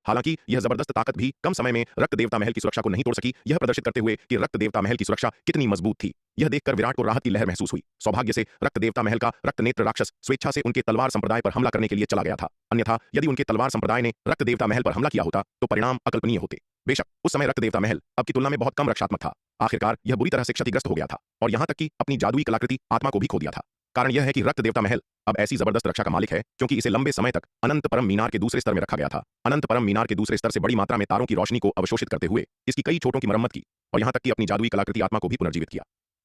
हालांकि यह जबरदस्त ताकत भी कम समय में रक्त देवता महल की सुरक्षा को नहीं तोड़ सकी, यह प्रदर्शित करते हुए कि रक्त देवता महल की सुरक्षा कितनी मजबूत थी। यह देखकर विराट को राहत की लहर महसूस हुई। सौभाग्य से रक्त देवता महल का रक्त नेत्र राक्षस स्वेच्छा से उनके तलवार संप्रदाय पर हमला करने के लिए चला गया था, अन्यथा यदि उनके तलवार संप्रदाय ने रक्त देवता महल पर हमला किया होता तो परिणाम अकल्पनीय होते। बेशक उस समय रक्त देवता महल अब की तुलना में बहुत कम रक्षात्मक था। आखिरकार यह बुरी तरह से क्षतिग्रस्त हो गया था और यहां तक कि अपनी जादुई कलाकृति आत्मा को भी खो दिया था। कारण यह है कि रक्त देवता महल अब ऐसी जबरदस्त रक्षा का मालिक है क्योंकि इसे लंबे समय तक अनंत परम मीनार के दूसरे स्तर में रखा गया था। अनंत परम मीनार के दूसरे स्तर से बड़ी मात्रा में तारों की रोशनी को अवशोषित करते हुए इसकी कई छोटों की मरम्मत की और यहां तक कि अपनी जादुई कलाकृति आत्मा को भी पुनर्जीवित किया।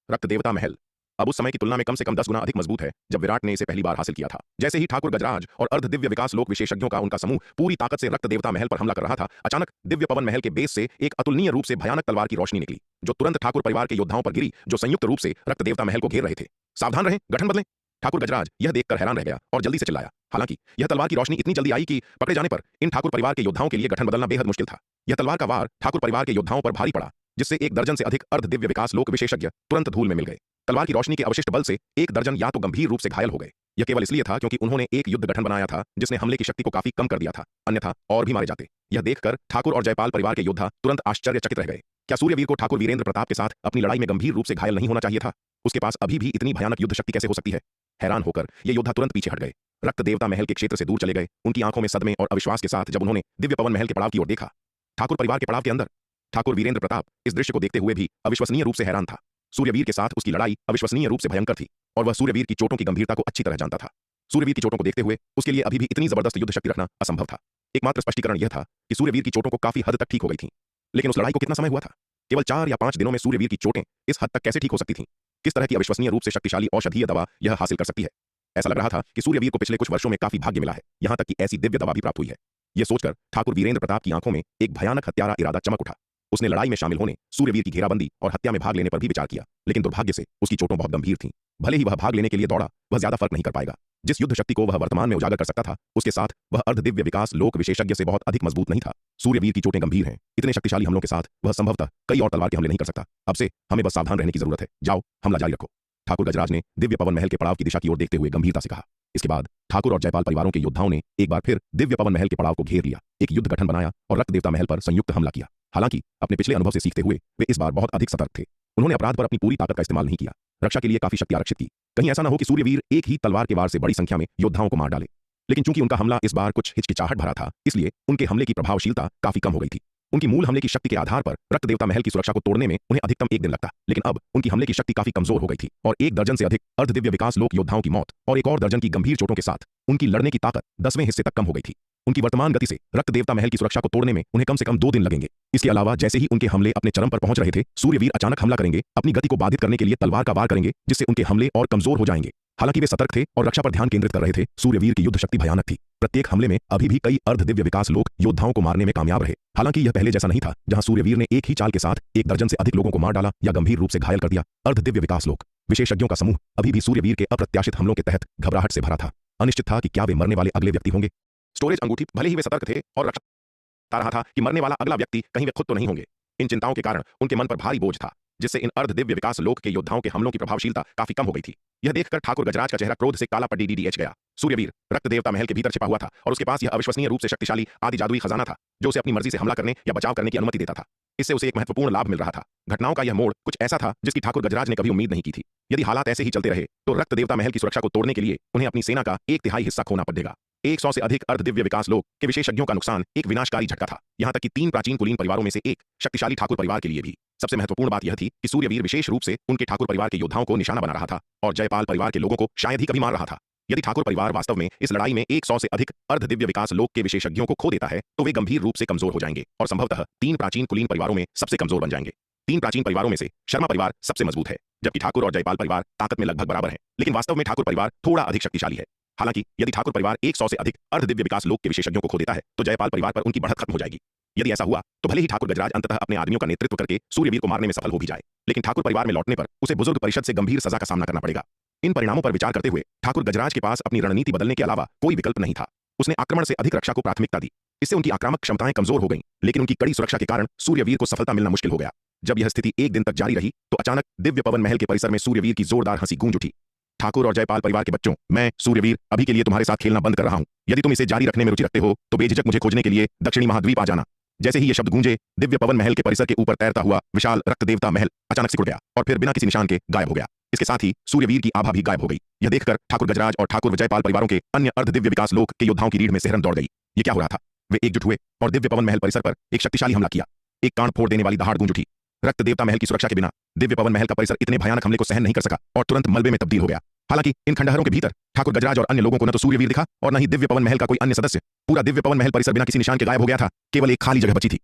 रक्त देवता महल अब उस समय की तुलना में कम से कम 10 गुना अधिक मजबूत है जब विराट ने इसे पहली बार हासिल किया था। जैसे ही ठाकुर गजराज और अर्ध दिव्य विकास लोक विशेषज्ञों का उनका समूह पूरी ताकत से रक्त देवता महल पर हमला कर रहा था, अचानक दिव्य पवन महल के बेस से एक अतुलनीय रूप से भयानक तलवार की रोशनी निकली जो तुरंत ठाकुर परिवार के योद्धाओं पर गिरी जो संयुक्त रूप से रक्त देवता महल को घेर रहे थे। सावधान रहें, गठन बदलें। ठाकुर गजराज यह देखकर हैरान रह गया और जल्दी से चिल्लाया। हालांकि यह तलवार की रोशनी इतनी जल्दी आई कि पकड़े जाने पर इन ठाकुर परिवार के योद्धाओं के लिए गठन बदलना बेहद मुश्किल था। यह तलवार का वार ठाकुर परिवार के योद्धाओं पर भारी पड़ा जिससे 1 दर्जन से अधिक अर्ध दिव्य विकास लोक विशेषज्ञ तुरंत धूल में मिल गए। तलवार की रोशनी के अवशिष्ट बल से 1 दर्जन या तो गंभीर रूप से घायल हो गए। यह केवल इसलिए था क्योंकि उन्होंने एक युद्ध गठन बनाया था जिसने हमले की शक्ति को काफी कम कर दिया था, अन्यथा और भी मारे जाते। यह देखकर ठाकुर और जयपाल परिवार के योद्धा तुरंत आश्चर्यचकित रह गए। क्या सूर्यवीर को ठाकुर वीरेंद्र प्रताप के साथ अपनी लड़ाई में गंभीर रूप से घायल नहीं होना चाहिए था? उसके पास अभी भी इतनी भयानक युद्ध शक्ति कैसे हो सकती है? हैरान होकर ये योद्धा तुरंत पीछे हट गए, रक्त देवता महल के क्षेत्र से दूर चले गए। उनकी आंखों में सदमे और अविश्वास के साथ जब उन्होंने दिव्य पवन महल के पड़ाव की ओर देखा, ठाकुर परिवार के पड़ाव के अंदर ठाकुर वीरेंद्र प्रताप इस दृश्य को देखते हुए भी अविश्वसनीय रूप से हैरान था। सूर्यवीर के साथ उसकी लड़ाई अविश्वसनीय रूप से भयंकर थी और वह सूर्यवीर की चोटों की गंभीरता को अच्छी तरह जानता था। सूर्यवीर की चोटों को देखते हुए उसके लिए अभी भी इतनी जबरदस्त युद्ध शक्ति रखना असंभव था। एकमात्र स्पष्टीकरण यह था कि सूर्यवीर की चोटों को काफी हद तक ठीक हो गई थी, लेकिन उस लड़ाई को कितना समय हुआ था? केवल 4 या 5 दिनों में सूर्यवीर की चोटें इस हद तक कैसे ठीक हो सकती थीं? किस तरह की अविश्वसनीय रूप से शक्तिशाली औषधीय दवा यह हासिल कर सकती है? ऐसा लग रहा था कि सूर्यवीर को पिछले कुछ वर्षों में काफी भाग्य मिला है, यहां तक कि ऐसी दिव्य दवा भी प्राप्त हुई है। यह सोचकर ठाकुर वीरेंद्र प्रताप की आंखों में एक भयानक हत्यारा इरादा चमक उठा। उसने लड़ाई में शामिल होने, सूर्यवीर की घेराबंदी और हत्या में भाग लेने पर भी विचार किया, लेकिन दुर्भाग्य से उसकी चोटों बहुत गंभीर थीं। भले ही वह भाग लेने के लिए दौड़ा, वह ज्यादा फर्क नहीं कर पाएगा। जिस युद्ध शक्ति को वह वर्तमान में उजागर कर सकता था, उसके साथ वह अर्ध दिव्य विकास लोक विशेषज्ञ से बहुत अधिक मजबूत नहीं था। सूर्यवीर की चोटें गंभीर हैं, इतने शक्तिशाली हमलों के साथ वह संभवतः कई और तलवार के हमले नहीं कर सकता। अब से हमें बस सावधान रहने की जरूरत है। जाओ, हमला जारी रखो। ठाकुर गजराज ने दिव्य पवन महल के पड़ाव की दिशा की ओर देखते हुए गंभीरता से कहा। इसके बाद ठाकुर और जयपाल परिवारों के योद्धाओं ने एक बार फिर दिव्य पवन महल के पड़ाव को घेर लिया, एक युद्ध गठन बनाया और रक्त देवता महल पर संयुक्त हमला किया। हालांकि अपने पिछले अनुभव से सीखते हुए वे इस बार बहुत अधिक सतर्क थे। उन्होंने अपराध पर अपनी पूरी ताकत का इस्तेमाल नहीं किया, रक्षा के लिए काफी शक्ति आरक्षित की। कहीं ऐसा न हो कि सूर्यवीर एक ही तलवार के वार से बड़ी संख्या में योद्धाओं को मार डाले। लेकिन चूंकि उनका हमला इस बार कुछ हिचकिचाहट भरा था, इसलिए उनके हमले की प्रभावशीलता काफी कम हो गई थी। उनकी मूल हमले की शक्ति के आधार पर रक्त देवता महल की सुरक्षा को तोड़ने में उन्हें अधिकतम 1 दिन लगता, लेकिन अब उनकी हमले की शक्ति काफी कमजोर हो गई थी और 1 दर्जन से अधिक अर्ध दिव्य विकास लोक योद्धाओं की मौत और 1 और दर्जन की गंभीर चोटों के साथ उनकी लड़ने की ताकत 10वें हिस्से तक कम हो गई थी। उनकी वर्तमान गति से रक्त देवता महल की सुरक्षा को तोड़ने में उन्हें कम से कम 2 दिन लगेंगे। इसके अलावा जैसे ही उनके हमले अपने चरम पर पहुंच रहे थे, सूर्यवीर अचानक हमला करेंगे, अपनी गति को बाधित करने के लिए तलवार का वार करेंगे, जिससे उनके हमले और कमजोर हो जाएंगे। हालांकि वे सतर्क थे और रक्षा पर ध्यान केंद्रित कर रहे थे, सूर्यवीर की युद्ध शक्ति भयानक थी। प्रत्येक हमले में अभी भी कई अर्ध दिव्य विकास लोक योद्धाओं को मारने में कामयाब रहे। हालांकि यह पहले जैसा नहीं था जहां सूर्यवीर ने एक ही चाल के साथ 1 दर्जन से अधिक लोगों को मार डाला या गंभीर रूप से घायल कर दिया। अर्ध दिव्य विकास लोक विशेषज्ञों का समूह अभी भी सूर्यवीर के अप्रत्याशित हमलों के तहत घबराहट से भरा था। अनिश्चित था कि क्या वे मरने वाले अगले व्यक्ति होंगे। स्टोरेज अंगूठी भले ही वे सतर्क थे और रक्षा रहा था कि मरने वाला अगला व्यक्ति कहीं वे खुद तो नहीं होंगे। इन चिंताओं के कारण उनके मन पर भारी बोझ था, जिससे इन अर्ध दिव्य विकास लोक के योद्धाओं के हमलों की प्रभावशीलता काफी कम हो गई थी। यह देखकर ठाकुर गजराज का चेहरा क्रोध से काला पड़ डीडीएच गया। सूर्यवीर रक्त देवता महल के भीतर छिपा हुआ था और उसके पास यह अविश्वसनीय रूप से शक्तिशाली आदि जादुई खजाना था जो उसे अपनी मर्जी से हमला करने या बचाव करने की अनुमति देता था। इससे उसे एक महत्वपूर्ण लाभ मिल रहा था। घटनाओं का यह मोड़ कुछ ऐसा था जिसकी ठाकुर गजराज ने कभी उम्मीद नहीं की थी। यदि हालात ऐसे ही चलते रहे तो रक्त देवता महल की सुरक्षा को तोड़ने के लिए उन्हें अपनी सेना का 1/3 हिस्सा खोना पड़ेगा। 100 से अधिक अर्ध दिव्य विकास लोक के विशेषज्ञों का नुकसान एक विनाशकारी झटका था। यहां तक कि 3 प्राचीन कुलीन परिवारों में से एक शक्तिशाली ठाकुर परिवार के लिए भी। सबसे महत्वपूर्ण बात यह थी कि सूर्यवीर विशेष रूप से उनके ठाकुर परिवार के योद्धाओं को निशाना बना रहा था और जयपाल परिवार के लोगों को शायद ही कभी मार रहा था। यदि ठाकुर परिवार वास्तव में इस लड़ाई में 100 से अधिक अर्ध दिव्य विकास लोक के विशेषज्ञों को खो देता है तो वे गंभीर रूप से कमजोर हो जाएंगे और संभवतः 3 प्राचीन कुलीन परिवारों में सबसे कमजोर बन जाएंगे। 3 प्राचीन परिवारों में से शर्मा परिवार सबसे मजबूत है, जबकि ठाकुर और जयपाल परिवार ताकत में लगभग बराबर है, लेकिन वास्तव में ठाकुर परिवार थोड़ा अधिक शक्तिशाली है। हालांकि यदि ठाकुर परिवार 100 से अधिक अर्ध दिव्य विकास लोक के विशेषज्ञों को खो देता है तो जयपाल परिवार पर उनकी बढ़त खत्म हो जाएगी। यदि ऐसा हुआ तो भले ही ठाकुर गजराज अंततः अपने आदमियों का नेतृत्व करके सूर्यवीर को मारने में सफल हो भी जाए, लेकिन ठाकुर परिवार में लौटने पर उसे बुजुर्ग परिषद से गंभीर सजा का सामना करना पड़ेगा। इन परिणामों पर विचार करते हुए ठाकुर गजराज के पास अपनी रणनीति बदलने के अलावा कोई विकल्प नहीं था। उसने आक्रमण से अधिक रक्षा को प्राथमिकता दी। इससे उनकी आक्रामक क्षमताएं कमजोर हो गईं, लेकिन उनकी कड़ी सुरक्षा के कारण सूर्यवीर को सफलता मिलना मुश्किल हो गया। जब यह स्थिति 1 दिन तक जारी रही तो अचानक दिव्य पवन महल के परिसर में सूर्यवीर की जोरदार हंसी गूंज उठी। ठाकुर और जयपाल परिवार के बच्चों, मैं सूर्यवीर अभी के लिए तुम्हारे साथ खेलना बंद कर रहा हूं। यदि तुम इसे जारी रखने में रुचि रखते हो तो बेझिझक मुझे खोजने के लिए दक्षिणी महाद्वीप आ जाना। जैसे ही ये शब्द गूंजे, दिव्य पवन महल के परिसर के ऊपर तैरता हुआ विशाल रक्त देवता महल अचानक सिकुड़ गया और फिर बिना किसी निशान के गायब हो गया। इसके साथ ही सूर्यवीर की आभा भी गायब हो गई। यह देखकर ठाकुर गजराज और ठाकुर जयपाल परिवारों के अन्य अर्ध दिव्य विकास लोक के योद्धाओं की रीढ़ में सिहरन दौड़ गई। ये क्या हो रहा था? वे एकजुट हुए और दिव्य पवन महल परिसर पर एक शक्तिशाली हमला किया। एक कान फोड़ देने वाली दहाड़ गूंज उठी। रक्त देवता महल की सुरक्षा के बिना दिव्य पवन महल का परिसर इतने भयानक हमले को सहन नहीं कर सका और तुरंत मलबे में तब्दील हो गया। हालांकि इन खंडहरों के भीतर ठाकुर गजराज और अन्य लोगों को न तो सूर्यवीर दिखा और न ही दिव्य पवन महल का कोई अन्य सदस्य। पूरा दिव्य पवन महल परिसर बिना किसी निशान के गायब हो गया था। केवल एक खाली जगह बची थी।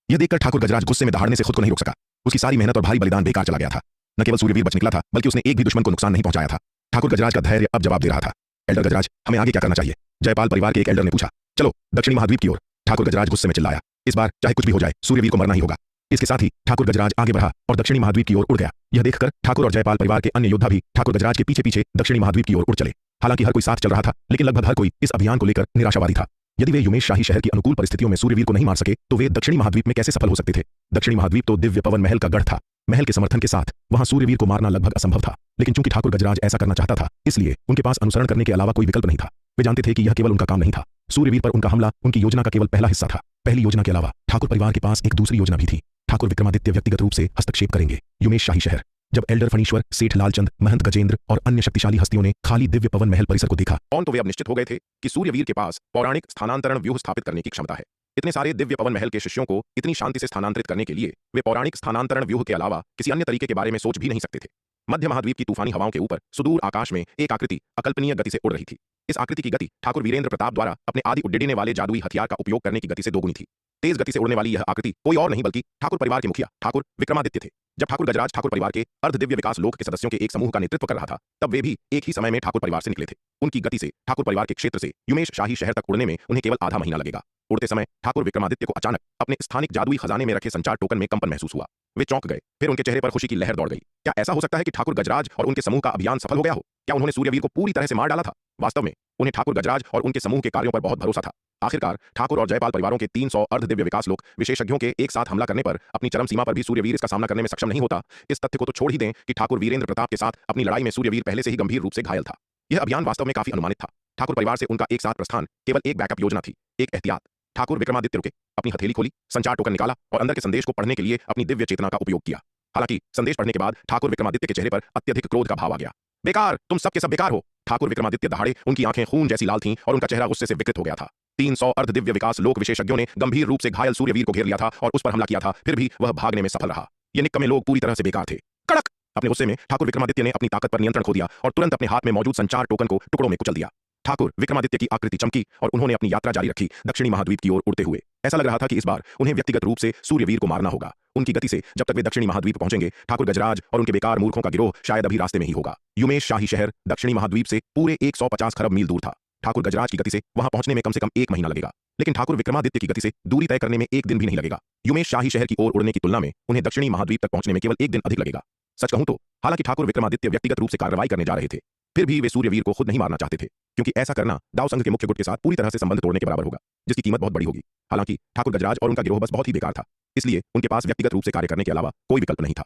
यह देखकर ठाकुर गजराज गुस्से में दहाड़ने से खुद को नहीं रोक सका। उसकी सारी मेहनत और भारी बलिदान बेकार चला गया था। न केवल सूर्यवीर बच निकला था, बल्कि उसने एक भी दुश्मन को नुकसान नहीं पहुंचाया था। ठाकुर गजराज का धैर्य अब जवाब दे रहा था। एल्डर गजराज, हमें आगे क्या करना चाहिए? जयपाल परिवार के एक एल्डर ने पूछा। चलो दक्षिणी महाद्वीप की ओर, ठाकुर गजराज गुस्से में चिल्लाया। इस बार चाहे कुछ भी हो जाए, सूर्यवीर को मरना ही होगा। इसके साथ ही ठाकुर गजराज आगे बढ़ा और दक्षिणी महाद्वीप की ओर उड़ गया। यह देखकर ठाकुर और जयपाल परिवार के अन्य योद्धा भी ठाकुर गजराज के पीछे पीछे दक्षिणी महाद्वीप की ओर उड़ चले। हालांकि हर कोई साथ चल रहा था, लेकिन लगभग हर कोई इस अभियान को लेकर निराशावादी था। यदि वे युमेश शाही शहर की अनुकूल परिस्थितियों में सूर्यवीर को नहीं मार सके तो वे दक्षिणी महाद्वीप में कैसे सफल हो सकते थे? दक्षिणी महाद्वीप तो दिव्य पवन महल का गढ़ था। महल के समर्थन के साथ वहां सूर्यवीर को मारना लगभग असंभव था। लेकिन चूंकि ठाकुर गजराज ऐसा करना चाहता था, इसलिए उनके पास अनुसरण करने के अलावा कोई विकल्प नहीं था। वे जानते थे कि यह केवल उनका काम नहीं था। सूर्यवीर पर उनका हमला उनकी योजना का केवल पहला हिस्सा था। पहली योजना के अलावा ठाकुर परिवार के पास एक दूसरी योजना भी थी। ठाकुर विक्रमादित्य व्यक्तिगत रूप से हस्तक्षेप करेंगे युमेश शाही शहर। जब एल्डर फणीश्वर, सेठ लालचंद, महंत गजेंद्र और अन्य शक्तिशाली हस्तियों ने खाली दिव्य पवन महल परिसर को देखा तो वे अब निश्चित हो गए थे कि सूर्यवीर के पास पौराणिक स्थानांतरण व्यूह स्थापित करने की क्षमता है। इतने सारे दिव्य पवन महल के शिष्यों को इतनी शांति से स्थानांतरित करने के लिए वे पौराणिक स्थानांतरण व्यूह के अलावा किसी अन्य तरीके के बारे में सोच भी नहीं सकते थे। मध्य महाद्वीप की तूफानी हवाओं के ऊपर सुदूर आकाश में एक आकृति अकल्पनीय गति से उड़ रही थी। इस आकृति की गति ठाकुर वीरेंद्र प्रताप द्वारा अपने आदि उड्डीने वाले जादुई हथियार का उपयोग करने की गति से दोगुनी थी। तेज गति से उड़ने वाली यह आकृति कोई और नहीं बल्कि ठाकुर परिवार के मुखिया ठाकुर विक्रमादित्य थे। जब ठाकुर गजराज ठाकुर परिवार के अर्ध दिव्य विकास लोक के सदस्यों के एक समूह का नेतृत्व कर रहा था, तब वे भी एक ही समय में ठाकुर परिवार से निकले थे। उनकी गति से ठाकुर परिवार के क्षेत्र से युमेश शाही शहर तक उड़ने में उन्हें केवल आधा महीना लगेगा। उड़ते समय ठाकुर विक्रमादित्य को अचानक अपने स्थानिक जादुई खजाने में रखे संचार टोकन में कंपन महसूस हुआ। वे चौंक गए। फिर उनके चेहरे पर खुशी की लहर दौड़ गई। क्या ऐसा हो सकता है कि ठाकुर गजराज और उनके समूह का अभियान सफल हो गया हो? क्या उन्होंने सूर्यवीर को पूरी तरह से मार डाला था? वास्तव में उन्हें ठाकुर गजराज और उनके समूह के कार्यों पर बहुत भरोसा था। आखिरकार ठाकुर और जयपाल परिवारों के 300 अर्ध दिव्य विकास लोक विशेषज्ञों के एक साथ हमला करने पर अपनी चरम सीमा पर भी सूर्यवीर इसका सामना करने में सक्षम नहीं होता। इस तथ्य को तो छोड़ ही दें कि ठाकुर वीरेंद्र प्रताप के साथ अपनी लड़ाई में सूर्यवीर पहले से ही गंभीर रूप से घायल था। यह अभियान वास्तव में काफी अनुमानित था। ठाकुर परिवार से उनका एक साथ प्रस्थान केवल एक बैकअप योजना थी, एक एहतियात। ठाकुर विक्रमादित्य रुके, अपनी हथेली खोली, संचार टोकन निकाला और अंदर के संदेश को पढ़ने के लिए अपनी दिव्य चेतना का उपयोग किया। हालांकि संदेश पढ़ने के बाद ठाकुर विक्रमादित्य के चेहरे पर अत्यधिक क्रोध का भाव आ गया। बेकार, तुम सब के सब बेकार हो। ठाकुर विक्रमादित्य दहाड़े, उनकी आंखें खून जैसी लाल थीं और उनका चेहरा गुस्से से विकृत हो गया था। 300 अर्ध दिव्य विकास लोक विशेषज्ञों ने गंभीर रूप से घायल सूर्यवीर को घेर लिया था और उस पर हमला किया था। फिर भी वह भागने में सफल रहा। ये निकम्मे लोग पूरी तरह से बेकार थे। कड़क! अपने गुस्से में ठाकुर विक्रमादित्य ने अपनी ताकत पर नियंत्रण खो दिया और तुरंत अपने हाथ में मौजूद संचार टोकन को टुकड़ों में कुचल दिया। ठाकुर विक्रमादित्य की आकृति चमकी और उन्होंने अपनी यात्रा जारी रखी दक्षिणी महाद्वीप की ओर उड़ते हुए। ऐसा लग रहा था कि इस बार उन्हें व्यक्तिगत रूप से सूर्यवीर को मारना होगा। उनकी गति से जब तक वे दक्षिणी महाद्वीप पहुंचेंगे, ठाकुर गजराज और उनके बेकार मूर्खों का गिरोह शायद अभी रास्ते में ही होगा। युमेश शाही शहर दक्षिणी महाद्वीप से पूरे 150 खरब मील दूर था। ठाकुर गजराज की गति से वहां पहुंचने में कम से कम 1 महीना लगेगा, लेकिन ठाकुर विक्रमादित्य की गति से दूरी तय करने में 1 दिन भी नहीं लगेगा। युमेश शाही शहर की ओर उड़ने की तुलना में उन्हें दक्षिणी महाद्वीप तक पहुंचने में केवल 1 दिन अधिक लगेगा। सच कहूं तो हालांकि ठाकुर विक्रमादित्य व्यक्तिगत रूप से कार्रवाई करने जा रहे थे, फिर भी वे सूर्यवीर को खुद नहीं मारना चाहते थे, क्योंकि ऐसा करना दाव संघ के मुख्य गुट के साथ पूरी तरह से संबंध तोड़ने के बराबर होगा, जिसकी कीमत बहुत बड़ी होगी। हालांकि ठाकुर गजराज और उनका गिरोह बस बहुत ही बेकार था, इसलिए उनके पास व्यक्तिगत रूप से कार्य करने के अलावा कोई विकल्प नहीं था।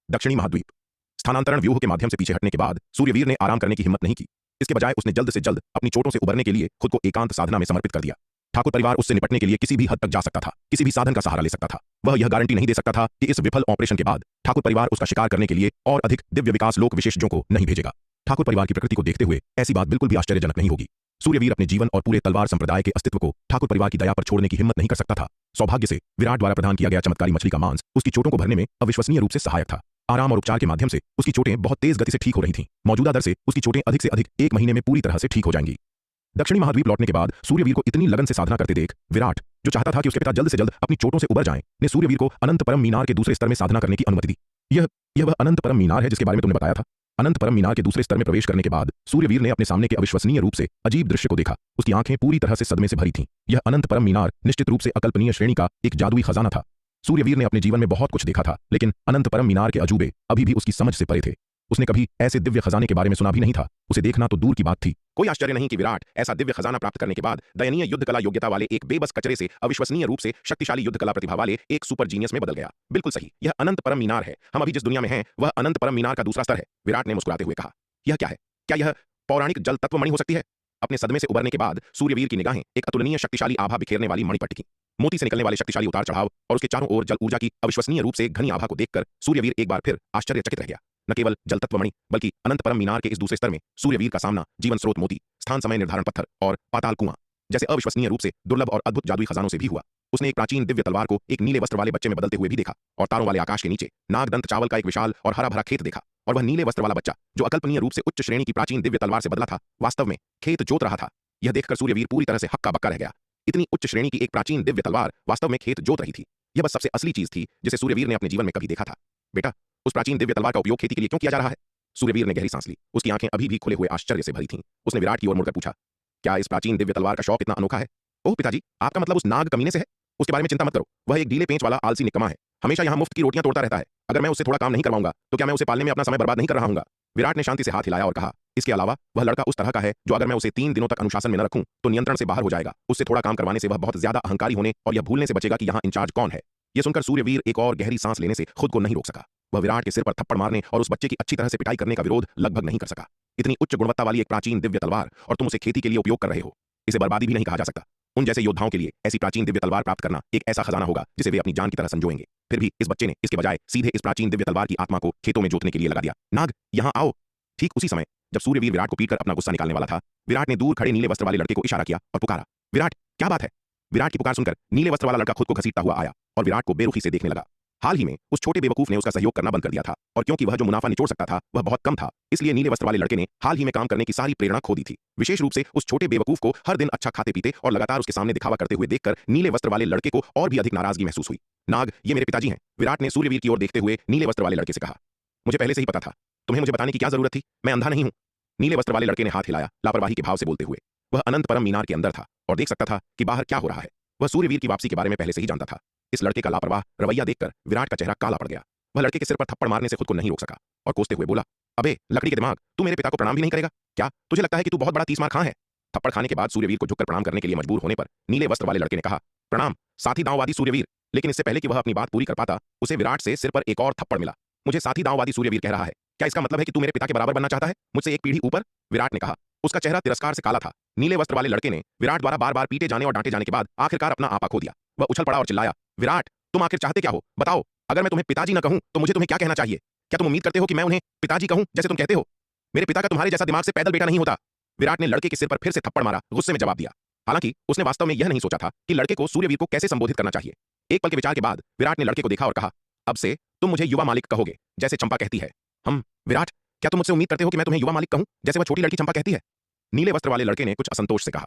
दक्षिणी महाद्वीप स्थानांतरण व्यूह के माध्यम से पीछे हटने के बाद सूर्यवीर ने आराम करने की हिम्मत नहीं की। इसके बजाय उसने जल्द से जल्द अपनी चोटों से उबरने के लिए खुद को एकांत साधना में समर्पित कर दिया। ठाकुर परिवार उससे निपटने के लिए किसी भी हद तक जा सकता था, किसी भी साधन का सहारा ले सकता था। वह यह गारंटी नहीं दे सकता था कि इस विफल ऑपरेशन के बाद ठाकुर परिवार उसका शिकार करने के लिए और अधिक दिव्य विकास लोक विशेषज्ञों को नहीं भेजेगा। ठाकुर परिवार की प्रकृति को देखते हुए ऐसी बात बिल्कुल भी आश्चर्यजनक नहीं होगी। सूर्यवीर अपने जीवन और पूरे तलवार संप्रदाय के अस्तित्व को ठाकुर परिवार की दया पर छोड़ने की हिम्मत नहीं कर सकता था। सौभाग्य से विराट द्वारा प्रदान किया गया चमत्कारी मछली का मांस उसकी चोटों को भरने में अविश्वसनीय रूप से सहायक था। आराम और उपचार के माध्यम से उसकी चोटें बहुत तेज गति से ठीक हो रही थीं। मौजूदा दर से उसकी चोटें अधिक से अधिक 1 महीने में पूरी तरह से ठीक हो जाएंगी। दक्षिणी महाद्वीप लौटने के बाद सूर्यवीर को इतनी लगन से साधना करते देख विराट, जो चाहता था कि उसके पिता जल्द से जल्द अपनी चोटों से उबर जाएं, ने सूर्यवीर को अनंत परम मीनार के दूसरे स्तर में साधना करने की अनुमति दी। यह वह अनंत परम मीनार है जिसके बारे में तुमने बताया था। अनंत परम मीनार के दूसरे स्तर में प्रवेश करने के बाद सूर्यवीर ने अपने सामने के अविश्वसनीय रूप से अजीब दृश्य को देखा। उसकी आंखें पूरी तरह से सदमे से भरी थीं। यह अनंत परम मीनार निश्चित रूप से अकल्पनीय श्रेणी का एक जादुई खजाना था। सूर्यवीर ने अपने जीवन में बहुत कुछ देखा था, लेकिन अनंत परम मीनार के अजूबे अभी भी उसकी समझ से परे थे। उसने कभी ऐसे दिव्य खजाने के बारे में सुना भी नहीं था। उसे देखना तो दूर की बात थी। कोई आश्चर्य नहीं कि विराट ऐसा दिव्य खजाना प्राप्त करने के बाद दयनीय युद्ध कला योग्यता वाले एक बेबस कचरे से अविश्वसनीय रूप से शक्तिशाली युद्ध कला प्रतिभा वाले एक सुपर जीनियस में बदल गया। बिल्कुल सही, यह अनंत परम मीनार है। हम अभी जिस दुनिया में हैं वह अनंत परम मीनार का दूसरा स्तर है, विराट ने मुस्कुराते हुए कहा। यह क्या है? क्या यह पौराणिक जल तत्व मणि हो सकती है? अपने सदमे से उबरने के बाद सूर्यवीर की निगाहें एक अतुलनीय शक्तिशाली आभा बिखेरने वाली मणि पर टिकी। मोती से निकलने वाले शक्तिशाली उतार चढ़ाव और उसके चारों ओर जल ऊर्जा की अविश्वसनीय रूप से घनी आभा को देखकर सूर्यवीर एक बार फिर आश्चर्यचकित रह गया। न केवल जल तत्व मणि बल्कि अनंत परम मीनार के इस दूसरे स्तर में सूर्यवीर का सामना जीवन स्रोत मोती, स्थान समय निर्धारण पत्थर और पाताल कुआं जैसे अविश्वसनीय रूप से दुर्लभ और अद्भुत जादुई खजानों से भी हुआ। उसने एक प्राचीन दिव्य तलवार को एक नीले वस्त्र वाले बच्चे में बदलते हुए भी देखा और तारों वाले आकाश के नीचे नागदंत चावल का एक विशाल और हरा भरा खेत देखा। और वह नीले वस्त्र वाला बच्चा जो अकल्पनीय रूप से उच्च श्रेणी की प्राचीन दिव्य तलवार से बदला था, वास्तव में खेत जोत रहा था। यह देखकर सूर्यवीर पूरी तरह से हक्का बक्का रह गया। इतनी उच्च श्रेणी की एक प्राचीन दिव्य तलवार वास्तव में खेत जोत रही थी। यह बस सबसे असली चीज थी जिसे सूर्यवीर ने अपने जीवन में कभी देखा था। बेटा, उस प्राचीन दिव्य तलवार का उपयोग खेती के लिए क्यों किया जा रहा है? सूर्यवीर ने गहरी सांस ली। उसकी आंखें अभी भी खुले हुए आश्चर्य से भरी थीं। उसने विराट की ओर मुड़कर पूछा, क्या इस प्राचीन दिव्य तलवार का शौक इतना अनोखा है? ओह पिताजी, आपका मतलब उस नाग कमीने से है? उसके बारे में चिंता मत करो। वह एक ढीले पेंच वाला आलसी निकम्मा है। हमेशा यहाँ मुफ्त की रोटियां तोड़ता रहता है। अगर मैं उससे थोड़ा काम नहीं करवाऊंगा तो क्या मैं उसे पालने में अपना समय बर्बाद नहीं कर रहा हूंगा? विराट ने शांति से हाथ हिलाया और कहा, इसके अलावा वह लड़का उस तरह का है जो अगर मैं उसे 3 दिनों तक अनुशासन में न रखूं तो नियंत्रण से बाहर हो जाएगा। उससे थोड़ा काम करवाने से वह बहुत ज्यादा अहंकारी होने और यह भूलने से बचेगा कि यहाँ इंचार्ज कौन है। यह सुनकर सूर्यवीर एक और गहरी सांस लेने से खुद को नहीं रोक सका। वह विराट के सिर पर थप्पड़ मारने और उस बच्चे की अच्छी तरह से पिटाई करने का विरोध लगभग नहीं कर सका। इतनी उच्च गुणवत्ता वाली एक प्राचीन दिव्य तलवार और तुम उसे खेती के लिए उपयोग कर रहे हो। इसे बर्बादी भी नहीं कहा जा सकता। उन जैसे योद्धाओं के लिए ऐसी प्राचीन दिव्य तलवार प्राप्त करना एक ऐसा खजाना होगा जिसे वे अपनी जान की तरह संजोएंगे। फिर भी इस बच्चे ने इसके बजाय सीधे इस प्राचीन दिव्य तलवार की आत्मा को खेतों में जोतने के लिए लगा दिया। नाग, यहाँ आओ। ठीक उसी समय जब सूर्यवीर विराट को पीटकर अपना गुस्सा निकालने वाला था, विराट ने दूर खड़े नीले वस्त्र वाले लड़के को इशारा किया और पुकारा, विराट, क्या बात है? विराट की पुकार सुनकर नीले वस्त्र वाला लड़का खुद को घसीटता हुआ आया और विराट को बेरुखी से देखने लगा। हाल ही में उस छोटे बेवकूफ ने उसका सहयोग करना बंद कर दिया था और क्योंकि वह जो मुनाफा निचोड़ सकता था वह बहुत कम था, इसलिए नीले वस्त्र वाले लड़के ने हाल ही में काम करने की सारी प्रेरणा खो दी थी। विशेष रूप से उस छोटे बेवकूफ को हर दिन अच्छा खाते पीते और लगातार उसके सामने दिखावा करते हुए देखकर नीले वस्त्र वाले लड़के को और भी अधिक नाराजगी महसूस हुई। नाग, ये मेरे पिताजी हैं। विराट ने सूर्यवीर की ओर देखते हुए नीले वस्त्र वाले लड़के से कहा, मुझे पहले से ही पता था। तुम्हें मुझे बताने की क्या जरूरत थी? मैं अंधा नहीं हूं। नीले वस्त्र वाले लड़के ने हाथ हिलाया, लापरवाही के भाव से बोलते हुए। वह अनंत परम मीनार के अंदर था और देख सकता था कि बाहर क्या हो रहा है। वह सूर्यवीर की वापसी के बारे में पहले से ही जानता था। इस लड़के का लापरवाह रवैया देखकर विराट का चेहरा काला पड़ गया। वह लड़के के सिर पर थप्पड़ मारने से खुद को नहीं रोक सका और कोसते हुए बोला, अबे लकड़ी के दिमाग, तू मेरे पिता को प्रणाम भी नहीं करेगा क्या? तुझे लगता है कि तू बहुत बड़ा 30 मार खां है? थप्पड़ खाने के बाद सूर्यवीर को झुककर प्रणाम करने के लिए मजबूर होने पर नीले वस्त्र वाले लड़के ने कहा, प्रणाम साथी दांववादी सूर्यवीर। लेकिन इससे पहले कि वह अपनी बात पूरी कर पाता, उसे विराट से सिर पर एक और थप्पड़ मिला। मुझे साथी दांववादी सूर्यवीर कह रहा है? क्या इसका मतलब है कि तू मेरे पिता के बराबर बनना चाहता है, मुझसे एक पीढ़ी ऊपर? विराट ने कहा। उसका चेहरा तिरस्कार से काला था। नीले वस्त्र वाले लड़के ने विराट द्वारा बार बार पीटे जाने और डांटे जाने के बाद आखिरकार अपना आपा खो दिया। वह उछल पड़ा और चिल्लाया, विराट, तुम आखिर चाहते क्या हो? बताओ। अगर मैं तुम्हें पिताजी न कहूं तो मुझे तुम्हें क्या कहना चाहिए? क्या तुम उम्मीद करते हो कि मैं उन्हें पिताजी कहूं जैसे तुम कहते हो? मेरे पिता का तुम्हारे जैसा दिमाग से पैदल बेटा नहीं होता। विराट ने लड़के के सिर पर फिर से थप्पड़ मारा, गुस्से में जवाब दिया। हालांकि उसने वास्तव में यह नहीं सोचा था कि लड़के को सूर्यवीर को कैसे संबोधित करना चाहिए। एक पल के विचार के बाद विराट ने लड़के को देखा और कहा, अब से तुम मुझे युवा मालिक कहोगे, जैसे चंपा कहती है। हम विराट, क्या तुम मुझसे उम्मीद करते हो कि मैं तुम्हें युवा मालिक कहूं जैसे वह छोटी लड़की चंपा कहती है? नीले वस्त्र वाले लड़के ने कुछ असंतोष से कहा।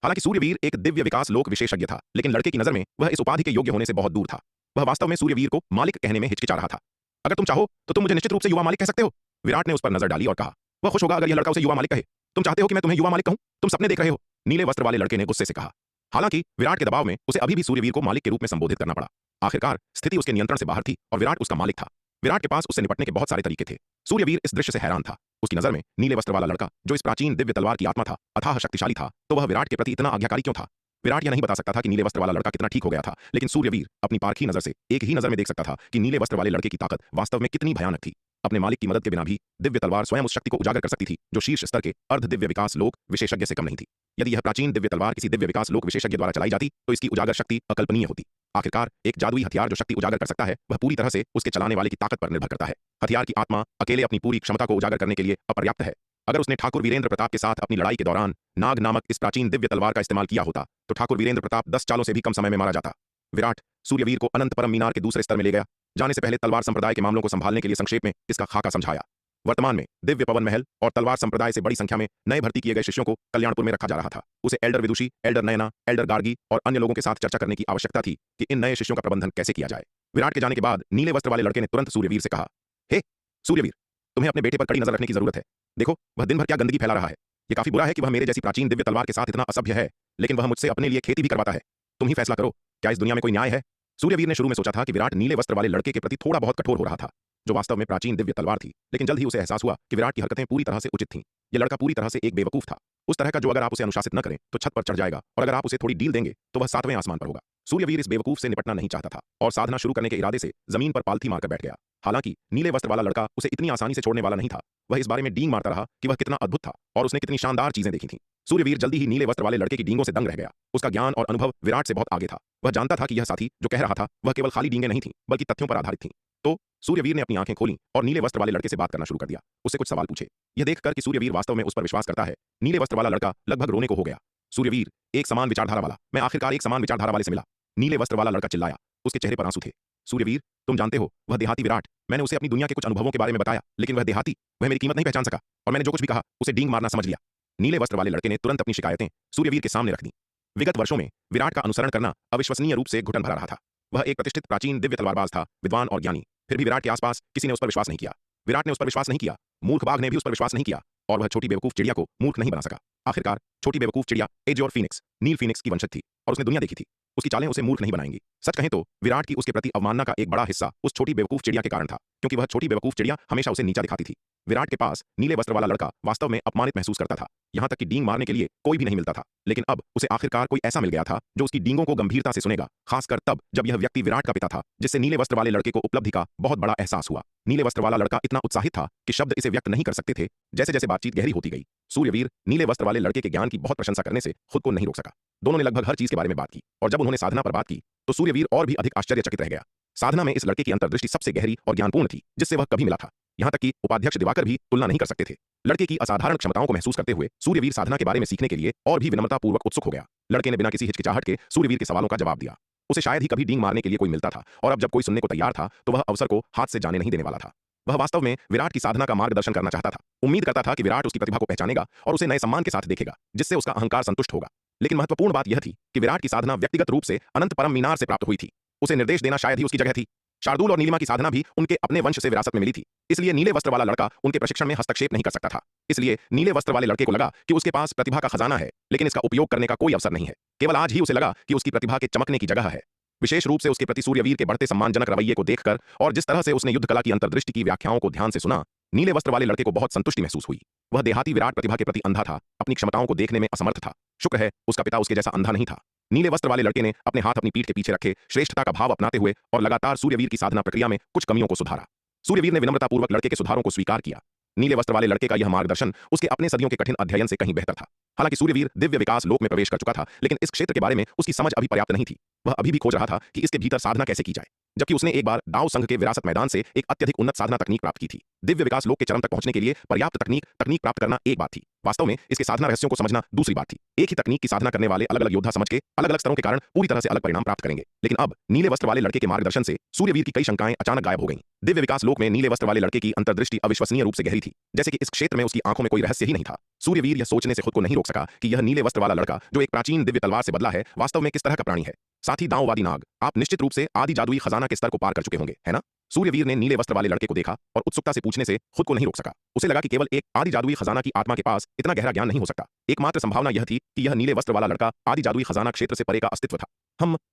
हालांकि सूर्यवीर एक दिव्य विकास लोक विशेषज्ञ था, लेकिन लड़के की नजर में वह इस उपाधि के योग्य होने से बहुत दूर था। वह वास्तव में सूर्यवीर को मालिक कहने में हिचकिचा रहा था। अगर तुम चाहो तो तुम मुझे निश्चित रूप से युवा मालिक कह सकते हो। विराट ने उस पर नजर डाली और कहा, वह खुश होगा अगर यह लड़का उसे युवा मालिक कहे। तुम चाहते हो कि मैं तुम्हें युवा मालिक कहूं? तुम सपने देख रहे हो। नीले वस्त्र वाले लड़के ने गुस्से से कहा। हालांकि विराट के दबाव में उसे अभी भी सूर्यवीर को मालिक के रूप में संबोधित करना पड़ा। आखिरकार स्थिति उसके नियंत्रण से बाहर थी और विराट उसका मालिक था। विराट के पास उससे निपटने के बहुत सारे तरीके थे। सूर्यवीर इस दृश्य से हैरान था। उसकी नजर में नीले वस्त्र वाला लड़का जो इस प्राचीन दिव्य तलवार की आत्मा था, अथाह शक्तिशाली था, तो वह विराट के प्रति इतना आज्ञाकारी क्यों था? विराट यह नहीं बता सकता था कि नीले वस्त्र वाला लड़का कितना ठीक हो गया था, लेकिन सूर्यवीर अपनी पारखी नजर से एक ही नजर में देख सकता था कि नीले वस्त्र वाले लड़के की ताकत वास्तव में कितनी भयानक थी। अपने मालिक की मदद के बिना भी दिव्य तलवार स्वयं उस शक्ति को उजागर कर सकती थी जो शीर्ष स्तर के अर्ध दिव्य विकास लोक विशेषज्ञ से कम नहीं थी। यदि यह प्राचीन दिव्य तलवार किसी दिव्य विकास लोक विशेषज्ञ द्वारा चलाई जाती तो इसकी उजागर शक्ति अकल्पनीय होती। आखिरकार एक जादुई हथियार जो शक्ति उजागर कर सकता है वह पूरी तरह से उसके चलाने वाले की ताकत पर निर्भर करता है। हथियार की आत्मा अकेले अपनी पूरी क्षमता को उजागर करने के लिए अपर्याप्त है। अगर उसने ठाकुर वीरेंद्र प्रताप के साथ अपनी लड़ाई के दौरान नाग नामक इस प्राचीन दिव्य तलवार का इस्तेमाल किया होता तो ठाकुर वीरेंद्र प्रताप 10 चालों से भी कम समय में मारा जाता। विराट सूर्यवीर को अनंत परम मीनार के दूसरे स्तर में ले गया। जाने से पहले तलवार संप्रदाय के मामलों को संभालने के लिए संक्षेप में इसका खाका समझाया। वर्तमान में दिव्य पवन महल और तलवार संप्रदाय से बड़ी संख्या में नए भर्ती किए गए शिष्यों को कल्याणपुर में रखा जा रहा था। उसे एल्डर विदुषी, एल्डर नयना, एल्डर गार्गी और अन्य लोगों के साथ चर्चा करने की आवश्यकता थी कि इन नए शिष्यों का प्रबंधन कैसे किया जाए। विराट के जाने के बाद नीले वस्त्र वाले लड़के ने तुरंत सूर्यवीर से कहा, हे सूर्यवीर, तुम्हें अपने बेटे पर कड़ी नजर रखने की जरूरत है। देखो वह दिन भर क्या गंदगी फैला रहा है। यह काफी बुरा है कि वह मेरे जैसी प्राचीन दिव्य तलवार के साथ इतना असभ्य है, लेकिन वह मुझसे अपने लिए खेती भी करवाता है। तुम ही फैसला करो, क्या इस दुनिया में कोई न्याय है? सूर्यवीर ने शुरू में सोचा था कि विराट नीले वस्त्र वाले लड़के के प्रति थोड़ा बहुत कठोर हो रहा था, जो वास्तव में प्राचीन दिव्य तलवार थी, लेकिन जल्द ही उसे एहसास हुआ कि विराट की हरकतें पूरी तरह से उचित थीं। यह लड़का पूरी तरह से एक बेवकूफ था। उस तरह का जो अगर आप उसे अनुशासित न करें तो छत पर चढ़ जाएगा, और अगर आप उसे थोड़ी डील देंगे तो वह 7वें आसमान पर होगा। सूर्यवीर इस बेवकूफ से निपटना नहीं चाहता था और साधना शुरू करने के इरादे से जमीन पर पालथी मारकर बैठ गया। हालांकि नीले वस्त्र वाला लड़का उसे इतनी आसानी से छोड़ने वाला नहीं था। वह इस बारे में डींग मारता रहा कि वह कितना अद्भुत था और उसने कितनी शानदार चीजें देखी थीं। सूर्यवीर जल्दी ही नीले वस्त्र वाले लड़के की डींगों से दंग रह गया। उसका ज्ञान और अनुभव विराट से बहुत आगे था। वह जानता था कि यह साथी जो कह रहा था वह केवल खाली डींगे नहीं थी बल्कि तथ्यों पर आधारित थी। तो सूर्यवीर ने अपनी आंखें खोली और नीले वस्त्र वाले लड़के से बात करना शुरू कर दिया। उससे कुछ सवाल पूछे। यह देखकर कि सूर्यवीर वास्तव में उस पर विश्वास करता है, नीले वस्त्र वाला लड़का लगभग रोने को हो गया। सूर्यवीर, एक समान विचारधारा वाला, मैं आखिरकार एक समान विचारधारा वाले से मिला। नीले वस्त्र वाला लड़का चिल्लाया। उसके चेहरे पर आंसू थे। सूर्यवीर, तुम जानते हो वह देहाती विराट, मैंने उसे अपनी दुनिया के कुछ अनुभवों के बारे में बताया, लेकिन वह देहाती, वह मेरी कीमत नहीं पहचान सका और मैंने जो कुछ भी कहा उसे डींग मारना समझ लिया। नीले वस्त्र वाले लड़के ने तुरंत अपनी शिकायतें सूर्यवीर के सामने रख दी। विगत वर्षों में विराट का अनुसरण करना अविश्वसनीय रूप से घुटन भरा रहा था। वह एक प्रतिष्ठित प्राचीन दिव्य तलवारबाज था, विद्वान और ज्ञानी। फिर भी विराट के आसपास किसी ने उस पर विश्वास नहीं किया। विराट ने उस पर विश्वास नहीं किया, मूर्ख बाघ ने भी उस पर विश्वास नहीं किया, और वह छोटी बेवकूफ चिड़िया को मूर्ख नहीं बना सका। आखिरकार छोटी बेवकूफ चिड़िया एज और फीनिक्स, नील फीनिक्स की वंशज थी और उसने दुनिया देखी थी। उसकी चालें उसे मूर्ख नहीं बनाएंगी। सच कहें तो विराट की उसके प्रति अवमानना का एक बड़ा हिस्सा उस छोटी बेवकूफ चिड़िया के कारण था, क्योंकि वह छोटी बेवकूफ चिड़िया हमेशा उसे नीचा दिखाती थी। विराट के पास नीले वस्त्र वाला लड़का वास्तव में अपमानित महसूस करता था, यहां तक कि डींग मारने के लिए कोई भी नहीं मिलता था। लेकिन अब उसे आखिरकार कोई ऐसा मिल गया था जो उसकी डींगों को गंभीरता से सुनेगा, खासकर तब जब यह व्यक्ति विराट का पिता था, जिससे नीले वस्त्र वाले लड़के को उपलब्धि का बहुत बड़ा एहसास हुआ। नीले वस्त्र वाला लड़का इतना उत्साहित था कि शब्द इसे व्यक्त नहीं कर सकते थे। जैसे जैसे बातचीत गहरी होती गई, सूर्यवीर नीले वस्त्र वाले लड़के के ज्ञान की बहुत प्रशंसा करने से खुद को नहीं रोक सका। दोनों ने लगभग हर चीज के बारे में बात की, और जब उन्होंने साधना पर बात की तो सूर्यवीर और भी अधिक आश्चर्यचकित रह गया। साधना में इस लड़के की अंतर्दृष्टि सबसे गहरी और ज्ञानपूर्ण थी जिससे वह कभी मिला था। यहां तक कि उपाध्यक्ष दिवाकर भी तुलना नहीं कर सकते थे। लड़के की असाधारण क्षमताओं को महसूस करते हुए सूर्यवीर साधना के बारे में सीखने के लिए और भी विनम्रतापूर्वक उत्सुक हो गया। लड़के ने बिना किसी हिचकिचाहट के सूर्यवीर के सवालों का जवाब दिया। उसे शायद ही कभी डींग मारने के लिए कोई मिलता था, और अब जब कोई सुनने को तैयार था तो वह अवसर को हाथ से जाने नहीं देने वाला था। वह वास्तव में विराट की साधना का मार्गदर्शन करना चाहता था। उम्मीद करता था कि विराट उसकी प्रतिभा को पहचानेगा और उसे नए सम्मान के साथ देखेगा, जिससे उसका अहंकार संतुष्ट होगा। लेकिन महत्वपूर्ण बात यह थी कि विराट की साधना व्यक्तिगत रूप से अनंत परम मीनार से प्राप्त हुई थी। उसे निर्देश देना शायद ही उसकी जगह थी। शार्दूल और नीलिमा की साधना भी उनके अपने वंश से विरासत में मिली थी, इसलिए नीले वस्त्र वाला लड़का उनके प्रशिक्षण में हस्तक्षेप नहीं कर सकता था। इसलिए नीले वस्त्र वाले लड़के को लगा कि उसके पास प्रतिभा का खजाना है, लेकिन इसका उपयोग करने का कोई अवसर नहीं है। केवल आज ही उसे लगा कि उसकी प्रतिभा के चमकने की जगह है। विशेष रूप से उसके प्रति सूर्यवीर के बढ़ते सम्मानजनक रवैये को देखकर और जिस तरह से उसने युद्ध कला की अंतर्दृष्टि की व्याख्याओं को ध्यान से सुना, नीले वस्त्र वाले लड़के को बहुत संतुष्टि महसूस हुई। वह देहाती विराट प्रतिभा के प्रति अंधा था, अपनी क्षमताओं को देखने में असमर्थ था। शुक्र है उसका पिता उसके जैसा अंधा नहीं था। नीले वस्त्र वाले लड़के ने अपने हाथ अपनी पीठ के पीछे रखे श्रेष्ठता का भाव अपनाते हुए और लगातार सूर्यवीर की साधना प्रक्रिया में कुछ कमियों को सुधारा। सूर्यवीर ने विनम्रतापूर्वक लड़के के सुधारों को स्वीकार किया। नीले वस्त्र वाले लड़के का यह मार्गदर्शन उसके अपने सदियों के कठिन अध्ययन से कहीं बेहतर था। हालांकि सूर्यवीर दिव्य विकास लोक में प्रवेश कर चुका था, लेकिन इस क्षेत्र के बारे में उसकी समझ अभी पर्याप्त नहीं थी। वह अभी भी खोज रहा था कि इसके भीतर साधना कैसे की जाए। जबकि उसने एक बार दाव संघ के विरासत मैदान से एक अत्यधिक उन्नत साधना तकनीक प्राप्त की थी। दिव्य विकास लोक के चरम तक पहुंचने के लिए पर्याप्त तकनीक प्राप्त करना एक बात थी, वास्तव में इसके साधना रहस्यों को समझना दूसरी बात थी। एक ही तकनीक की साधना करने वाले अलग अलग योद्धा समझ के अलग अलग स्तरों के कारण पूरी तरह से अलग परिणाम प्राप्त करेंगे। लेकिन अब नीले वस्त्र वाले लड़के के मार्गदर्शन से सूर्यवीर की कई शंकाएं अचानक गायब हो गईं। दिव्य विकास लोक में नीले वस्त्र वाले लड़के की अंतर्दृष्टि अविश्वसनीय रूप से गहरी थी, जैसे कि इस क्षेत्र में उसकी आंखों में कोई रहस्य ही नहीं था। सूर्यवीर यह सोचने से खुद को नहीं रोक सका कि यह नीले वस्त्र वाला लड़का जो एक प्राचीन दिव्य तलवार से बदला है, वास्तव में किस तरह का प्राणी है। साथ ही दांववादी नाग, आप निश्चित रूप से आदि जादुई खजाना के स्तर को पार कर चुके होंगे, है ना? सूर्यवीर ने नीले वस्त्र वाले लड़के को देखा और उत्सुकता से पूछने से खुद को नहीं रोक सका। उसे लगा कि केवल एक आदि जादुई खजाना की आत्मा के पास इतना गहरा ज्ञान नहीं हो सकता। एकमात्र संभावना यह थी कि यह नीले वस्त्र वाला लड़का आदि जादुई खजाना क्षेत्र से परे का अस्तित्व था।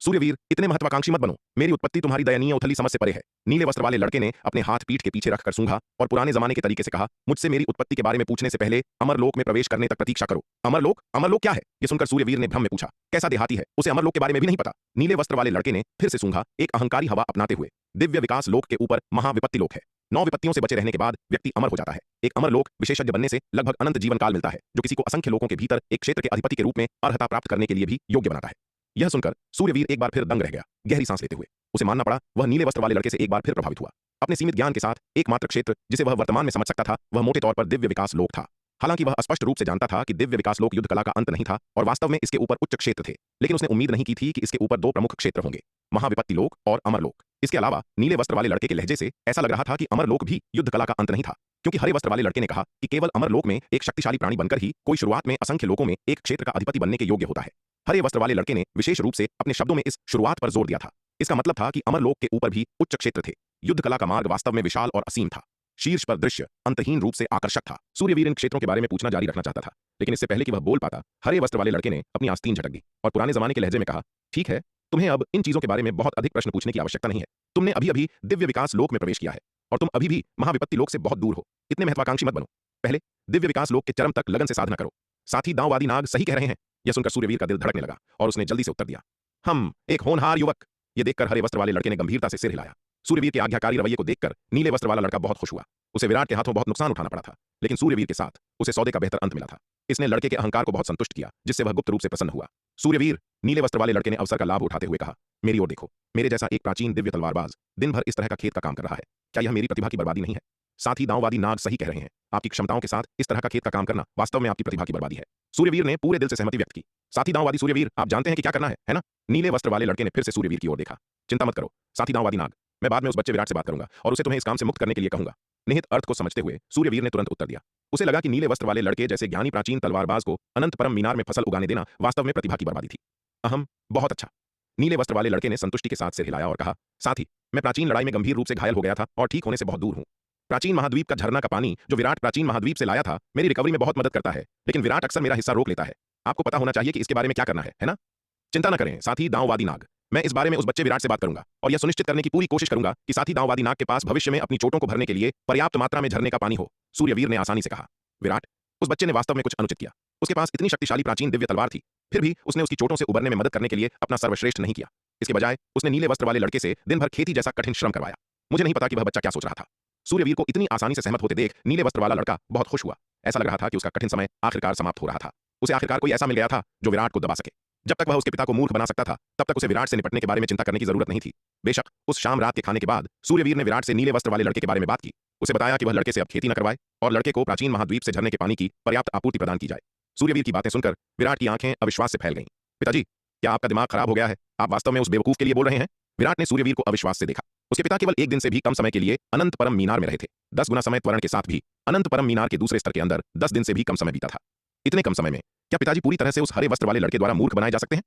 सूर्यवीर, इतने महत्वाकांक्षी मत बनो। मेरी उत्पत्ति तुम्हारी दयनीय उथली समझ से परे है। नीले वस्त्र वाले लड़के ने अपने हाथ पीठ के पीछे रखकर सूंघा और पुराने जमाने के तरीके से कहा, मुझसे मेरी उत्पत्ति के बारे में पूछने से पहले अमरलोक में प्रवेश करने तक प्रतीक्षा करो। अमरलोक? अमरलोक क्या है? यह सुनकर सूर्यवीर ने भ्रम में पूछा, कैसा देहाती है, उसे अमरलोक के बारे में भी नहीं पता। नीले वस्त्र वाले लड़के ने फिर से सूंघा, एक अहंकारी हवा अपनाते हुए। दिव्य विकास लोक के ऊपर महाविपत्ति लोक है। 9 विपत्तियों से बचे रहने के बाद व्यक्ति अमर हो जाता है। एक अमर लोक विशेषज्ञ बनने से लगभग अनंत जीवन काल मिलता है, जो किसी को असंख्य लोगों के भीतर एक क्षेत्र के अधिपति के रूप में अर्हता प्राप्त करने के लिए भी योग्य बनाता है। यह सुनकर सूर्यवीर एक बार फिर दंग रह गया, गहरी सांस लेते हुए। उसे मानना पड़ा, वह नीले वस्त्र वाले लड़के से एक बार फिर प्रभावित हुआ। अपने सीमित ज्ञान के साथ एकमात्र क्षेत्र जिसे वह वर्तमान में समझ सकता था, वह मोटे तौर पर दिव्य विकास लोक था। हालांकि वह स्पष्ट रूप से जानता था कि दिव्य विकास लोक युद्ध कला का अंत नहीं था और वास्तव में इसके ऊपर उच्च क्षेत्र थे, लेकिन उसने उम्मीद नहीं की थी कि इसके ऊपर 2 प्रमुख क्षेत्र होंगे, महाविपत्ति लोक और अमरलोक। इसके अलावा नीले वस्त्र वाले लड़के के लहजे से ऐसा लग रहा था कि अमरलोक भी युद्ध कला का अंत नहीं था, क्योंकि हरे वस्त्र वाले लड़के ने कहा कि केवल अमरलोक में एक शक्तिशाली प्राणी बनकर ही कोई शुरुआत में असंख्य लोगों में एक क्षेत्र का अधिपति बनने के योग्य होता है। हरे वस्त्र वाले लड़के ने विशेष रूप से अपने शब्दों में इस शुरुआत पर जोर दिया था। इसका मतलब था कि अमरलोक के ऊपर भी उच्च क्षेत्र थे। युद्ध कला का मार्ग वास्तव में विशाल और असीम था। शीर्ष पर दृश्य अंतहीन रूप से आकर्षक था। सूर्यवीर इन क्षेत्रों के बारे में पूछना जारी रखना चाहता था, लेकिन इससे पहले कि वह बोल पाता, हरे वस्त्र वाले लड़के ने अपनी आस्तीन झटक दी और पुराने जमाने के लहजे में कहा, ठीक है, तुम्हें अब इन चीजों के बारे में बहुत अधिक प्रश्न पूछने की आवश्यकता नहीं है। तुमने अभी अभी दिव्य विकास लोक में प्रवेश किया है और तुम अभी भी महाविपत्ति लोक से बहुत दूर हो। इतने महत्वाकांक्षी मत बनो। पहले दिव्य विकास लोक के चरम तक लगन से साधना करो। साथी दांववादी नाग सही कह रहे हैं। यह सुनकर सूर्यवीर का दिल धड़कने लगा और उसने जल्दी से उत्तर दिया, हम एक होनहार युवक। यह देखकर हरे वस्त्र वाले लड़के ने गंभीरता से सिर हिलाया। सूर्यवीर के आज्ञाकारी रवैये को देखकर नीले वस्त्र वाला लड़का बहुत खुश हुआ। उसे विराट के हाथों बहुत नुकसान उठाना पड़ा था, लेकिन सूर्यवीर के साथ उसे सौदे का बेहतर अंत मिला था। इसने लड़के के अहंकार को बहुत संतुष्ट किया, जिससे वह गुप्त रूप से प्रसन्न हुआ। सूर्यवीर, नीले वस्त्र वाले लड़के ने अवसर का लाभ उठाते हुए कहा, मेरी ओर देखो। मेरे जैसा एक प्राचीन दिव्य तलवारबाज दिन भर इस तरह का खेत का काम कर रहा है। क्या यह मेरी प्रतिभा की बर्बादी नहीं है? साथ ही दांववादी नाग सही कह रहे हैं। आपकी क्षमताओं के साथ इस तरह का खेत का काम करना वास्तव में आपकी प्रतिभा की बर्बादी है। सूर्यवीर ने पूरे दिल से सहमति व्यक्त की। साथी दांववादी सूर्यवीर, आप जानते हैं कि क्या करना है ना? नीले वस्त्र वाले लड़के ने फिर से सूर्यवीर की ओर देखा। चिंता मत करो साथी दांववादी नाग, मैं बाद में उस बच्चे विराट से बात करूंगा और उसे तुम्हें इस काम से मुक्त करने के लिए कहूंगा। निहित अर्थ को समझते हुए सूर्यवीर ने तुरंत उत्तर दिया। उसे लगा कि नीले वस्त्र वाले लड़के जैसे ज्ञानी प्राचीन तलवारबाज को अनंत परम मीनार में फसल उगाने देना वास्तव में प्रतिभा की बर्बादी थी। अहम, बहुत अच्छा। नीले वस्त्र वाले लड़के ने संतुष्टि के साथ सिर हिलाया और कहा, साथी, मैं प्राचीन लड़ाई में गंभीर रूप से घायल हो गया था और ठीक होने से बहुत दूर हूं। प्राचीन महाद्वीप का झरना का पानी जो विराट प्राचीन महाद्वीप से लाया था मेरी रिकवरी में बहुत मदद करता है, लेकिन विराट अक्सर मेरा हिस्सा रोक लेता है। आपको पता होना चाहिए कि इसके बारे में क्या करना है ना? चिंता न करें साथी दांववादी नाग, मैं इस बारे में उस बच्चे विराट से बात करूंगा और यह सुनिश्चित करने की पूरी कोशिश करूंगा कि साथी दांववादी नाग के पास भविष्य में अपनी चोटों को भरने के लिए पर्याप्त मात्रा में झरने का पानी हो। सूर्यवीर ने आसानी से कहा। विराट, उस बच्चे ने वास्तव में कुछ अनुचित किया। उसके पास इतनी शक्तिशाली प्राचीन दिव्य तलवार थी, फिर भी उसने उसकी चोटों से उबरने में मदद करने के लिए अपना सर्वश्रेष्ठ नहीं किया। इसके बजाय उसने नीले वस्त्र वाले लड़के से दिन भर खेती जैसा कठिन श्रम करवाया। मुझे नहीं पता कि वह बच्चा क्या सोच रहा था। सूर्यवीर को इतनी आसानी से सहमत होते देख नीले वस्त्र वाला लड़का बहुत खुश हुआ। ऐसा लग रहा था कि उसका कठिन समय आखिरकार समाप्त हो रहा था। उसे आखिरकार कोई ऐसा मिल गया था जो विराट को दबा सके। जब तक वह उसके पिता को मूर्ख बना सकता था, तब तक उसे विराट से निपटने के बारे में चिंता करने की जरूरत नहीं थी। बेशक उस शाम रात के खाने के बाद सूर्यवीर ने विराट से नीले वस्त्र वाले लड़के के बारे में बात की। उसे बताया कि वह लड़के से अब खेती न करवाए और लड़के को प्राचीन महाद्वीप से झरने के पानी की पर्याप्त आपूर्ति प्रदान की जाए। सूर्यवीर की बातें सुनकर विराट की आंखें अविश्वास से फैल गईं। पिताजी, क्या आपका दिमाग खराब हो गया है? आप वास्तव में उस बेवकूफ के लिए बोल रहे हैं? विराट ने सूर्यवीर को अविश्वास से देखा। उसके पिता केवल एक दिन से भी कम समय के लिए अनंत परम मीनार में रहे थे। 10 गुना समय त्वरण के साथ भी अनंत परम मीनार के दूसरे स्तर के अंदर 10 दिन से भी कम समय बीता था। इतने कम समय में क्या पिताजी पूरी तरह से उस हरे वस्त्र वाले लड़के द्वारा मूर्ख बनाए जा सकते हैं?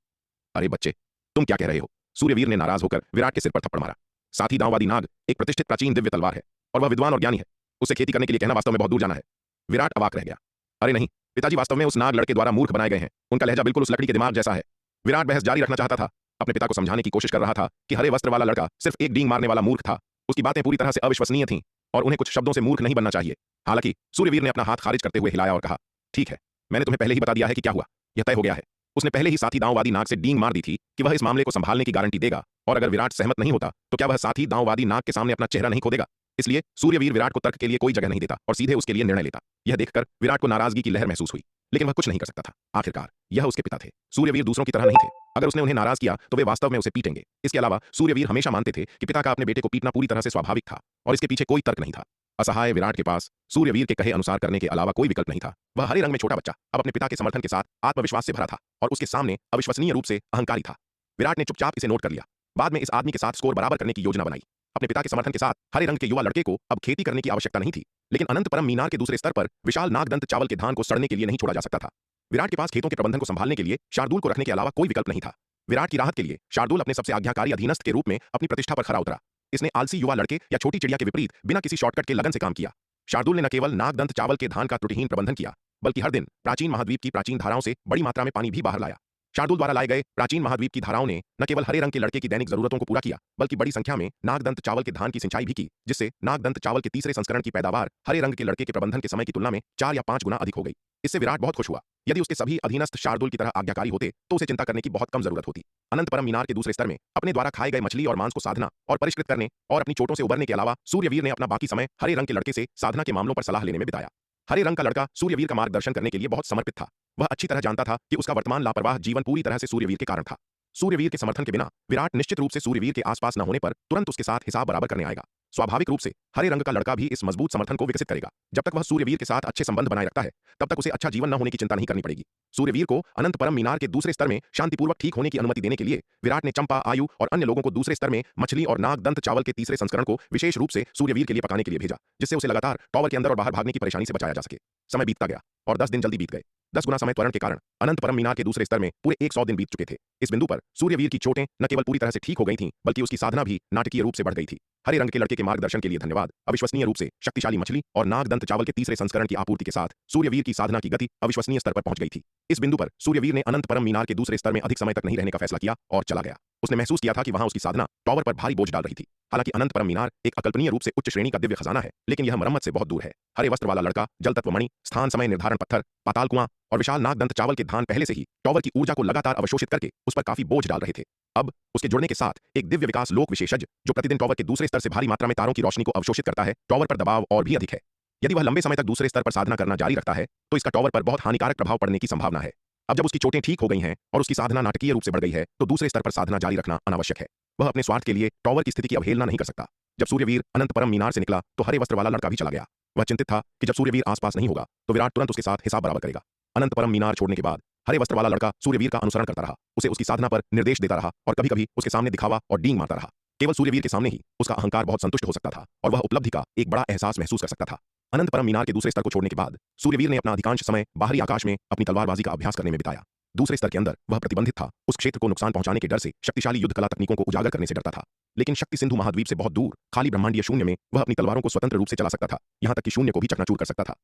अरे बच्चे, तुम क्या कह रहे हो? सूर्यवीर ने नाराज होकर विराट के सिर पर थप्पड़ मारा। साथी दांववादी नाग एक प्रतिष्ठित प्राचीन दिव्य तलवार है और वह विद्वान और ज्ञानी है। उसे खेती करने के लिए कहना वास्तव में बहुत दूर जाना है। विराट अवाक रह गया। अरे नहीं, पिताजी वास्तव में उस नाग लड़के द्वारा मूर्ख बनाए गए हैं। उनका लहजा बिल्कुल उस लकड़ी के दिमाग जैसा है। विराट बहस जारी रखना चाहता था। अपने पिता को समझाने की कोशिश कर रहा था कि हरे वस्त्र वाला लड़का सिर्फ एक डींग मारने वाला मूर्ख था। उसकी बातें पूरी तरह से अविश्वसनीय थीं और उन्हें कुछ शब्दों से मूर्ख नहीं बनना चाहिए। हालांकि सूर्यवीर ने अपना हाथ खारिज करते हुए हिलाया और कहा, ठीक है, मैंने तुम्हें पहले ही बता दिया है कि क्या हुआ। यह तय हो गया है। उसने पहले ही साथी दांववादी नाग से डींग मार दी थी कि वह इस मामले को संभालने की गारंटी देगा, और अगर विराट सहमत नहीं होता तो क्या वह साथी दांववादी नाग के सामने अपना चेहरा नहीं खोदेगा। इसलिए सूर्यवीर विराट को तर्क के लिए कोई जगह नहीं देता और सीधे उसके लिए निर्णय लेता। यह देखकर विराट को नाराजगी की लहर महसूस हुई, लेकिन वह कुछ नहीं कर सकता था। आखिरकार यह उसके पिता थे। सूर्यवीर दूसरों की तरह नहीं थे। अगर उसने उन्हें नाराज किया तो वे वास्तव में उसे पीटेंगे। इसके अलावा सूर्यवीर हमेशा मानते थे कि पिता का अपने बेटे को पीटना पूरी तरह से स्वाभाविक था और इसके पीछे कोई तर्क नहीं था। असहाय विराट के पास सूर्यवीर के कहे अनुसार करने के अलावा कोई विकल्प नहीं था। वह हरे रंग में छोटा बच्चा अब अपने पिता के समर्थन के साथ आत्मविश्वास से भरा था और उसके सामने अविश्वसनीय रूप से अहंकारी था। विराट ने चुपचाप इसे नोट कर लिया। बाद में इस आदमी के साथ स्कोर बराबर करने की योजना बनाई। अपने पिता के समर्थन के साथ हरे रंग के युवा लड़के को अब खेती करने की आवश्यकता नहीं थी, लेकिन अनंत परम मीनार के दूसरे स्तर पर विशाल नागदंत चावल के धान को सड़ने के लिए नहीं छोड़ा जा सकता था। विराट के पास खेतों के प्रबंधन को संभालने के लिए शार्दुल को रखने के अलावा कोई विकल्प नहीं था। विराट की राहत के लिए शार्दुल अपने सबसे आज्ञाकारी अधीनस्थ के रूप में अपनी प्रतिष्ठा पर खरा उतरा। इसने आलसी युवा लड़के या छोटी चिड़िया के विपरीत बिना किसी शॉर्टकट के लगन से काम किया। शार्दुल ने न केवल नागदंत चावल के धान का त्रुटिहीन प्रबंधन किया, बल्कि हर दिन प्राचीन महाद्वीप की प्राचीन धाराओं से बड़ी मात्रा में पानी भी बाहर लाया। शार्दुल द्वारा लाए गए प्राचीन महाद्वीप की धाराओं ने न केवल हरे रंग के लड़के की दैनिक जरूरतों को पूरा किया, बल्कि बड़ी संख्या में नागदंत चावल के धान की सिंचाई भी की, जिससे नागदंत चावल के तीसरे संस्करण की पैदावार हरे रंग के लड़के के प्रबंधन के समय की तुलना में 4 या 5 गुना अधिक हो गई। इससे विराट बहुत खुश हुआ। यदि उसके सभी अधीनस्थ शार्दुल की तरह आज्ञाकारी होते तो उसे चिंता करने की बहुत कम जरूरत होती। अनंत परम मीनार के दूसरे स्तर में अपने द्वारा खाए गए मछली और मांस को साधना और परिष्कृत करने और अपनी चोटों से उबरने के अलावा सूर्यवीर ने अपना बाकी समय हरे रंग के लड़के से साधना के मामलों पर सलाह लेने में बिताया। हरे रंग का लड़का सूर्यवीर का मार्गदर्शन करने के लिए बहुत समर्पित था। वह अच्छी तरह जानता था कि उसका वर्तमान लापरवाह जीवन पूरी तरह से सूर्यवीर के कारण था। सूर्यवीर के समर्थन के बिना विराट निश्चित रूप से सूर्यवीर के आसपास न होने पर तुरंत उसके साथ हिसाब बराबर करने आएगा। स्वाभाविक रूप से हरे रंग का लड़का भी इस मजबूत समर्थन को विकसित करेगा। जब तक वह सूर्यवीर के साथ अच्छे संबंध बनाए रखता है, तब तक उसे अच्छा जीवन न होने की चिंता नहीं करनी पड़ेगी। सूर्यवीर को अनंत परम मीनार के दूसरे स्तर में शांतिपूर्वक ठीक होने की अनुमति देने के लिए विराट ने चंपा, आयु और अन्य लोगों को दूसरे स्तर में मछली और नागदंत चावल के तीसरे संस्करण को विशेष रूप से सूर्यवीर के लिए पकाने के लिए भेजा, जिससे उसे लगातार टॉवर के अंदर और बाहर भागने की परेशानी से बचाया जा सके। समय बीतता गया और 10 दिन जल्दी बीत गए। 10 गुना समय त्वरण के कारण अनंत परम मीनार के दूसरे स्तर में पूरे 100 दिन बीत चुके थे। इस बिंदु पर सूर्यवीर की चोटें न केवल पूरी तरह से ठीक हो गई थीं, बल्कि उसकी साधना भी नाटकीय रूप से बढ़ गई थी। हरे रंग के लड़के के मार्गदर्शन के लिए धन्यवाद। अविश्वसनीय रूप से शक्तिशाली मछली और नागदंत चावल के तीसरे संस्करण की आपूर्ति के साथ सूर्यवीर की साधना की गति अविश्वसनीय स्तर पर पहुंच गई थी। इस बिंदु पर सूर्यवीर ने अनंत परम मीनार के दूसरे स्तर में अधिक समय तक नहीं रहने का फैसला किया और चला गया। उसने महसूस किया था कि वहां उसकी साधना टॉवर पर भारी बोझ डाल रही थी। हालांकि अनंत परम मीनार एक अकल्पनीय रूप से उच्च श्रेणी का दिव्य खजाना है, लेकिन यह मरम्मत से बहुत दूर है। हरे वस्त्र वाला लड़का, जल तत्व मणि, स्थान समय निर्धारण पत्थर, पाताल कुआं और विशाल नागदंत चावल के धान पहले से ही टॉवर की ऊर्जा को लगातार अवशोषित करके उस पर काफी बोझ डाल रहे थे। अब उसके जुड़ने के साथ एक दिव्य विकास लोक विशेषज्ञ जो प्रतिदिन टॉवर के दूसरे स्तर से भारी मात्रा में तारों की रोशनी को अवशोषित करता है, टॉवर पर दबाव और भी अधिक है। यदि वह लंबे समय तक दूसरे स्तर पर साधना करना जारी रखता है तो इसका टॉवर पर बहुत हानिकारक प्रभाव पड़ने की संभावना है। अब जब उसकी चोटें ठीक हो गई हैं और उसकी साधना नाटकीय रूप से बढ़ गई है तो दूसरे स्तर पर साधना जारी रखना अनावश्यक है। वह अपने स्वार्थ के लिए टॉवर की स्थिति की अवहेलना नहीं कर सकता। जब सूर्यवीर अनंत परम मीनार से निकला तो हरे वस्त्र वाला लड़का भी चला गया। वह चिंतित था कि जब सूर्यवीर आसपास नहीं होगा तो विराट तुरंत उसके साथ हिसाब बराबर करेगा। अनंत परम मीनार छोड़ने के बाद हरे वस्त्र वाला लड़का सूर्यवीर का अनुसरण करता रहा, उसे उसकी साधना पर निर्देश देता रहा और कभी कभी उसके सामने दिखावा और डींग मारता रहा। केवल सूर्यवीर के सामने ही उसका अहंकार बहुत संतुष्ट हो सकता था और वह उपलब्धि का एक बड़ा एहसास महसूस कर सकता था। अनंत परम मीनार के दूसरे स्तर को छोड़ने के बाद सूर्यवीर ने अपना अधिकांश समय बाहरी आकाश में अपनी तलवारबाजी का अभ्यास करने में बिताया। दूसरे स्तर के अंदर वह प्रतिबंधित था, उस क्षेत्र को नुकसान पहुंचाने के डर से शक्तिशाली युद्ध कला तकनीकों को उजागर करने से डरता था। लेकिन शक्ति सिंधु महाद्वीप से बहुत दूर खाली ब्रह्मांडीय शून्य में वह अपनी तलवारों को स्वतंत्र रूप से चला सकता था, यहां तक कि शून्य को भी चकनाचूर कर सकता था।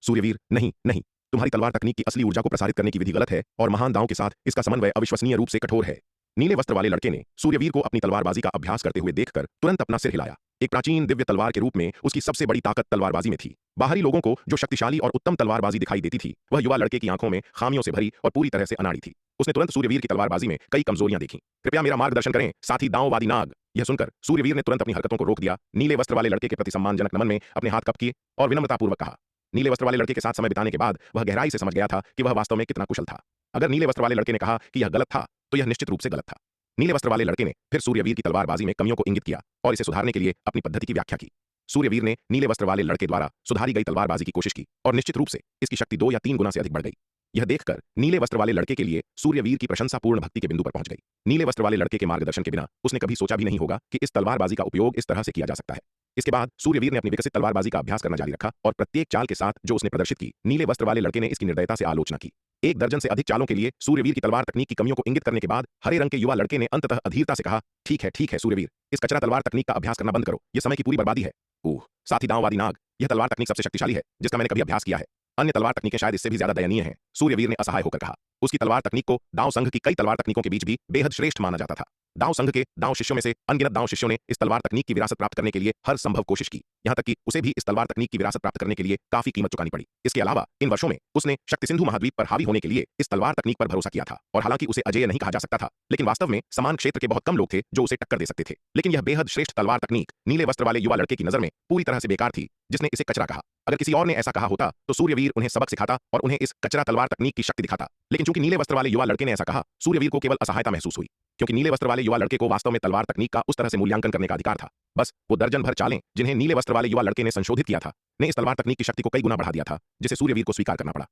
सूर्यवीर, नहीं नहीं, तुम्हारी तलवार तकनीक की असली ऊर्जा को प्रसारित करने की विधि गलत है और महान दांव के साथ इसका समन्वय अविश्वसनीय रूप से कठोर है। नीले वस्त्र वाले लड़के ने सूर्यवीर को अपनी तलवारबाजी का अभ्यास करते हुए देखकर तुरंत अपना सिर हिलाया। एक प्राचीन दिव्य तलवार के रूप में उसकी सबसे बड़ी ताकत तलवारबाजी में थी। बाहरी लोगों को जो शक्तिशाली और उत्तम तलवारबाजी दिखाई देती थी वह युवा लड़के की आंखों में खामियों से भरी और पूरी तरह से अनाड़ी थी। उसने तुरंत सूर्यवीर की तलवारबाजी में कई कमजोरियां देखी। कृपया मेरा मार्गदर्शन करें, साथी दांववादी नाग। यह सुनकर सूर्यवीर ने तुरंत अपनी हरकतों को रोक दिया, नीले वस्त्र वाले लड़के के प्रति सम्मानजनक नमन में अपने हाथ कप किए और विनम्रतापूर्वक कहा। नीले वस्त्र वाले लड़के के साथ समय बिताने के बाद वह गहराई से समझ गया था कि वह वास्तव में कितना कुशल था। अगर नीले वस्त्र वाले लड़के ने कहा कि यह गलत था तो यह निश्चित रूप से गलत था। नीले वस्त्र वाले लड़के ने फिर सूर्यवीर की तलवारबाजी में कमियों को इंगित किया और इसे सुधारने के लिए अपनी पद्धति की व्याख्या की। सूर्यवीर ने नीले वस्त्र वाले लड़के द्वारा सुधारी गई तलवारबाजी की कोशिश की और निश्चित रूप से इसकी शक्ति 2 या 3 गुना से अधिक बढ़ गई। यह देखकर नीले वस्त्र वाले लड़के के लिए सूर्यवीर की प्रशंसापूर्ण भक्ति के बिंदु पर पहुंच गई। नीले वस्त्र वाले लड़के के मार्गदर्शन के बिना उसने कभी सोचा भी नहीं होगा कि इस तलवारबाजी का उपयोग इस तरह से किया जा सकता है। इसके बाद सूर्यवीर ने अपनी विकसित तलवारबाजी का अभ्यास करना जारी रखा और प्रत्येक चाल के साथ जो उसने प्रदर्शित की, नीले वस्त्र वाले लड़के ने इसकी निर्दयता से आलोचना की। एक दर्जन से अधिक चालों के लिए सूर्यवीर की तलवार तकनीक की कमियों को इंगित करने के बाद हरे रंग के युवा लड़के ने अंततः अधीरता से कहा, ठीक है सूर्यवीर, इस कचरा तलवार तकनीक का अभ्यास करना बंद करो, यह समय की पूरी बर्बादी है। ओह साथी दांववादी नाग, यह तलवार तकनीक सबसे शक्तिशाली है जिसका मैंने कभी अभ्यास किया है। अन्य तलवार तकनीकें शायद इससे भी ज्यादा दयनीय हैं। सूर्यवीर ने असहाय होकर कहा। उसकी तलवार तकनीक को दांव संघ की कई तलवार तकनीकों के बीच भी बेहद श्रेष्ठ माना जाता था। दांव संघ के दांव शिष्यों में से अनगिनत दांव शिष्यों ने इस तलवार तकनीक की विरासत प्राप्त करने के लिए हर संभव कोशिश की, यहां तक कि उसे भी इस तलवार तकनीक की विरासत प्राप्त करने के लिए काफी कीमत चुकानी पड़ी। इसके अलावा इन वर्षों में उसने शक्ति सिंधु महाद्वीप पर हावी होने के लिए इस तलवार तकनीक पर भरोसा किया था और हालांकि उसे अजेय नहीं कहा जा सकता था, लेकिन वास्तव में समान क्षेत्र के बहुत कम लोग थे जो उसे टक्कर दे सकते थे। लेकिन यह बेहद श्रेष्ठ तलवार तकनीक नीले वस्त्र वाले युवा लड़के की नजर में पूरी तरह से बेकार थी, जिसने इसे कचरा कहा। अगर किसी और ने ऐसा कहा होता तो सूर्यवीर उन्हें सबक सिखाता और उन्हें इस कचरा तलवार तकनीक की शक्ति दिखाता, लेकिन चूंकि नीले वस्त्र वाले युवा लड़के ने ऐसा कहा, सूर्यवीर को केवल असहायता महसूस हुई, क्योंकि नीले वस्त्र वाले युवा लड़के को वास्तव में तलवार तकनीक का उस तरह से मूल्यांकन करने का अधिकार था। बस वो दर्जन भर चालें जिन्हें नीले वस्त्र वाले युवा लड़के ने संशोधित किया था, ने इस तलवार तकनीक की शक्ति को कई गुना बढ़ा दिया था, जिसे सूर्यवीर को स्वीकार करना पड़ा।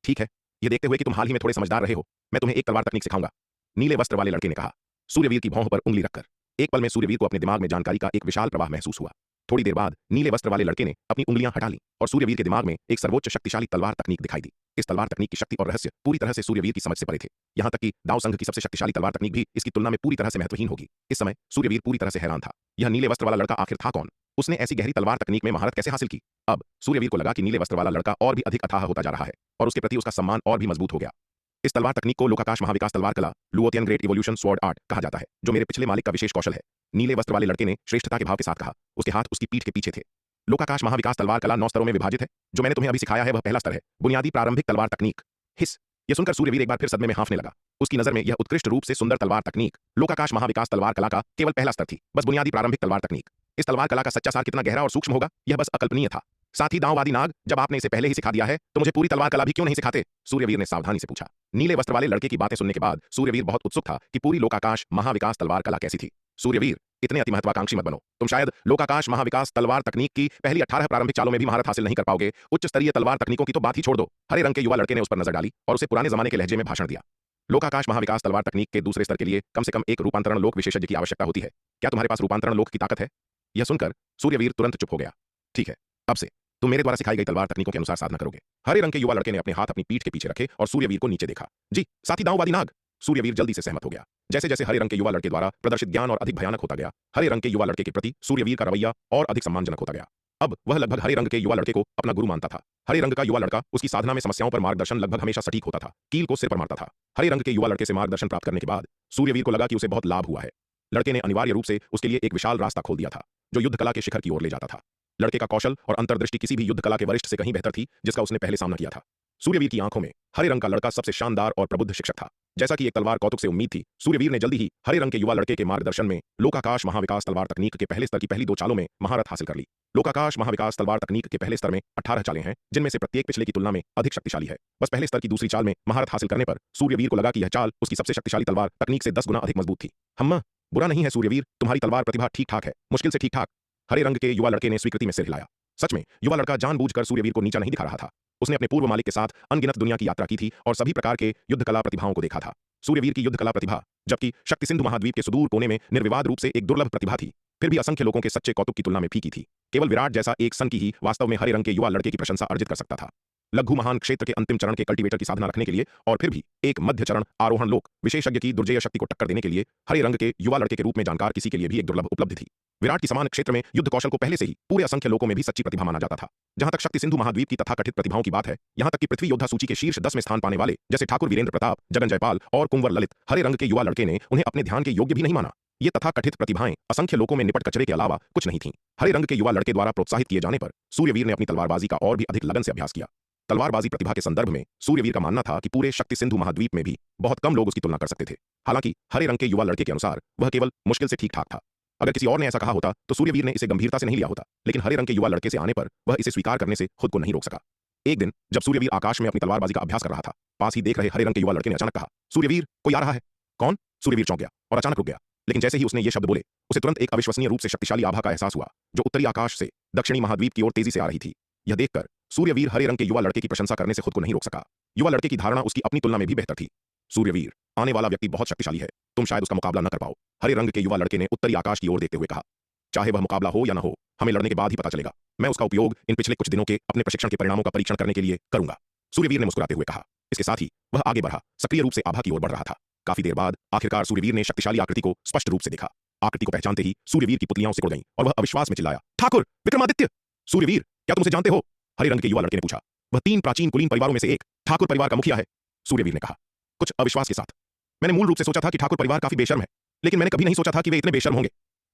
ठीक है, ये देखते हुए कि तुम हाल ही में थोड़े समझदार रहे हो, मैं तुम्हें एक तलवार तकनीक सिखाऊंगा, नीले वस्त्र वाले लड़के ने कहा, सूर्यवीर की भौं पर उंगली रखकर। एक पल में सूर्यवीर को अपने दिमाग में जानकारी का एक विशाल प्रवाह महसूस हुआ। थोड़ी देर बाद नीले वस्त्र वाले लड़के ने अपनी उंगलियां हटा लीं और सूर्यवीर के दिमाग में एक सर्वोच्च शक्तिशाली तलवार तकनीक दिखाई दी। इस तलवार तकनीक की शक्ति और रहस्य पूरी तरह से सूर्यवीर की समझ से परे थे, यहां तक कि दांव संघ की सबसे शक्तिशाली तलवार तकनीक भी इसकी तुलना में पूरी तरह से महत्वहीन होगी। इस समय सूर्यवीर पूरी तरह से हैरान था। यह नीले वस्त्र वाला लड़का आखिर था कौन? उसने ऐसी गहरी तलवार तकनीक में महारत कैसे हासिल की? अब सूर्यवीर को लगा कि नीले वस्त्र वाला लड़का और भी अधिक अथाह होता जा रहा है और उसके प्रति उसका सम्मान और भी मजबूत हो गया। इस तलवार तकनीक को लोकाकाश महाविकास तलवार कला, लुओतियन ग्रेट इवोल्यूशन स्वॉर्ड आर्ट कहा जाता है, जो मेरे पिछले मालिक का विशेष कौशल है। नीले वस्त्र वाले लड़के ने श्रेष्ठता के भाव के साथ कहा। उसके हाथ उसकी पीठ के पीछे थे। लोकाकाश महाविकास तलवार कला 9 स्तरों में विभाजित है। जो मैंने तुम्हें अभी सिखाया है वह पहला स्तर है, बुनियादी प्रारंभिक तलवार तकनीक। हिस, यह सुनकर सूर्यवीर एक बार फिर सदमे में हाँफने लगा। उसकी नजर में यह उत्कृष्ट रूप से सुंदर तलवार तकनीक लोकाकाश महाविकास तलवार कला का केवल पहला स्तर थी, बस बुनियादी प्रारंभिक तलवार तकनीक। इस तलवार कला का सच्चा सार कितना गहरा और सूक्ष्म होगा, यह बस अकल्पनीय था। साथ ही दांववादी नाग, जब आपने इसे पहले ही सिखा दिया है तो मुझे पूरी तलवार कला भी क्यों नहीं सिखाते? सूर्यवीर ने सावधानी से पूछा। नीले वस्त्र वाले लड़के की बातें सुनने के बाद सूर्यवीर बहुत उत्सुक था कि पूरी लोकाकाश महाविकास तलवार कला कैसी थी। सूर्यवीर, इतने अति महत्वाकांक्षी मत बनो। तुम शायद लोकाकाश महाविकास तलवार तकनीक की पहली 18 प्रारंभिक चालों में भी महारत हासिल नहीं कर पाओगे। उच्च स्तरीय तलवार तकनीकों की तो बात ही छोड़ दो। हरे रंग के युवा लड़के ने उस पर नजर डाली और उसे पुराने जमाने के लहजे में भाषण दिया। लोकाकाश महाविकास तलवार तकनीक के दूसरे स्तर के लिए कम से कम एक रूपांतरण लोक विशेषज्ञ की आवश्यकता होती है। क्या तुम्हारे पास रूपांतरण लोक की ताकत है? यह सुनकर सूर्यवीर तुरंत चुप हो गया। ठीक है, अब से तुम मेरे द्वारा सिखाई गई तलवार तकनीकों के अनुसार साधना करोगे। हरे रंग के युवा लड़के ने अपने हाथ अपनी पीठ के पीछे रखे और सूर्यवीर को नीचे देखा। जी साथी दांववादी नाग। सूर्यवीर जल्दी से सहमत हो गया। जैसे जैसे हरे रंग के युवा लड़के द्वारा प्रदर्शित ज्ञान और अधिक भयानक होता गया, हरे रंग के युवा लड़के के प्रति सूर्यवीर का रवैया और अधिक सम्मानजनक होता गया। अब वह लगभग हरे रंग के युवा लड़के को अपना गुरु मानता था। हरे रंग का युवा लड़का उसकी साधना में समस्याओं पर मार्गदर्शन लगभग हमेशा सटीक होता था, कील को सिर पर मारता था। हरे रंग के युवा लड़के से मार्गदर्शन प्राप्त करने के बाद सूर्यवीर को लगा कि उसे बहुत लाभ हुआ है। लड़के ने अनिवार्य रूप से उसके लिए एक विशाल रास्ता खोल दिया था जो युद्ध कला के शिखर की ओर ले जाता था। लड़के का कौशल और अंतर्दृष्टि किसी भी युद्ध कला के वरिष्ठ से कहीं बेहतर थी जिसका उसने पहले सामना किया था। सूर्यवीर की आंखों में हरे रंग का लड़का सबसे शानदार और प्रबुद्ध शिक्षक था। जैसा कि एक तलवार कौतुक से उम्मीद थी, सूर्यवीर ने जल्दी ही हरे रंग के युवा लड़के के मार्गदर्शन में लोकाकाश महाविकास तलवार तकनीक के पहले स्तर की पहली 2 चालों में महारत हासिल कर ली। लोकाकाश महाविकास तलवार तकनीक के पहले स्तर में 18 चालें हैं जिनमें से प्रत्येक पिछले की तुलना में अधिक शक्तिशाली है। बस पहले स्तर की दूसरी चाल में महारत हासिल करने पर सूर्यवीर को लगा कि यह चाल उसकी सबसे शक्तिशाली तलवार तकनीक से 10 गुना अधिक मजबूत थी। हम्मा, बुरा नहीं है सूर्यवीर, तुम्हारी तलवार प्रतिभा ठीक ठाक है, मुश्किल से ठीक ठाक। हरे रंग के युवा लड़के ने स्वीकृति में सिर हिलाया। सच में युवा लड़का जानबूझकर सूर्यवीर को नीचा नहीं दिखा रहा था। उसने अपने पूर्व मालिक के साथ अनगिनत दुनिया की यात्रा की थी और सभी प्रकार के युद्ध कला प्रतिभाओं को देखा था। सूर्यवीर की युद्ध कला प्रतिभा, जबकि शक्ति सिंधु महाद्वीप के सुदूर कोने में निर्विवाद रूप से एक दुर्लभ प्रतिभा थी, फिर भी असंख्य लोगों के सच्चे कौतुक की तुलना में फीकी थी। केवल विराट जैसा एक सन की ही वास्तव में हरे रंग के युवा लड़के की प्रशंसा अर्जित कर सकता था। लघु महान क्षेत्र के अंतिम चरण के कल्टीवेटर की साधना रखने के लिए और फिर भी एक मध्य चरण आरोहण लोक विशेषज्ञ की दुर्जेय शक्ति को टक्कर देने के लिए हरे रंग के युवा लड़के के रूप में जानकार किसी के लिए भी एक दुर्लभ उपलब्धि थी। विराट की समान क्षेत्र में युद्ध कौशल को पहले से ही पूरे असंख्य लोकों में भी सच्ची प्रतिभा माना जाता था। जहां तक शक्ति सिंधु महाद्वीप की तथाकथित प्रतिभाओं की बात है, यहां तक कि पृथ्वी योद्धा सूची के शीर्ष 10 में स्थान पाने वाले जैसे ठाकुर वीरेंद्र प्रताप, जगन जयपाल और कुंवर ललित, हरे रंग के युवा लड़के ने उन्हें अपने ध्यान के योग्य भी नहीं माना। ये तथाकथित प्रतिभाएं असंख्य लोकों में निपट कचरे के अलावा कुछ नहीं थीं। हरे रंग के युवा लड़के द्वारा प्रोत्साहित किए जाने पर सूर्यवीर ने अपनी तलवारबाजी का और भी अधिक लगन से अभ्यास किया। तलवारबाजी प्रतिभा के संदर्भ में सूर्यवीर का मानना था कि पूरे शक्ति सिंधु महाद्वीप में भी बहुत कम लोग उसकी तुलना कर सकते थे। हालांकि हरे रंग के युवा लड़के के अनुसार वह केवल मुश्किल से ठीक ठाक था। अगर किसी और ने ऐसा कहा होता तो सूर्यवीर ने इसे गंभीरता से नहीं लिया होता, लेकिन हरे रंग के युवा लड़के से आने पर वह इसे स्वीकार करने से खुद को नहीं रोक सका। एक दिन जब सूर्यवीर आकाश में अपनी तलवारबाजी का अभ्यास कर रहा था, पास ही देख रहे हरे रंग के युवा लड़के ने अचानक कहा, सूर्यवीर, कोई आ रहा है। कौन? सूर्यवीर चौंक गया और अचानक रुक गया। लेकिन जैसे ही उसने ये शब्द बोले, उसे तुरंत एक अविश्वसनीय रूप से शक्तिशाली आभा का एहसास हुआ जो उत्तरी आकाश से दक्षिणी महाद्वीप की ओर तेजी से आ रही थी। यह देखकर सूर्यवीर हरे रंग के युवा लड़के की प्रशंसा करने से खुद को नहीं रोक सका। युवा लड़के की धारणा उसकी अपनी तुलना में भी बेहतर थी। सूर्यवीर, आने वाला व्यक्ति बहुत शक्तिशाली है, तुम शायद उसका मुकाबला न कर पाओ। हरे रंग के युवा लड़के ने उत्तरी आकाश की ओर देखते हुए कहा, चाहे वह मुकाबला हो या न हो, हमें लड़ने के बाद ही पता चलेगा। मैं उसका उपयोग इन पिछले कुछ दिनों के अपने प्रशिक्षण के परिणामों का परीक्षण करने के लिए करूंगा। सूर्यवीर ने मुस्कुराते हुए कहा। इसके साथ ही वह आगे बढ़ा, सक्रिय रूप से आभा की ओर बढ़ रहा था। काफी देर बाद आखिरकार सूर्यवीर ने शक्तिशाली आकृति को स्पष्ट रूप से देखा। आकृति को पहचानते ही सूर्यवीर की पुतलियां सिकुड़ गईं और वह अविश्वास में चिल्लाया, ठाकुर विक्रमादित्य! सूर्यवीर, क्या तुम उसे जानते हो? हरे रंग के युवा लड़के ने पूछा। वह 3 प्राचीन कुलीन परिवारों में से एक ठाकुर परिवार का मुखिया है, सूर्यवीर ने कहा, कुछ अविश्वास के साथ। मैंने मूल रूप से सोचा था कि ठाकुर परिवार काफी बेशर्म है, लेकिन मैंने कभी नहीं सोचा था कि वे इतने बेशर्म होंगे।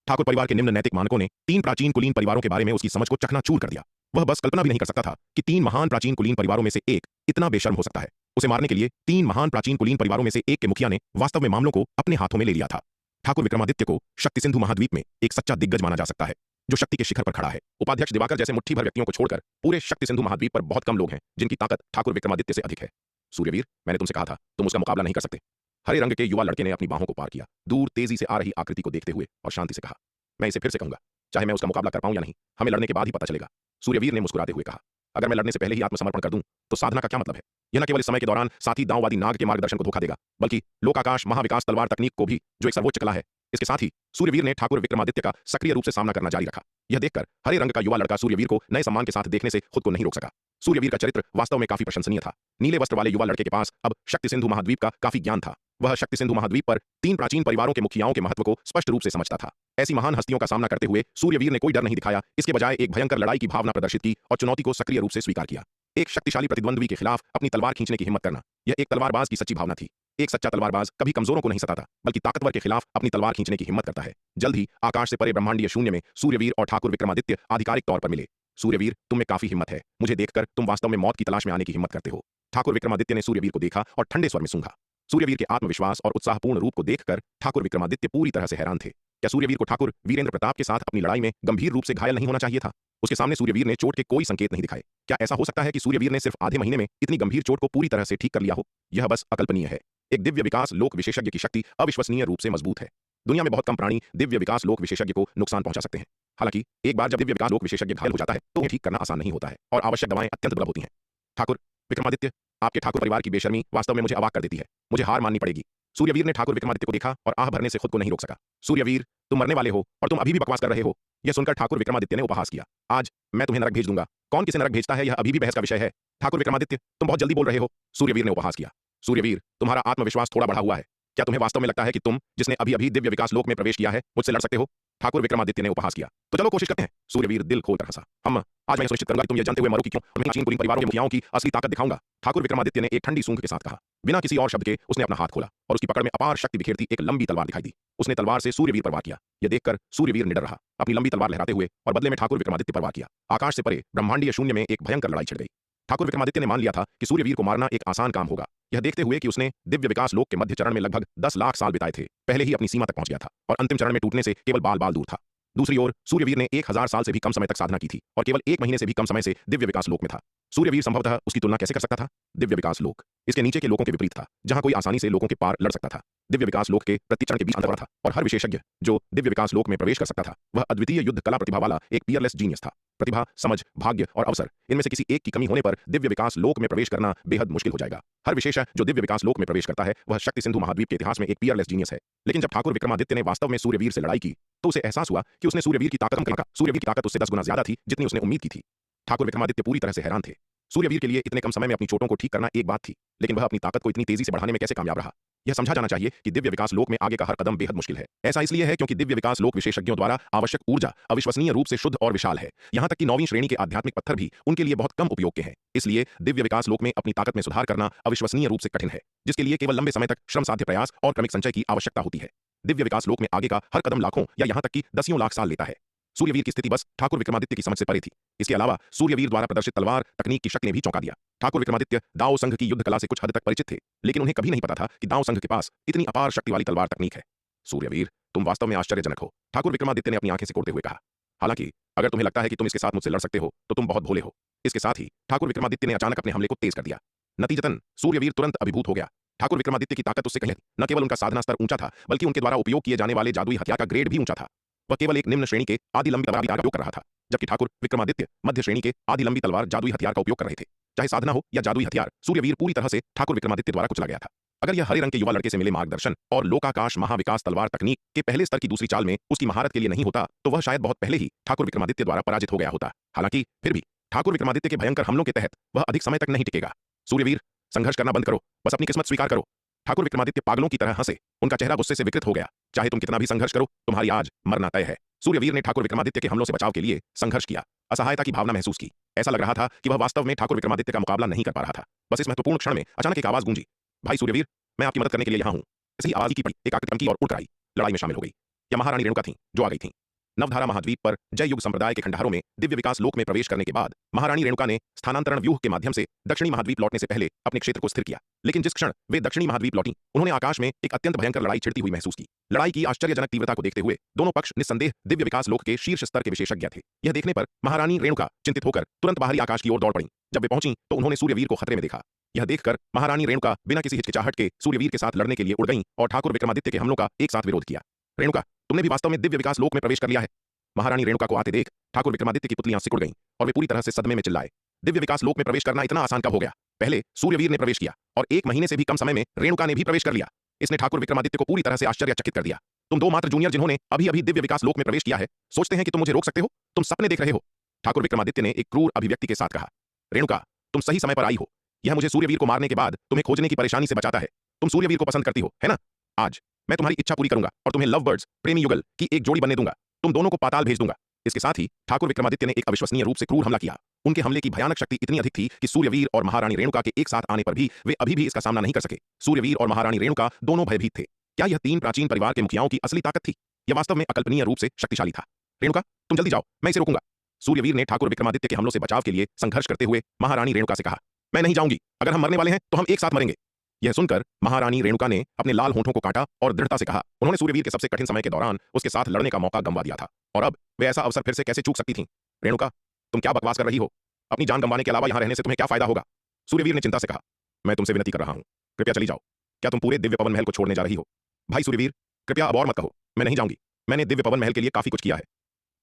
ठाकुर परिवार के निम्न नैतिक मानकों ने 3 प्राचीन कुलीन परिवारों के बारे में उसकी समझ को चकनाचूर कर दिया। वह बस कल्पना भी नहीं कर सकता था कि 3 महान प्राचीन कुलीन परिवारों में से एक इतना बेशर्म हो सकता है। उसे मारने के लिए 3 महान प्राचीन कुलीन परिवारों में से एक के मुखिया ने वास्तव में मामलों को अपने हाथों में ले लिया था। ठाकुर विक्रमादित्य को शक्ति सिंधु महाद्वीप में एक सच्चा दिग्गज माना जा सकता है जो शक्ति के शिखर पर खड़ा है। उपाध्यक्ष दिवाकर जैसे मुट्ठी भर व्यक्तियों को छोड़कर पूरे शक्ति सिंधु महाद्वीप पर बहुत कम लोग हैं जिनकी ताकत ठाकुर विक्रमादित्य से अधिक है। सूर्यवीर, मैंने तुमसे कहा था, तुम उसका मुकाबला नहीं कर सकते। हरे रंग के युवा लड़के ने अपनी बाहों को पार किया, दूर तेजी से आ रही आकृति को देखते हुए और शांति से कहा, मैं इसे फिर से कहूंगा, चाहे मैं उसका मुकाबला कर पाऊं या नहीं, हमें लड़ने के बाद ही पता चलेगा। सूर्यवीर ने मुस्कुराते हुए कहा, अगर मैं लड़ने से पहले ही आत्मसमर्पण कर दूं तो साधना का क्या मतलब है? यह न केवल इस समय के दौरान साथी दांववादी नाग के मार्गदर्शन को धोखा देगा, बल्कि लोकाकाश महाविकास तलवार तकनीक को भी, जो एक सर्वोच्च कला है। इसके साथ ही सूर्यवीर ने ठाकुर विक्रमादित्य का सक्रिय रूप से सामना करना जारी रखा। यह देखकर हरे रंग का युवा लड़का सूर्यवीर को नए सम्मान के साथ देखने से खुद को नहीं रोक सका। सूर्यवीर का चरित्र वास्तव में काफी प्रशंसनीय था। नीले वस्त्र वाले युवा लड़के के पास अब शक्ति सिंधु महाद्वीप का काफी ज्ञान था। वह शक्ति सिंधु महाद्वीप पर 3 प्राचीन परिवारों के मुखियाओं के महत्व को स्पष्ट रूप से समझता था। ऐसी महान हस्तियों का सामना करते हुए सूर्यवीर ने कोई डर नहीं दिखाया, इसके बजाय एक भयंकर लड़ाई की भावना प्रदर्शित की और चुनौती को सक्रिय रूप से स्वीकार किया। एक शक्तिशाली प्रतिद्वंद्वी के खिलाफ अपनी तलवार खींचने की हिम्मत करना, यह एक तलवारबाज की सच्ची भावना थी। एक सच्चा तलवारबाज कभी कमजोरों को नहीं सताता, बल्कि ताकतवर के खिलाफ अपनी तलवार खींचने की हिम्मत करता है। जल्द ही आकाश से परे ब्रह्मांडीय शून्य में सूर्यवीर और ठाकुर विक्रमादित्य आधिकारिक तौर पर मिले। सूर्यवीर, तुम में काफी हिम्मत है, मुझे देखकर तुम वास्तव में मौत की तलाश में आने की हिम्मत करते हो। ठाकुर विक्रमादित्य ने सूर्यवीर को देखा और ठंडे स्वर में सूंघा। सूर्यवीर के आत्मविश्वास और उत्साहपूर्ण रूप को देखकर ठाकुर विक्रमादित्य पूरी तरह से हैरान थे। क्या सूर्यवीर को ठाकुर वीरेंद्र प्रताप के साथ अपनी लड़ाई में गंभीर रूप से घायल नहीं होना चाहिए था? उसके सामने सूर्यवीर ने चोट के कोई संकेत नहीं दिखाए। क्या ऐसा हो सकता है कि सूर्यवीर ने सिर्फ आधे महीने में इतनी गंभीर चोट को पूरी तरह से ठीक कर लिया हो? यह बस अकल्पनीय है। एक दिव्य विकास लोक विशेषज्ञ की शक्ति अविश्वसनीय रूप से मजबूत है। दुनिया में बहुत कम प्राणी दिव्य विकास लोक विशेषज्ञ को नुकसान पहुंचा सकते हैं। हालांकि एक बार जब दिव्य विकास लोक विशेषज्ञ घायल हो जाता है तो उन्हें ठीक करना आसान नहीं होता है और आवश्यक दवाएं अत्यंत दुर्लभ होती हैं। ठाकुर विक्रमादित्य, आपके ठाकुर परिवार की बेशर्मी वास्तव में मुझे अवाक कर देती है। मुझे हार माननी पड़ेगी। सूर्यवीर ने ठाकुर विक्रमादित्य को देखा और आह भरने से खुद को नहीं रोक सका। सूर्यवीर, तुम मरने वाले हो और तुम अभी भी बकवास कर रहे हो। यह सुनकर ठाकुर विक्रमादित्य ने उपहास किया। आज मैं तुम्हें नरक भेज दूंगा। कौन किसे नरक भेजता है, यह अभी भी बहस का विषय है। ठाकुर विक्रमादित्य, तुम बहुत जल्दी बोल रहे हो। सूर्यवीर ने उपहास किया। सूर्यवीर, तुम्हारा आत्मविश्वास थोड़ा बढ़ा हुआ है। क्या तुम्हें वास्तव में लगता है कि तुम, जिसने अभी अभी दिव्य विकास लोक में प्रवेश किया है, मुझसे लड़ सकते हो? ठाकुर विक्रमादित्य ने उपहास किया। तो चलो कोशिश करते हैं। सूर्यवीर दिल खोलकर हंसा। आज मैं सुनिश्चित करूंगा कि तुम ये जानते हुए मरो कि क्यों, और मैं चीन परिवारों के मुखियाओं की असली ताकत दिखाऊंगा। ठाकुर विक्रमादित्य ने एक ठंडी सूंघ के साथ कहा। बिना किसी और शब्द के उसने अपना हाथ खोला और उसकी पकड़ में अपार शक्ति बिखेरती एक लंबी तलवार दिखाई दी। उसने तलवार से सूर्यवीर पर वार किया। यह देखकर सूर्यवीर निडर रहा, अपनी लंबी तलवार लहराते हुए, और बदले में ठाकुर विक्रमादित्य पर वार किया। आकाश से परे ब्रह्मांडीय शून्य में एक भयंकर लड़ाई छिड़ गई। ठाकुर विक्रमादित्य ने मान लिया था कि सूर्यवीर को मारना एक आसान काम होगा। यह देखते हुए कि उसने दिव्य विकास लोक के मध्य चरण में लगभग 10 लाख साल बिताए थे, पहले ही अपनी सीमा तक पहुंच गया था और अंतिम चरण में टूटने से केवल बाल बाल दूर था। दूसरी ओर सूर्यवीर ने 1000 साल से भी कम समय तक साधना की थी और केवल 1 महीने से भी कम समय से दिव्य विकास लोक में था। सूर्यवीर संभवतः उसकी तुलना कैसे कर सकता था? दिव्य विकास लोक इसके नीचे के लोगों के विपरीत था, जहां कोई आसानी से लोगों के पार लड़ सकता था। दिव्य विकास लोक के प्रत्येक चरण के बीच अंतर था, और हर विशेषज्ञ जो दिव्य विकास लोक में प्रवेश कर सकता था वह अद्वितीय युद्ध कला प्रतिभा वाला एक पियरलेस जीनियस था। प्रतिभा, समझ, भाग्य और अवसर, इनमें से किसी एक की कमी होने पर दिव्य विकास लोक में प्रवेश करना बेहद मुश्किल हो जाएगा। हर विशेषज्ञ जो दिव्य विकास लोक में प्रवेश करता है वह शक्ति सिंधु महाद्वीप के इतिहास में एक पियरलेस जीनियस है। लेकिन जब ठाकुर विक्रमादित्य ने वास्तव में सूर्यवीर से लड़ाई की तो उसे एहसास हुआ कि उसने सूर्यवीर की ताकत उससे 10 गुना ज्यादा थी जितनी उसने उम्मीद की थी। ठाकुर विक्रमादित्य पूरी तरह से हैरान थे। सूर्यवीर के लिए इतने कम समय में अपनी चोटों को ठीक करना एक बात थी, लेकिन वह अपनी ताकत को इतनी तेजी से बढ़ाने में कैसे कामयाब रहा? यह समझा जाना चाहिए कि दिव्य विकास लोक में आगे का हर कदम बेहद मुश्किल है। ऐसा इसलिए है क्योंकि दिव्य विकास लोक विशेषज्ञों द्वारा आवश्यक ऊर्जा अविश्वसनीय रूप से शुद्ध और विशाल है। यहां तक कि 9वीं श्रेणी के आध्यात्मिक पत्थर भी उनके लिए बहुत कम उपयोग के हैं। इसलिए दिव्य विकास लोक में अपनी ताकत में सुधार करना अविश्वसनीय रूप से कठिन है, जिसके लिए केवल लंबे समय तक श्रम साध्य प्रयास और क्रमिक संचय की आवश्यकता होती है। दिव्य विकास लोक में आगे का हर कदम लाखों या यहां तक कि दसियों लाख साल लेता है। सूर्यवीर की स्थिति बस ठाकुर विक्रमादित्य की समझ से परे थी। इसके अलावा सूर्यवीर द्वारा प्रदर्शित तलवार तकनीक की शक्ति ने भी चौंका दिया। ठाकुर विक्रमादित्य दाओ संघ की युद्ध कला से कुछ हद तक परिचित थे, लेकिन उन्हें कभी नहीं पता था कि दाओ संघ के पास इतनी अपार शक्ति वाली तलवार तकनीक है। सूर्यवीर, तुम वास्तव में आश्चर्यजनक हो, ठाकुर विक्रमादित्य ने अपनी आंखें सिकोड़ते हुए कहा। हालांकि अगर तुम्हें लगता है कि तुम इसके साथ मुझसे लड़ सकते हो तो तुम बहुत भोले हो। इसके साथ ही ठाकुर विक्रमादित्य ने अचानक अपने हमले को तेज कर दिया। नतीजतन सूर्यवीर तुरंत अभिभूत हो गया। ठाकुर विक्रमादित्य की ताकत उससे कहीं न केवल उनका साधना स्तर ऊंचा था, बल्कि उनके द्वारा उपयोग किए जाने वाले जादुई हथियार का ग्रेड भी ऊंचा था। वह केवल एक निम्न श्रेणी के आदि लंबी तलवार का उपयोग कर रहा था, जबकि ठाकुर विक्रमादित्य मध्य श्रेणी के आदि लंबी तलवार जादुई हथियार का उपयोग कर रहे थे। चाहे साधना हो या जादुई हथियार, सूर्यवीर पूरी तरह से ठाकुर विक्रमादित्य द्वारा कुचला गया था। अगर यह हरे रंग के युवा लड़के से मिले मार्गदर्शन और लोकाकाश महाविकास तलवार तकनीक के पहले स्तर की दूसरी चाल में उसकी महारत के लिए नहीं होता तो वह शायद बहुत पहले ही ठाकुर विक्रमादित्य द्वारा पराजित हो गया होता। हालांकि फिर भी ठाकुर विक्रमादित्य के भयंकर हमलों के तहत वह अधिक समय तक नहीं टिकेगा। सूर्यवीर, संघर्ष करना बंद करो, बस अपनी किस्मत स्वीकार करो। ठाकुर विक्रमादित्य पागलों की तरह हंसे। उनका चेहरा गुस्से से विकृत हो गया। चाहे तुम कितना भी संघर्ष करो, तुम्हारी आज मरना तय है। सूर्यवीर ने ठाकुर विक्रमादित्य के हमलों से बचाव के लिए संघर्ष किया, असहायता की भावना महसूस की। ऐसा लग रहा था कि वह वास्तव में ठाकुर विक्रमादित्य का मुकाबला नहीं कर पा रहा था। बस इस महत्वपूर्ण क्षण में अचानक एक आवाज गूंजी। भाई सूर्यवीर, मैं आपकी मदद करने के लिए यहाँ हूँ। ऐसी आवाज की पड़ी, एक आकृति की और उड़कर आई, लड़ाई में शामिल हो गई। यह महारानी रेणुका थी जो आ गई थी। नवधारा महाद्वीप पर जय युग संप्रदाय के खंडहरों में दिव्य विकास लोक में प्रवेश करने के बाद महारानी रेणुका ने स्थानांतरण व्यूह के माध्यम से दक्षिणी महाद्वीप लौटने से पहले अपने क्षेत्र को स्थिर किया। लेकिन जिस क्षण वे दक्षिणी महाद्वीप लौटी, उन्होंने आकाश में एक अत्यंत भयंकर लड़ाई छिड़ती हुई महसूस की। लड़ाई की आश्चर्यजनक तीव्रता को देखते हुए दोनों पक्ष निस्संदेह दिव्य विकास लोक के शीर्ष स्तर के विशेषज्ञ थे। यह देखने पर महारानी रेणुका चिंतित होकर तुरंत बाहरी आकाश की ओर दौड़ पड़ी। जब वे पहुंची तो उन्होंने सूर्यवीर को खतरे में देखा। यह देखकर महारानी रेणुका बिना किसी हिचकिचाहट के सूर्यवीर के साथ लड़ने के लिए उड़ गईं और ठाकुर विक्रमादित्य के हमलों का एक साथ विरोध किया। रेणुका, तुमने भी वास्तव में दिव्य विकास लोक में प्रवेश कर लिया है। महारानी रेणुका को आते देख ठाकुर विक्रमादित्य की पुतलियां सिकुड़ गईं और वे पूरी तरह से सदमे में चिल्लाए। दिव्य विकास लोक में प्रवेश करना इतना आसान कब हो गया? पहले सूर्यवीर ने प्रवेश किया और 1 महीने से भी कम समय में रेणुका ने भी प्रवेश कर लिया। इसने ठाकुर विक्रमादित्य को पूरी तरह से आश्चर्यचकित कर दिया। तुम 2 मात्र जूनियर जिन्होंने अभी अभी दिव्य विकास लोक में प्रवेश किया है, सोचते हैं कि तुम मुझे रोक सकते हो? तुम सपने देख रहे हो। ठाकुर विक्रमादित्य ने एक क्रूर अभिव्यक्ति के साथ कहा। रेणुका, तुम सही समय पर आई हो। यह मुझे सूर्यवीर को मारने के बाद तुम्हें खोजने की परेशानी से बचाता है। तुम सूर्यवीर को पसंद करती हो, है ना? आज मैं तुम्हारी इच्छा पूरी करूंगा और तुम्हें लव बर्ड्स, प्रेमी युगल की एक जोड़ी बनने दूंगा। तुम दोनों को पाताल भेज दूंगा। इसके साथ ही ठाकुर विक्रमादित्य ने एक अविश्वसनीय रूप से क्रूर हमला किया। उनके हमले की भयानक शक्ति इतनी अधिक थी कि सूर्यवीर और महारानी रेणुका के एक साथ आने पर भी वे अभी भी इसका सामना नहीं कर सके। सूर्यवीर और महारानी रेणुका दोनों भयभीत थे। क्या यह 3 प्राचीन परिवार के मुखियाओं की असली ताकत थी? यह वास्तव में अकल्पनीय रूप से शक्तिशाली था। रेणुका, तुम जल्दी जाओ, मैं इसे रोकूंगा। सूर्यवीर ने ठाकुर विक्रमादित्य के हमलों से बचाव के लिए संघर्ष करते हुए महारानी रेणुका से कहा। मैं नहीं जाऊंगी। अगर हम मरने वाले हैं तो हम एक साथ मरेंगे। यह सुनकर महारानी रेणुका ने अपने लाल होंठों को काटा और दृढ़ता से कहा। उन्होंने सूर्यवीर के सबसे कठिन समय के दौरान उसके साथ लड़ने का मौका गंवा दिया था और अब वे ऐसा अवसर फिर से कैसे चूक सकती थीं? रेणुका, तुम क्या बकवास कर रही हो? अपनी जान गंवाने के अलावा यहां रहने से तुम्हें क्या फायदा होगा? सूर्यवीर ने चिंता से कहा। मैं तुमसे विनती कर रहा हूं, कृपया चली जाओ। क्या तुम पूरे दिव्य पवन महल को छोड़ने जा रही हो? भाई सूर्यवीर, कृपया अब और मत कहो। मैं नहीं जाऊंगी। मैंने दिव्य पवन महल के लिए काफी कुछ किया है।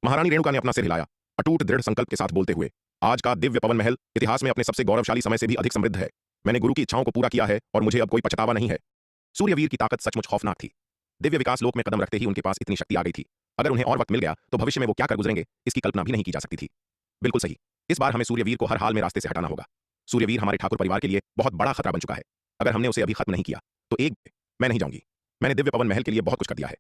महारानी रेणुका ने अपना सिर हिलाया, अटूट दृढ़ संकल्प के साथ बोलते हुए। आज का दिव्य पवन महल इतिहास में अपने सबसे गौरवशाली समय से भी अधिक समृद्ध है। मैंने गुरु की इच्छाओं को पूरा किया है और मुझे अब कोई पछतावा नहीं है। सूर्यवीर की ताकत सचमुच खौफनाक थी। दिव्य विकास लोक में कदम रखते ही उनके पास इतनी शक्ति आ गई थी। अगर उन्हें और वक्त मिल गया तो भविष्य में वो क्या कर गुजरेंगे, इसकी कल्पना भी नहीं की जा सकती थी। बिल्कुल सही, इस बार हमें सूर्यवीर को हर हाल में रास्ते से हटाना होगा। सूर्यवीर हमारे ठाकुर परिवार के लिए बहुत बड़ा खतरा बन चुका है। अगर हमने उसे अभी खत्म नहीं किया तो मैं नहीं जाऊंगी। मैंने दिव्य पवन महल के लिए बहुत कुछ कर दिया है।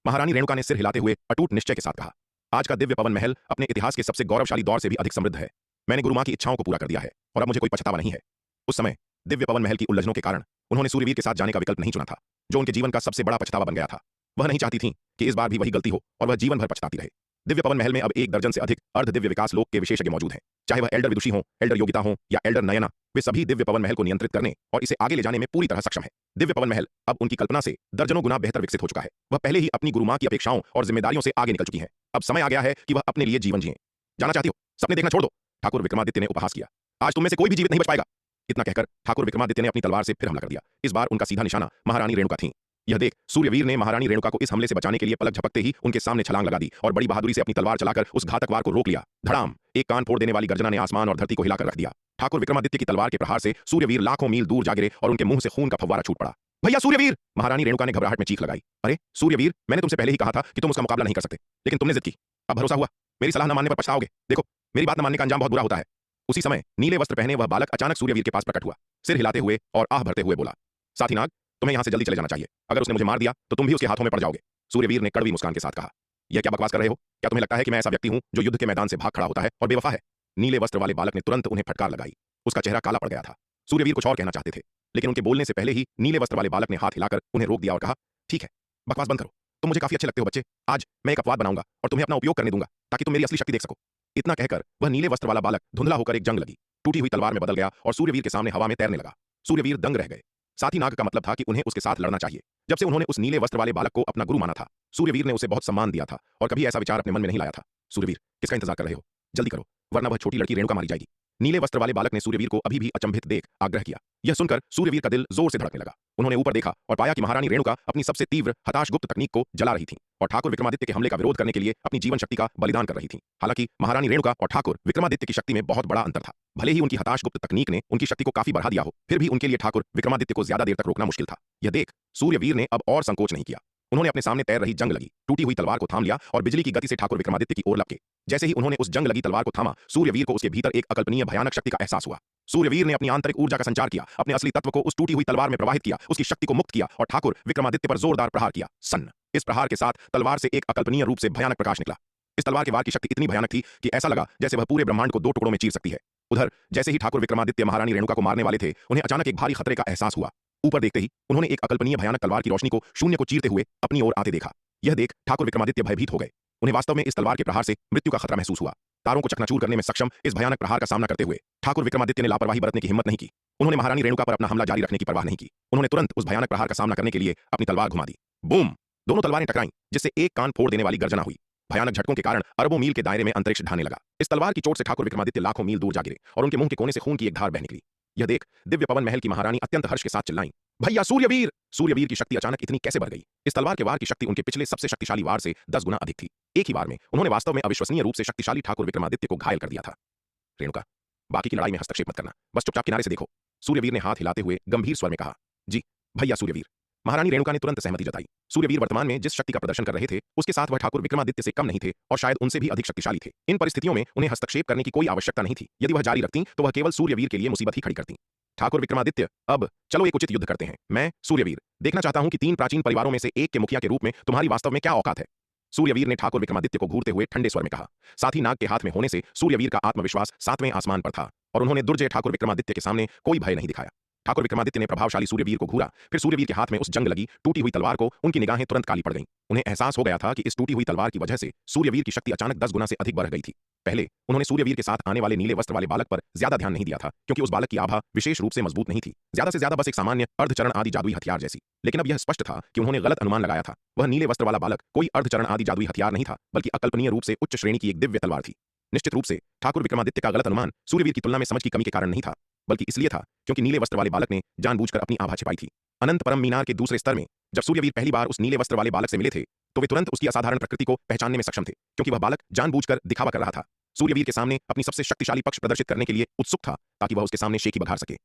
महारानी रेणुका ने सिर हिलाते हुए अटूट निश्चय के साथ कहा, आज का दिव्य पवन महल अपने इतिहास के सबसे गौरवशाली दौर से भी अधिक समृद्ध है। मैंने गुरु मां की इच्छाओं को पूरा कर दिया है और अब मुझे कोई पछतावा नहीं है। उस समय दिव्य पवन महल की उल्लंघनों के कारण उन्होंने सूर्यवीर के साथ जाने का विकल्प नहीं चुना था, जो उनके जीवन का सबसे बड़ा पछतावा बन गया था। वह नहीं चाहती थी कि इस बार भी वही गलती हो और वह जीवन भर पछताती रहे। दिव्य पवन महल में अब 1 दर्जन से अधिक अर्ध दिव्य विकास लोक के विशेषज्ञ मौजूद हैं, चाहे वह एल्डर विदुषी हों, एल्डर योगिता हों या एल्डर नयना। वे सभी दिव्य पवन महल को नियंत्रित करने और इसे आगे ले जाने में पूरी तरह सक्षम है। दिव्य पवन महल अब उनकी कल्पना से दर्जनों गुना बेहतर विकसित हो चुका है। वह पहले ही अपनी गुरु मां की अपेक्षाओं और जिम्मेदारियों से आगे निकल चुकी है। अब समय आ गया है कि वह अपने लिए जीवन जिए। जाना चाहती हो? सपने देखना छोड़ दो, ठाकुर विक्रमादित्य ने उपहास किया। आज तुम में से कोई भी जीवित नहीं बच पाएगा। इतना कहकर ठाकुर विक्रमादित्य ने अपनी तलवार से फिर हमला कर दिया। इस बार उनका सीधा निशाना महारानी रेणुका थी। यह देख सूर्यवीर ने महारानी रेणुका को इस हमले से बचाने के लिए पलक झपकते ही उनके सामने छलांग लगा दी और बड़ी बहादुरी से अपनी तलवार चलाकर उस घातक वार को रोक लिया। धड़ाम! एक कान फोड़ देने वाली गर्जना ने आसमान और धरती को हिलाकर रख दिया। ठाकुर विक्रमादित्य की तलवार के प्रहार से सूर्यवीर लाखों मील दूर जा गिरे और उनके मुंह से खून का फव्वारा छूट पड़ा। भैया सूर्यवीर! महारानी रेणुका ने घबराहट में चीख लगाई। अरे सूर्यवीर, मैंने तुमसे पहले ही कहा था कि तुम उसका मुकाबला नहीं कर सकते, लेकिन तुमने जिद की। अब भरोसा हुआ। मेरी सलाह न मानने पर पछताओगे। देखो, मेरी बात न मानने का अंजाम बहुत बुरा होता है। उसी समय नीले वस्त्र पहने वह बालक अचानक सूर्यवीर के पास प्रकट हुआ। सिर हिलाते हुए और आह भरते हुए बोला, साथी नाग, तुम्हें यहां से जल्दी चले जाना चाहिए। अगर उसने मुझे मार दिया तो तुम भी उसके हाथों में पड़ जाओगे। सूर्यवीर ने कड़वी मुस्कान के साथ कहा, यह क्या बकवास कर रहे हो? क्या तुम्हें लगता है कि मैं ऐसा व्यक्ति हूं जो युद्ध के मैदान से भाग खड़ा होता है और बेवफा है? नीले वस्त्र वाले बालक ने तुरंत उन्हें फटकार लगाई। उसका चेहरा काला पड़ गया था। सूर्यवीर कुछ और कहना चाहते थे, लेकिन उनके बोलने से पहले ही नीले वस्त्र वाले बालक ने हाथ हिलाकर उन्हें रोक दिया और कहा, ठीक है, बकवास बंद करो। तुम मुझे काफी अच्छे लगते हो बच्चे। आज मैं एक अपवाद बनाऊंगा और तुम्हें अपना उपयोग करने दूंगा ताकि तुम मेरी असली शक्ति देख सको। इतना कहकर वह नीले वस्त्र वाला बालक धुंधला होकर एक जंग लगी टूटी हुई तलवार में बदल गया और सूर्यवीर के सामने हवा में तैरने लगा। सूर्यवीर दंग रह गए। साथी नाग का मतलब था कि उन्हें उसके साथ लड़ना चाहिए। जब से उन्होंने उस नीले वस्त्र वाले बालक को अपना गुरु माना था, सूर्यवीर ने उसे बहुत सम्मान दिया था और कभी ऐसा विचार अपने मन में नहीं लाया था। सूर्यवीर, किसका इंतजार कर रहे हो? जल्दी करो, वरना वह छोटी लड़की रेणुका मारी जाएगी। नीले वस्त्र वाले बालक ने सूर्यवीर को अभी भी अचंभित देख आग्रह किया। यह सुनकर सूर्यवीर का दिल जोर से धड़कने लगा। उन्होंने ऊपर देखा और पाया कि महारानी रेणुका अपनी सबसे तीव्र हताश गुप्त तकनीक को जला रही थी और ठाकुर विक्रमादित्य के हमले का विरोध करने के लिए अपनी जीवन शक्ति का बलिदान कर रही थी। हालांकि महारानी रेणुका और ठाकुर विक्रमादित्य की शक्ति में बहुत बड़ा अंतर था। भले ही उनकी हताश गुप्त तकनीक ने उनकी शक्ति को काफी बढ़ा दिया हो, फिर भी उनके लिए ठाकुर विक्रमादित्य को ज्यादा देर तक रोकना मुश्किल था। यह देख सूर्यवीर ने अब और संकोच नहीं किया। उन्होंने अपने सामने तैर रही जंग लगी टूटी हुई तलवार को थाम लिया और बिजली की गति से ठाकुर विक्रमादित्य की ओर लपके। जैसे ही उन्होंने उस जंग लगी तलवार को थामा, सूर्यवीर को उसके भीतर एक अकल्पनीय भयानक शक्ति का एहसास हुआ। सूर्यवीर ने अपनी आंतरिक ऊर्जा का संचार किया, अपने असली तत्व को उस टूटी हुई तलवार में प्रवाहित किया, उसकी शक्ति को मुक्त किया और ठाकुर विक्रमादित्य पर जोरदार प्रहार किया। सन्न! इस प्रहार के साथ तलवार से एक अकल्पनीय रूप से भयानक प्रकाश निकला। इस तलवार के वार की शक्ति इतनी भयानक थी कि ऐसा लगा जैसे वह पूरे ब्रह्मांड को 2 टुकड़ों में चीर सकती है। उधर जैसे ही ठाकुर विक्रमादित्य महारानी रेणुका को मारने वाले थे, उन्हें अचानक एक भारी खतरे का एहसास हुआ। ऊपर देखते ही उन्होंने एक अकल्पनीय भयानक तलवार की रोशनी को शून्य को चीरते हुए अपनी ओर आते देखा। यह देख ठाकुर विक्रमादित्य भयभीत हो गए। उन्हें वास्तव में इस तलवार के प्रहार से मृत्यु का खतरा महसूस हुआ। तारों को चकनाचूर करने में सक्षम इस भयानक प्रहार का सामना करते हुए ठाकुर विक्रमादित्य ने लापरवाही बरतने की हिम्मत नहीं की। उन्होंने महारानी रेणुका पर अपना हमला जारी रखने की परवाह नहीं की। उन्होंने तुरंत उस भयानक प्रहार का सामना करने के लिए अपनी तलवार घुमा दी। बूम! दोनों तलवारें टकराईं, जिससे एक कान फोड़ देने वाली गर्जना हुई। भयानक झटकों के कारण अरबों मील के दायरे में अंतरिक्ष ढाने लगा। इस तलवार की चोट से ठाकुर विक्रमादित्य लाखों मील दूर जा गिरे और उनके मुंह के कोने से खून की एक धार बह निकली। यह देख दिव्य पवन महल की महारानी अत्यंत हर्ष के साथ चिल्लाईं, भैया सूर्यवीर! सूर्यवीर की शक्ति अचानक इतनी कैसे बढ़ गई? इस तलवार के वार की शक्ति उनके पिछले सबसे शक्तिशाली वार से 10 गुना अधिक थी। एक ही वार में उन्होंने वास्तव में अविश्वसनीय रूप से शक्तिशाली ठाकुर विक्रमादित्य को घायल कर दिया था। रेणुका, बाकी की लड़ाई में हस्तक्षेप मत करना, बस चुपचाप किनारे से देखो। सूर्यवीर ने हाथ हिलाते हुए गंभीर स्वर में कहा। जी भैया सूर्यवीर। महारानी रेणुका ने तुरंत सहमति जताई। सूर्यवीर वर्तमान में जिस शक्ति का प्रदर्शन कर रहे थे, उसके साथ वह ठाकुर विक्रमादित्य से कम नहीं थे और शायद उनसे भी अधिक शक्तिशाली थे। इन परिस्थितियों में उन्हें हस्तक्षेप करने की कोई आवश्यकता नहीं थी। यदि वह जारी रखती तो वह केवल सूर्यवीर के लिए मुसीबत ही खड़ी करती। ठाकुर विक्रमादित्य, अब चलो एक उचित युद्ध करते हैं। मैं सूर्यवीर देखना चाहता हूं कि 3 प्राचीन परिवारों में से एक के मुखिया के रूप में तुम्हारी वास्तव में क्या औकात है। सूर्यवीर ने ठाकुर विक्रमादित्य को घूरते हुए ठंडे स्वर में कहा। साथ ही नाग के हाथ में होने से सूर्यवीर का आत्मविश्वास 7वें आसमान पर था और उन्होंने दुर्जय ठाकुर विक्रमादित्य के सामने कोई भय नहीं दिखाया। ठाकुर विक्रमादित्य ने प्रभावशाली सूर्यवीर को घूरा, फिर सूर्यवीर के हाथ में उस जंग लगी टूटी हुई तलवार को उनकी निगाहें तुरंत काली पड़ गईं। उन्हें एहसास हो गया था कि इस टूटी हुई तलवार की वजह से सूर्यवीर की शक्ति अचानक 10 गुना से अधिक बढ़ गई थी। पहले उन्होंने सूर्यवीर के साथ आने वाले नीले वस्त्र वाले बालक पर ज्यादा ध्यान नहीं दिया था, क्योंकि उस बालक की आभा विशेष रूप से मजबूत नहीं थी, ज्यादा से ज्यादा बस एक सामान्य अर्धचरण आदि जादुई हथियार जैसी। लेकिन अब यह स्पष्ट था कि उन्होंने गलत अनुमान लगाया था। वह नीले वस्त्र वाला बालक कोई अर्धचरण आदि जादुई हथियार नहीं था, बल्कि अकल्पनीय रूप से उच्च श्रेणी की एक दिव्य तलवार थी। निश्चित रूप से ठाकुर विक्रमादित्य का गलत अनुमान सूर्यवीर की तुलना में समझ की कमी के कारण नहीं था, बल्कि इसलिए था क्योंकि नीले वस्त्र वाले बालक ने जानबूझकर अपनी आभा छिपाई थी। अनंत परम मीनार के दूसरे स्तर में जब सूर्यवीर पहली बार उस नीले वस्त्र वाले बालक से मिले थे, तो वे तुरंत उसकी असाधारण प्रकृति को पहचानने में सक्षम थे, क्योंकि वह बालक जानबूझकर दिखावा कर रहा था। सूर्यवीर के सामने अपनी सबसे शक्तिशाली पक्ष प्रदर्शित करने के लिए उत्सुक था, ताकि वह उसके सामने शेखी बघार सके।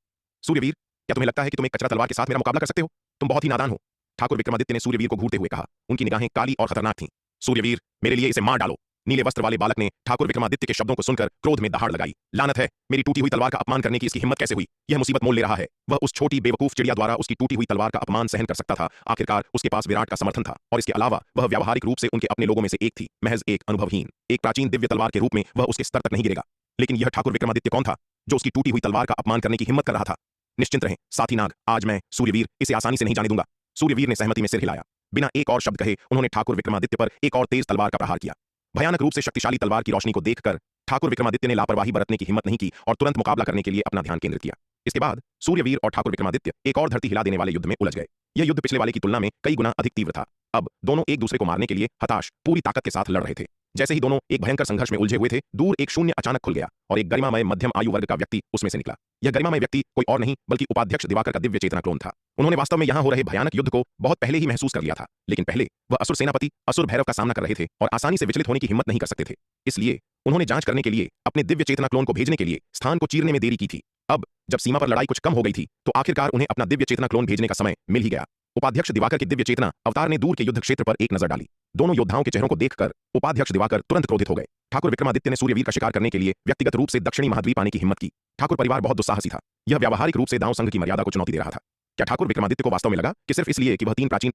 सूर्यवीर, क्या तुम्हें लगता है कि तुम एक कचरा तलवार के साथ मेरा मुकाबला कर सकते हो? तुम बहुत ही नादान हो। ठाकुर विक्रमादित्य ने सूर्यवीर को घूरते हुए कहा। उनकी निगाहें काली और खतरनाक थीं। सूर्यवीर, मेरे लिए इसे मार डालो। नीले वस्त्र वाले बालक ने ठाकुर विक्रमादित्य के शब्दों को सुनकर क्रोध में दहाड़ लगाई। लानत है, मेरी टूटी हुई तलवार का अपमान करने की इसकी हिम्मत कैसे हुई? यह मुसीबत मोल ले रहा है। वह उस छोटी बेवकूफ चिड़िया द्वारा उसकी टूटी हुई तलवार का अपमान सहन कर सकता था। आखिरकार उसके पास विराट का समर्थन था और इसके अलावा वह व्यावहारिक रूप से उनके अपने लोगों में से एक थी, महज एक अनुभवहीन, एक प्राचीन दिव्य तलवार के रूप में वह उसके स्तर तक नहीं गिरेगा। लेकिन यह ठाकुर विक्रमादित्य कौन था जो उसकी टूटी हुई तलवार का अपमान करने की हिम्मत कर रहा था? निश्चिंत रहें साथी नाग, आज मैं सूर्यवीर इसे आसानी से नहीं जाने दूंगा। सूर्यवीर ने सहमति में सिर हिलाया। बिना एक और शब्द कहे उन्होंने ठाकुर विक्रमादित्य पर एक और तेज तलवार का प्रहार किया। भयानक रूप से शक्तिशाली तलवार की रोशनी को देखकर ठाकुर विक्रमादित्य ने लापरवाही बरतने की हिम्मत नहीं की और तुरंत मुकाबला करने के लिए अपना ध्यान केंद्रित किया। इसके बाद सूर्यवीर और ठाकुर विक्रमादित्य एक और धरती हिला देने वाले युद्ध में उलझ गए। यह युद्ध पिछले वाले की तुलना में कई गुना अधिक तीव्र था। अब दोनों एक दूसरे को मारने के लिए हताश पूरी ताकत के साथ लड़ रहे थे। जैसे ही दोनों एक भयंकर संघर्ष में उलझे हुए थे, दूर एक शून्य अचानक खुल गया और एक गरिमामय मध्यम आयु वर्ग का व्यक्ति उसमें से निकला। यह गरिमामय व्यक्ति कोई और नहीं बल्कि उपाध्यक्ष दिवाकर का दिव्य चेतना क्लोन था। उन्होंने वास्तव में यहां हो रहे भयानक युद्ध को बहुत पहले ही महसूस कर लिया था, लेकिन पहले वह असुर सेनापति असुर भैरव का सामना कर रहे थे और आसानी से विचलित होने की हिम्मत नहीं कर सकते थे। इसलिए उन्होंने जांच करने के लिए अपने दिव्य चेतना क्लोन को भेजने के लिए स्थान को चीरने में देरी की थी। अब जब सीमा पर लड़ाई कुछ कम हो गई थी तो आखिरकार उन्हें अपना दिव्य चेतना क्लोन भेजने का समय मिल ही गया। उपाध्यक्ष दिवाकर की दिव्य चेतना अवतार ने दूर के युद्ध क्षेत्र पर एक नजर डाली। दोनों योद्धाओं के चेहरों को देखकर उपाध्यक्ष दिवाकर तुरंत क्रोधित हो गए। ठाकुर विक्रमादित्य ने सूर्यवीर का शिकार करने के लिए व्यक्तिगत रूप से दक्षिणी महाद्वीप आने की हिम्मत की। ठाकुर परिवार बहुत दुस्साहसी था। यह व्यावहारिक रूप से दाव संघ की मर्यादा को चुनौती दे रहा था। क्या ठाकुर विक्रमादित्य को वास्तव में लगा कि सिर्फ इसलिए कि वह 3 प्राचीन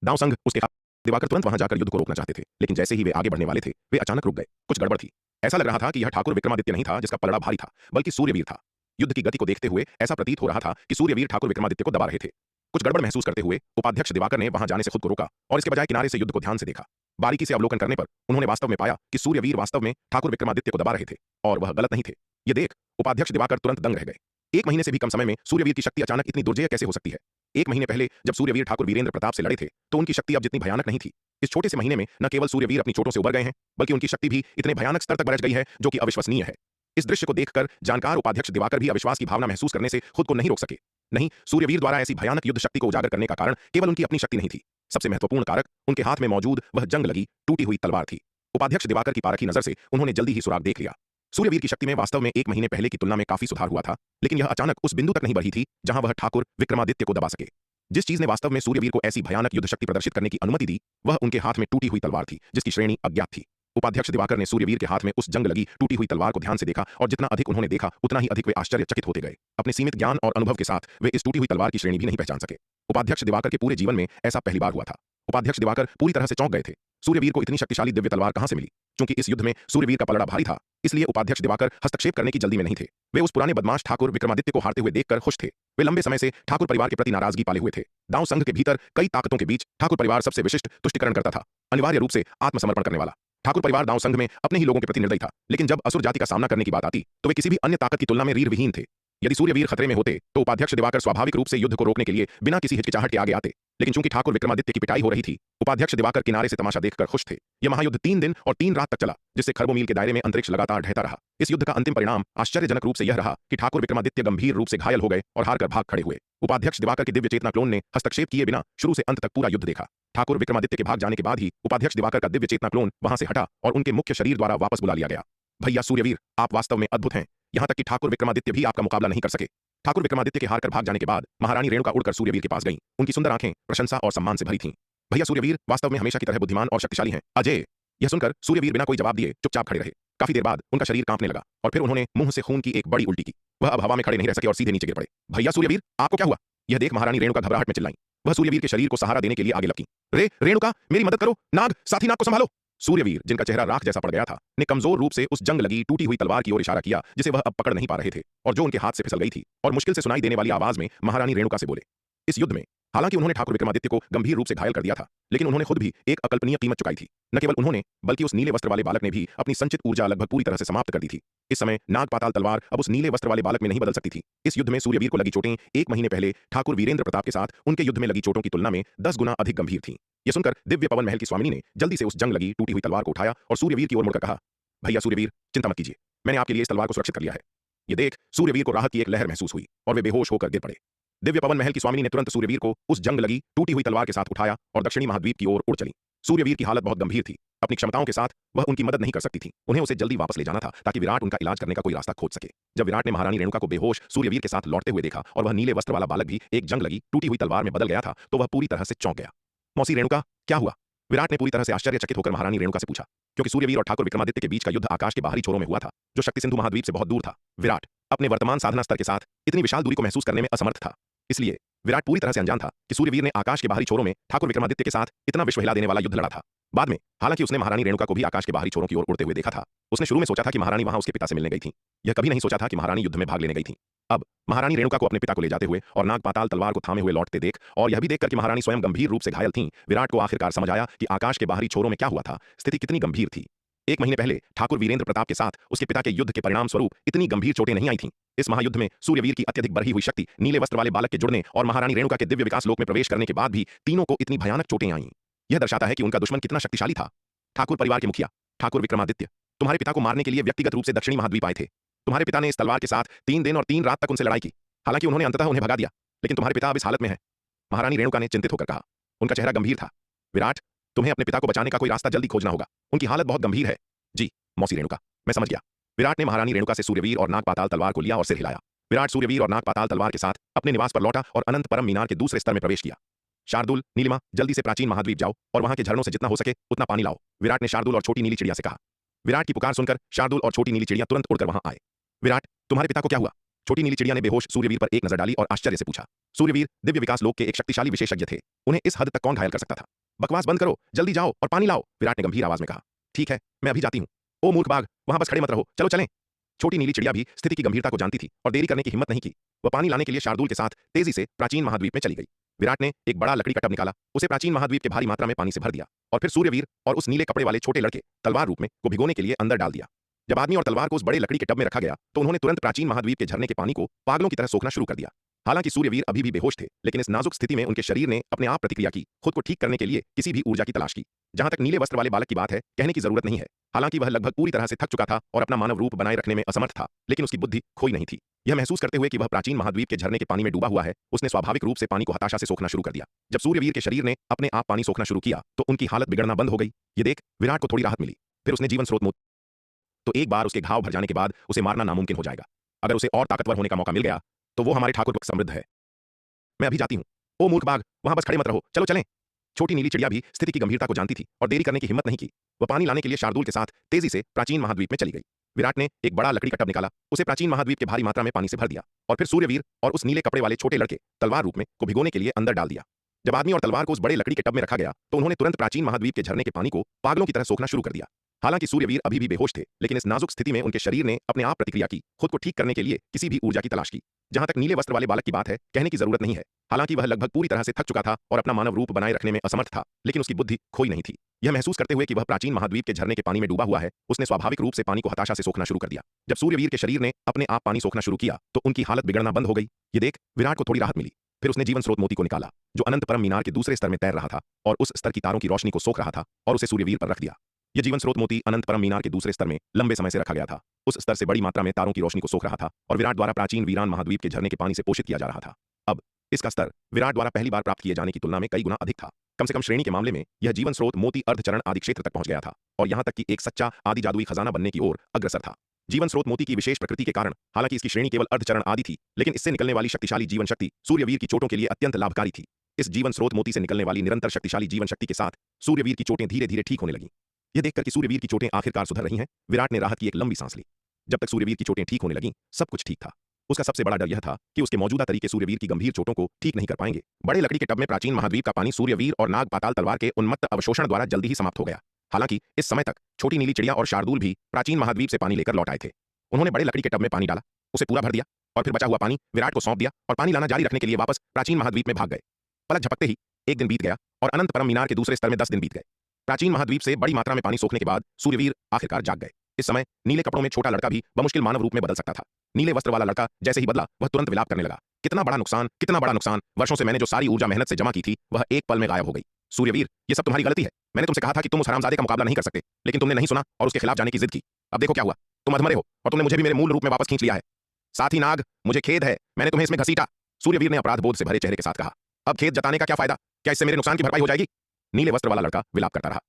दाव संघ उसके दिवाकर तुरंत वहां जाकर युद्ध को रोकना चाहते थे, लेकिन जैसे ही वे आगे बढ़ने वाले थे वे अचानक रुक गए। कुछ गड़बड़ थी। ऐसा लग रहा था कि यह ठाकुर विक्रमादित्य नहीं था जिसका पलड़ा भारी था, बल्कि सूर्यवीर था। युद्ध की गति को देखते हुए ऐसा प्रतीत हो रहा था कि सूर्यवीर ठाकुर विक्रमादित्य को दबा रहे थे। कुछ गड़बड़ महसूस करते हुए उपाध्यक्ष दिवाकर ने वहां जाने से खुद को रोका और इसके बजाय किनारे से युद्ध को ध्यान से देखा। बारीकी से अवलोकन करने पर उन्होंने वास्तव में पाया कि सूर्यवीर वास्तव में ठाकुर विक्रमादित्य को दबा रहे थे और वह गलत नहीं थे। यह देख उपाध्यक्ष दिवाकर तुरंत दंग रह गए। 1 महीने से भी कम समय में सूर्यवीर की शक्ति अचानक इतनी दुर्जेय कैसे हो सकती है? 1 महीने पहले जब सूर्यवीर ठाकुर वीरेंद्र प्रताप से लड़े थे तो उनकी शक्ति अब जितनी भयानक नहीं थी। इस छोटे से महीने में न केवल सूर्यवीर अपनी चोटों से उबर गए हैं, बल्कि उनकी शक्ति भी इतने भयानक स्तर तक बढ़ गई है जो कि अविश्वसनीय है। इस दृश्य को देखकर जानकार उपाध्यक्ष दिवाकर भी अविश्वास की भावना महसूस करने से खुद को नहीं रोक सके। नहीं, सूर्यवीर द्वारा ऐसी भयानक युद्ध शक्ति को उजागर करने का कारण केवल उनकी अपनी शक्ति नहीं थी। सबसे महत्वपूर्ण कारक उनके हाथ में मौजूद वह जंग लगी टूटी हुई तलवार थी। उपाध्यक्ष दिवाकर की पारखी नजर से उन्होंने जल्दी ही सुराग देख लिया। सूर्यवीर की शक्ति में वास्तव में 1 महीने पहले की तुलना में काफी सुधार हुआ था, लेकिन यह अचानक उस बिंदु तक नहीं बढ़ी थी जहां वह ठाकुर विक्रमादित्य को दबा सके। जिस चीज ने वास्तव में सूर्यवीर को ऐसी भयानक युद्ध शक्ति प्रदर्शित करने की अनुमति दी वह उनके हाथ में टूटी हुई तलवार थी जिसकी श्रेणी अज्ञात थी। उपाध्यक्ष दिवाकर ने सूर्यवीर के हाथ में उस जंग लगी टूटी हुई तलवार को ध्यान से देखा और जितना अधिक उन्होंने देखा उतना ही अधिक वे आश्चर्यचकित होते गए। अपने सीमित ज्ञान और अनुभव के साथ वे इस टूटी हुई तलवार की श्रेणी भी नहीं पहचान सके। उपाध्यक्ष दिवाकर के पूरे जीवन में ऐसा पहली बार हुआ था। उपाध्यक्ष दिवाकर पूरी तरह से चौंक गए थे। सूर्यवीर को इतनी शक्तिशाली दिव्य तलवार कहां से मिली? क्योंकि इस युद्ध में सूर्यवीर का पलड़ा भारी था, इसलिए उपाध्यक्ष दिवाकर हस्तक्षेप करने की जल्दी में नहीं थे। वे उस पुराने बदमाश ठाकुर विक्रमादित्य को हारते हुए देखकर खुश थे। वे लंबे समय से ठाकुर परिवार के प्रति नाराजगी पाले हुए थे। दाव संघ के भीतर कई ताकतों के बीच ठाकुर परिवार सबसे विशिष्ट तुष्टिकरण करता था, अनिवार्य रूप से आत्मसमर्पण करने वाला। ठाकुर परिवार दाव संघ में अपने ही लोगों के प्रति निर्दयी था, लेकिन जब असुर जाति का सामना करने की बात आती तो वे किसी भी अन्य ताकत की तुलना में रीर विहीन थे। यदि सूर्यवीर खतरे में होते तो उपाध्यक्ष दिवाकर स्वाभाविक रूप से युद्ध को रोकने के लिए बिना किसी हिचकिचाहट के आगे आते, लेकिन चूंकि ठाकुर विक्रमादित्य की पिटाई हो रही थी, उपाध्यक्ष दिवाकर किनारे से तमाशा देखकर खुश थे। यह महायुद्ध 3 दिन और 3 रात तक चला, जिससे खरबों मील के दायरे में अंतरिक्ष लगातार ढहता रहा। इस युद्ध का अंतिम परिणाम आश्चर्यजनक रूप से यह रहा कि ठाकुर विक्रमादित्य गंभीर रूप से घायल हो गए और हारकर भाग खड़े हुए। उपाध्यक्ष दिवाकर के दिव्य चेतना क्लोन ने हस्तक्षेप किए बिना शुरू से अंत तक पूरा युद्ध देखा। ठाकुर विक्रमादित्य के भाग जाने के बाद ही उपाध्यक्ष दिवाकर का दिव्य चेतना क्लोन वहां से हटा और उनके मुख्य शरीर द्वारा वापस बुला लिया गया। भैया सूर्यवीर, आप वास्तव में अद्भुत हैं। यहां तक कि ठाकुर विक्रमादित्य भी आपका मुकाबला नहीं कर सके। ठाकुर विक्रमादित्य के हारकर भाग जाने के बाद महारानी रेणुका उड़कर सूर्यवीर के पास गईं। उनकी सुंदर आंखें प्रशंसा और सम्मान से भरी थीं। भैया सूर्यवीर वास्तव में हमेशा की तरह बुद्धिमान और शक्तिशाली हैं। अजय। यह सुनकर सूर्यवीर बिना कोई जवाब दिए चुपचाप खड़े रहे। काफी देर बाद उनका शरीर कांपने लगा और फिर उन्होंने मुंह से खून की एक बड़ी उल्टी की। वह अब हवा में खड़े नहीं रह सके और सीधे नीचे गिर पड़े। भैया सूर्यवीर, आपको क्या हुआ? यह देख महारानी रेणुका घबराहट में चिल्लाईं। वह सूर्यवीर के शरीर को सहारा देने के लिए आगे लपकीं। रेणुका, मेरी मदद करो। नाग, साथी नाग को संभालो। सूर्यवीर, जिनका चेहरा राख जैसा पड़ गया था, ने कमजोर रूप से उस जंग लगी टूटी हुई तलवार की ओर इशारा किया जिसे वह अब पकड़ नहीं पा रहे थे और जो उनके हाथ से फिसल गई थी, और मुश्किल से सुनाई देने वाली आवाज में महारानी रेणुका से बोले। इस युद्ध में हालांकि उन्होंने ठाकुर विक्रमादित्य को गंभीर रूप से घायल कर दिया था, लेकिन उन्होंने खुद भी एक अकल्पनीय कीमत चुकाई थी। न केवल उन्होंने बल्कि उस नीले वस्त्र वाले बालक ने भी अपनी संचित ऊर्जा लगभग पूरी तरह से समाप्त कर दी थी। इस समय नाग पाताल तलवार अब उस नीले वस्त्र वाले बालक में नहीं बदल सकती थी। इस युद्ध में सूर्यवीर को लगी चोटें 1 महीने पहले ठाकुर वीरेंद्र प्रताप के साथ उनके युद्ध में लगी चोटों की तुलना में 10 गुना अधिक गंभीर थीं। यह सुनकर दिव्य पवन महल की स्वामिनी ने जल्दी से उस जंग लगी टूटी हुई तलवार को उठाया और सूर्यवीर की ओर मुड़कर कहा, भैया सूर्यवीर, चिंता मत कीजिए, मैंने आपके लिए इस तलवार को सुरक्षित कर लिया है। यह देख सूर्यवीर को राहत की एक लहर महसूस हुई और वे बेहोश होकर गिर पड़े। दिव्य पवन महल की स्वामिनी ने तुरंत सूर्यवीर को उस जंग लगी टूटी हुई तलवार के साथ उठाया और दक्षिणी महाद्वीप की ओर उड़ चली। सूर्यवीर की हालत बहुत गंभीर थी। अपनी क्षमताओं के साथ वह उनकी मदद नहीं कर सकती थी। उन्हें उसे जल्दी वापस ले जाना था ताकि विराट उनका इलाज करने का कोई रास्ता खोज सके। जब विराट ने महारानी रेणुका को बेहोश सूर्यवीर के साथ लौटते हुए देखा और वह नीले वस्त्र वाला बालक भी एक जंग लगी टूटी हुई तलवार में बदल गया था, तो वह पूरी तरह से चौंक गया। मौसी रेणुका, क्या हुआ? विराट ने पूरी तरह से आश्चर्यचकित होकर महारानी रेणुका से पूछा। क्योंकि सूर्यवीर और ठाकुर विक्रमादित्य के बीच का युद्ध आकाश के बाहरी छोरों में हुआ था, जो शक्ति सिंधु महाद्वीप से बहुत दूर था। विराट अपने वर्तमान साधना स्तर के साथ इतनी विशाल दूरी को महसूस करने में असमर्थ था। इसलिए विराट पूरी तरह से अनजान था कि सूर्यवीर ने आकाश के बाहरी छोरों में ठाकुर विक्रमादित्य के साथ इतना विश्व हिला देने वाला युद्ध लड़ा था। बाद में हालांकि उसने महारानी रेणुका को भी आकाश के बाहरी छोरों की ओर उड़ते हुए देखा था। उसने शुरू में सोचा था कि महारानी वहां उसके पिता से मिलने गई थी। यह कभी नहीं सोचा था कि महारानी युद्ध में भाग लेने गई थी। अब महारानी रेणुका को अपने पिता को ले जाते हुए और नाग पाताल तलवार को थामे हुए लौटते देख, और यह भी देखकर कि महारानी स्वयं गंभीर रूप से घायल थीं, विराट को आखिरकार समझ आया कि आकाश के बाहरी छोरों में क्या हुआ था, स्थिति कितनी गंभीर थी। 1 महीने पहले ठाकुर वीरेंद्र प्रताप के साथ उसके पिता के युद्ध के परिणाम स्वरूप इतनी गंभीर चोटें नहीं आई थीं। इस महायुद्ध में सूर्यवीर की अत्यधिक बढ़ी हुई शक्ति, नीले वस्त्र वाले बालक के जुड़ने और महारानी रेणुका के दिव्य विकास लोक में प्रवेश करने के बाद भी तीनों को इतनी भयानक चोटें आईं। यह दर्शाता है कि उनका दुश्मन कितना शक्तिशाली था। ठाकुर परिवार के मुखिया ठाकुर विक्रमादित्य तुम्हारे पिता को मारने के लिए व्यक्तिगत रूप से दक्षिणी महाद्वीप आए थे। तुम्हारे पिता ने इस तलवार के साथ 3 दिन और 3 रात तक उनसे लड़ाई की। हालांकि उन्होंने अंततः उन्हें भगा दिया, लेकिन तुम्हारे पिता अब इस हालत में है। महारानी रेणुका ने चिंतित होकर कहा। उनका चेहरा गंभीर था। विराट, तुम्हें अपने पिता को बचाने का कोई रास्ता जल्दी खोजना होगा। उनकी हालत बहुत गंभीर है। जी मौसी रेणुका, मैं समझ गया। विराट ने महारानी रेणुका से सूर्यवीर और नाग पाताल तलवार को लिया और सिर हिलाया। विराट सूर्यवीर और नाग पाताल तलवार के साथ अपने निवास पर लौटा और अनंत परम मीनार के दूसरे स्तर में प्रवेश किया। शार्दुल, नीलिमा, जल्दी से प्राचीन महाद्वीप जाओ और वहां के झरनों से जितना हो सके उतना पानी लाओ, विराट ने शार्दुल और छोटी नीली चिड़िया से कहा। विराट की पुकार सुनकर शार्दुल और छोटी नीली चिड़िया तुरंत उड़कर वहां आए। विराट, तुम्हारे पिता को क्या हुआ? छोटी नीली चिड़िया ने बेहोश सूर्यवीर पर एक नजर डाली और आश्चर्य से पूछा। सूर्यवीर दिव्य विकास लोक के एक शक्तिशाली विशेषज्ञ थे। उन्हें इस हद तक कौन घायल कर सकता था? बकवास बंद करो, जल्दी जाओ और पानी लाओ, विराट ने गंभीर आवाज में कहा। ठीक है, मैं अभी जाती हूँ। ओ मूर्ख बाघ, वहां बस खड़े मत रहो, चलो चलें। छोटी नीली चिड़िया भी स्थिति की गंभीरता को जानती थी और देरी करने की हिम्मत नहीं की। वह पानी लाने के लिए शार्दुल के साथ तेजी से प्राचीन महाद्वीप में चली गई। विराट ने एक बड़ा लकड़ी का टब निकाला, उसे प्राचीन महाद्वीप के भारी मात्रा में पानी से भर दिया और फिर सूर्यवीर और उस नीले कपड़े वाले छोटे लड़के तलवार रूप में को भिगोने के लिए अंदर डाल दिया। जब आदमी और तलवार को उस बड़े लकड़ी के टब में रखा गया तो उन्होंने तुरंत प्राचीन महाद्वीप के झरने के पानी को पागलों की तरह सोखना शुरू कर दिया। हालांकि सूर्यवीर अभी भी बेहोश थे, लेकिन इस नाजुक स्थिति में उनके शरीर ने अपने आप प्रतिक्रिया की, खुद को ठीक करने के लिए किसी भी ऊर्जा की तलाश की। जहां तक नीले वस्त्र वाले बालक की बात है, कहने की जरूरत नहीं है। हालांकि वह लगभग पूरी तरह से थक चुका था और अपना मानव रूप बनाए रखने में असमर्थ था, लेकिन उसकी बुद्धि खोई नहीं थी। यह महसूस करते हुए कि वह प्राचीन महाद्वीप के झरने के पानी में डूबा हुआ है, उसने स्वाभाविक रूप से पानी को हताशा से सोखना शुरू कर दिया। जब सूर्यवीर के शरीर ने अपने आप पानी सोखना शुरू किया तो उनकी हालत बिगड़ना बंद हो गई। ये देख विराट को थोड़ी राहत मिली। फिर उसने जीवन स्रोत तो एक बार उसके घाव भर जाने के बाद उसे मारना नामुमकिन हो जाएगा। अगर उसे और ताकतवर होने का मौका मिल गया तो वो हमारे ठाकुर समृद्ध है। मैं अभी जाती हूँ। ओ मूर्ख बाघ, वहां बस खड़े मत रहो, चलो चलें। छोटी नीली चिड़िया भी स्थिति की गंभीरता को जानती थी और देरी करने की हिम्मत नहीं की। वह पानी लाने के लिए शार्दुल के साथ तेजी से प्राचीन महाद्वीप में चली गई। विराट ने एक बड़ा लकड़ी का टब निकाला, उसे प्राचीन महाद्वीप के भारी मात्रा में पानी से भर दिया और फिर सूर्यवीर और उस नीले कपड़े वाले छोटे लड़के तलवार रूप में को भिगोने के लिए अंदर डाल दिया। जब आदमी और तलवार को उस बड़े लकड़ी के टब में रखा गया तो उन्होंने तुरंत प्राचीन महाद्वीप के झरने के पानी को पागलों की तरह सोखना शुरू कर दिया। हालांकि सूर्यवीर अभी भी बेहोश थे, लेकिन इस नाजुक स्थिति में उनके शरीर ने अपने आप प्रतिक्रिया की, खुद को ठीक करने के लिए किसी भी ऊर्जा की तलाश की। जहां तक नीले वस्त्र वाले बालक की बात है, कहने की जरूरत नहीं है। हालांकि वह लगभग पूरी तरह से थक चुका था और अपना मानव रूप बनाए रखने में असमर्थ था, लेकिन उसकी बुद्धि खोई नहीं थी। यह महसूस करते हुए कि वह प्राचीन महाद्वीप के झरने के पानी में डूबा हुआ है, उसने स्वाभाविक रूप से पानी को हताशा से सोखना शुरू कर दिया। जब सूर्यवीर के शरीर ने अपने आप पानी सोखना शुरू किया तो उनकी हालत बिगड़ना बंद हो गई। ये देख विराट को थोड़ी राहत मिली। फिर उसने जीवन स्रोत मोती को निकाला, जो अनंत परम मीनार के दूसरे स्तर में तैर रहा था और उस स्तर की तारों की रोशनी को सोख रहा था, और उसे सूर्यवीर पर रख दिया। यह जीवन स्रोत मोती अनंत परम मीनार के दूसरे स्तर में लंबे समय से रखा गया था। उस स्तर से बड़ी मात्रा में तारों की रोशनी को सोख रहा था और विराट द्वारा प्राचीन वीरान महाद्वीप के झरने के पानी से पोषित किया जा रहा था। अब इसका स्तर विराट द्वारा पहली बार प्राप्त किए जाने की तुलना में कई गुना अधिक था। कम से कम श्रेणी के मामले में यह जीवन स्रोत मोती अर्धचरण आदि क्षेत्र तक पहुंच गया था और यहां तक कि एक सच्चा आदि जादुई खजाना बनने की ओर अग्रसर था। जीवन स्रोत मोती की विशेष प्रकृति के कारण हालांकि इसकी श्रेणी केवल अर्धचरण आदि थी, लेकिन इससे निकलने वाली शक्तिशाली जीवन शक्ति सूर्यवीर की चोटों के लिए अत्यंत लाभकारी थी। इस जीवन स्रोत मोती से निकलने वाली निरंतर शक्तिशाली जीवन शक्ति के साथ सूर्यवीर की चोटें धीरे धीरे ठीक होने लगीं। यह देखकर कि सूर्यवीर की चोटें आखिरकार सुधर रही हैं, विराट ने राहत की एक लंबी सांस ली। जब तक सूर्यवीर की चोटें ठीक होने लगीं, सब कुछ ठीक था। उसका सबसे बड़ा डर यह था कि उसके मौजूदा तरीके सूर्यवीर की गंभीर चोटों को ठीक नहीं कर पाएंगे। बड़े लकड़ी के टब में प्राचीन महाद्वीप का पानी सूर्यवीर और नाग पाताल तलवार के उन्मत्त अवशोषण द्वारा जल्दी ही समाप्त हो गया। हालांकि इस समय तक छोटी नीली चिड़िया और शार्दुल भी प्राचीन महाद्वीप से पानी लेकर लौट आए थे। उन्होंने बड़े लकड़ी के टब में पानी डाला, उसे पूरा भर दिया और फिर बचा हुआ पानी विराट को सौंप दिया और पानी लाना जारी रखने के लिए वापस प्राचीन महाद्वीप में भाग गए। पलक झपकते ही 1 दिन बीत गया और अनंत परम मीनार के दूसरे स्तर में 10 दिन बीत गए। प्राचीन महाद्वीप से बड़ी मात्रा में पानी सोखने के बाद सूर्यवीर आखिरकार जाग गए। इस समय नीले कपड़ों में छोटा लड़का भी बमुश्किल मानव रूप में बदल सकता था। नीले वस्त्र वाला लड़का जैसे ही बदला, वह तुरंत विलाप करने लगा। कितना बड़ा नुकसान, कितना बड़ा नुकसान! वर्षों से मैंने जो सारी ऊर्जा मेहनत से जमा की थी, वह एक पल में गायब हो गई। सूर्यवीर, ये सब तुम्हारी गलती है। मैंने तुमसे कहा था कि तुम उस हरामजादे का मुकाबला नहीं कर सकते, लेकिन तुमने नहीं सुना और उसके खिलाफ जाने की जिद की। अब देखो क्या हुआ, तुम अधमरे हो और तुमने मुझे भी मेरे मूल रूप में वापस खींच लिया है। साथी नाग, मुझे खेद है, मैंने तुम्हें इसमें घसीटा। सूर्यवीर ने अपराध बोध से भरे चेहरे के साथ कहा। अब खेद जताने का क्या फायदा? क्या इससे मेरे नुकसान की भरपाई हो जाएगी? नीले वस्त्र वाला लड़का विलाप करता रहा।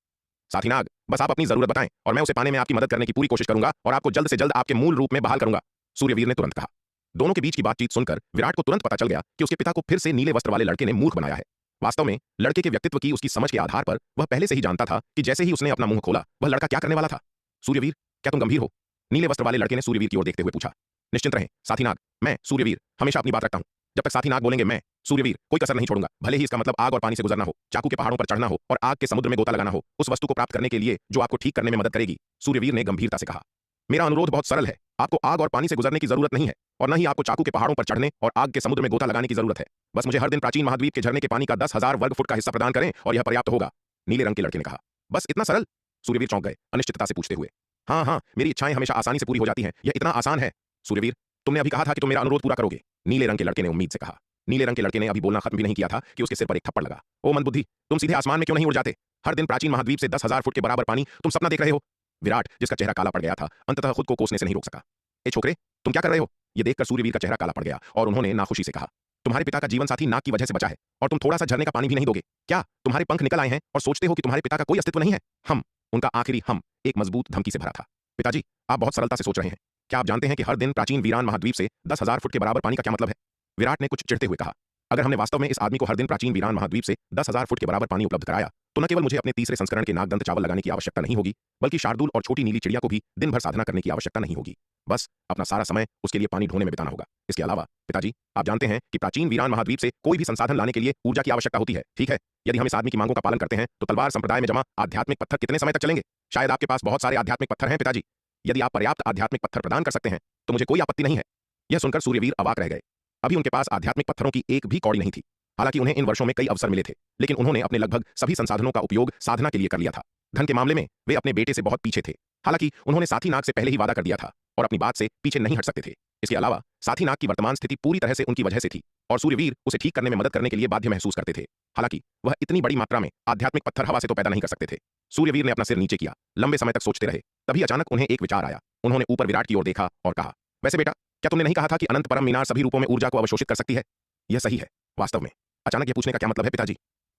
साथी नाग, बस आप अपनी जरूरत बताएं और मैं उसे पाने में आपकी मदद करने की पूरी कोशिश करूंगा और आपको जल्द से जल्द आपके मूल रूप में बहाल करूंगा, सूर्यवीर ने तुरंत कहा। दोनों के बीच की बातचीत सुनकर विराट को तुरंत पता चल गया कि उसके पिता को फिर से नीले वस्त्र वाले लड़के ने मूर्ख बनाया है। वास्तव में लड़के के व्यक्तित्व की उसकी समझ के आधार पर वह पहले से ही जानता था कि जैसे ही उसने अपना मुंह खोला वह लड़का क्या करने वाला था। सूर्यवीर, क्या तुम गंभीर हो? नीले वस्त्र वाले लड़के ने सूर्यवीर की ओर देखते हुए पूछा। निश्चिंत रहें साथीनाग, मैं सूर्यवीर हमेशा अपनी बात रखता हूं। जब तक साथीनाग बोलेंगे मैं सूर्यवीर कोई कसर नहीं छोड़ूंगा, भले ही इसका मतलब आग और पानी से गुजरना हो, चाकू के पहाड़ों पर चढ़ना हो और आग के समुद्र में गोता लगाना हो, उस वस्तु को प्राप्त करने के लिए जो आपको ठीक करने में मदद करेगी। सूर्यवीर ने गंभीरता से कहा। मेरा अनुरोध बहुत सरल है, आपको आग और पानी से गुजरने की जरूरत नहीं है और न ही आपको चाकू के पहाड़ों पर चढ़ने और आग के समुद्र में गोता लगाने की जरूरत है। बस मुझे हर दिन प्राचीन महाद्वीप के झरने के पानी का 10,000 वर्ग फुट का हिस्सा प्रदान करें और यह पर्याप्त होगा। नीले रंग के लड़के ने कहा। बस इतना सरल? सूर्यवीर चौंक गए अनिश्चितता से पूछते हुए। हाँ हाँ, मेरी इच्छाएं हमेशा आसानी से पूरी हो जाती हैं, यह इतना आसान है। सूर्यवीर, तुमने अभी कहा था कि तुम मेरा अनुरोध पूरा करोगे, नीले रंग के लड़के ने उम्मीद से कहा। नीले रंग के लड़के ने अभी बोलना खत्म भी नहीं किया था कि उसके सिर पर एक थप्पड़ लगा। ओ मंदबुद्धि, तुम सीधे आसमान में क्यों नहीं उड़ जाते? हर दिन प्राचीन महाद्वीप से 10,000 फुट के बराबर पानी तुम सपना देख रहे हो। विराट, जिसका चेहरा काला पड़ गया था, अंततः खुद को कोसने से नहीं रोक सका। ए छोकरे, तुम क्या कर रहे हो? यह देखकर सूर्यवीर का चेहरा काला पड़ गया और उन्होंने नाखुशी से कहा। तुम्हारे पिता का जीवन साथी नाग की वजह से बचा है और तुम थोड़ा सा झरने का पानी भी नहीं दोगे क्या? तुम्हारे पंख निकल आए हैं और सोचते हो कि तुम्हारे पिता का कोई अस्तित्व नहीं है? हम, उनका आखिरी हम एक मजबूत धमकी से भरा था। पिताजी, आप बहुत सरलता से सोच रहे हैं। क्या आप जानते हैं कि हर दिन प्राचीन वीरान महाद्वीप से 10,000 फुट के बराबर पानी का क्या मतलब है? विराट ने कुछ चिढ़ते हुए कहा। अगर हमने वास्तव में इस आदमी को हर दिन प्राचीन वीरान महाद्वीप से 10,000 फुट के बराबर पानी उपलब्ध कराया तो न केवल मुझे अपने तीसरे संस्करण के नागदंत चावल लगाने की आवश्यकता नहीं होगी, बल्कि शार्दूल और छोटी नीली चिड़िया को भी दिन भर साधना करने की आवश्यकता नहीं होगी। बस अपना सारा समय उसके लिए पानी ढोने में बिताना होगा। इसके अलावा पिताजी, आप जानते हैं कि प्राचीन वीरान महाद्वीप से कोई भी संसाधन लाने के लिए ऊर्जा की आवश्यकता होती है, ठीक है? यदि हम इस आदमी की मांगों का पालन करते हैं तो तलवार संप्रदाय में जमा आध्यात्मिक पत्थर कितने समय तक चलेंगे? शायद आपके पास बहुत सारे आध्यात्मिक पत्थर हैं पिताजी। यदि आप पर्याप्त आध्यात्मिक पत्थर प्रदान कर सकते हैं तो मुझे कोई आपत्ति नहीं है। यह सुनकर सूर्यवीर अवाक रह गए। अभी उनके पास आध्यात्मिक पत्थरों की एक भी कौड़ी नहीं थी। हालांकि उन्हें इन वर्षों में कई अवसर मिले थे, लेकिन उन्होंने अपने लगभग सभी संसाधनों का उपयोग साधना के लिए कर लिया था। धन के मामले में वे अपने बेटे से बहुत पीछे थे। हालांकि उन्होंने साथी नाग से पहले ही वादा कर दिया था और अपनी बात से पीछे नहीं हट सकते थे। इसके अलावा साथी नाग की वर्तमान स्थिति पूरी तरह से उनकी वजह से थी और सूर्यवीर उसे ठीक करने में मदद करने के लिए बाध्य महसूस करते थे। हालांकि वह इतनी बड़ी मात्रा में आध्यात्मिक पत्थर हवा से तो पैदा नहीं कर सकते थे। सूर्यवीर ने अपना सिर नीचे किया, लंबे समय तक सोचते रहे। तभी अचानक उन्हें एक विचार आया। उन्होंने ऊपर विराट की ओर देखा और कहा, वैसे बेटा, क्या तुमने नहीं कहा था कि अनंत परम मीनार सभी रूपों में ऊर्जा को अवशोषित कर सकती है? यह सही है। वास्तव में अचानक यह पूछने का क्या मतलब है पिताजी?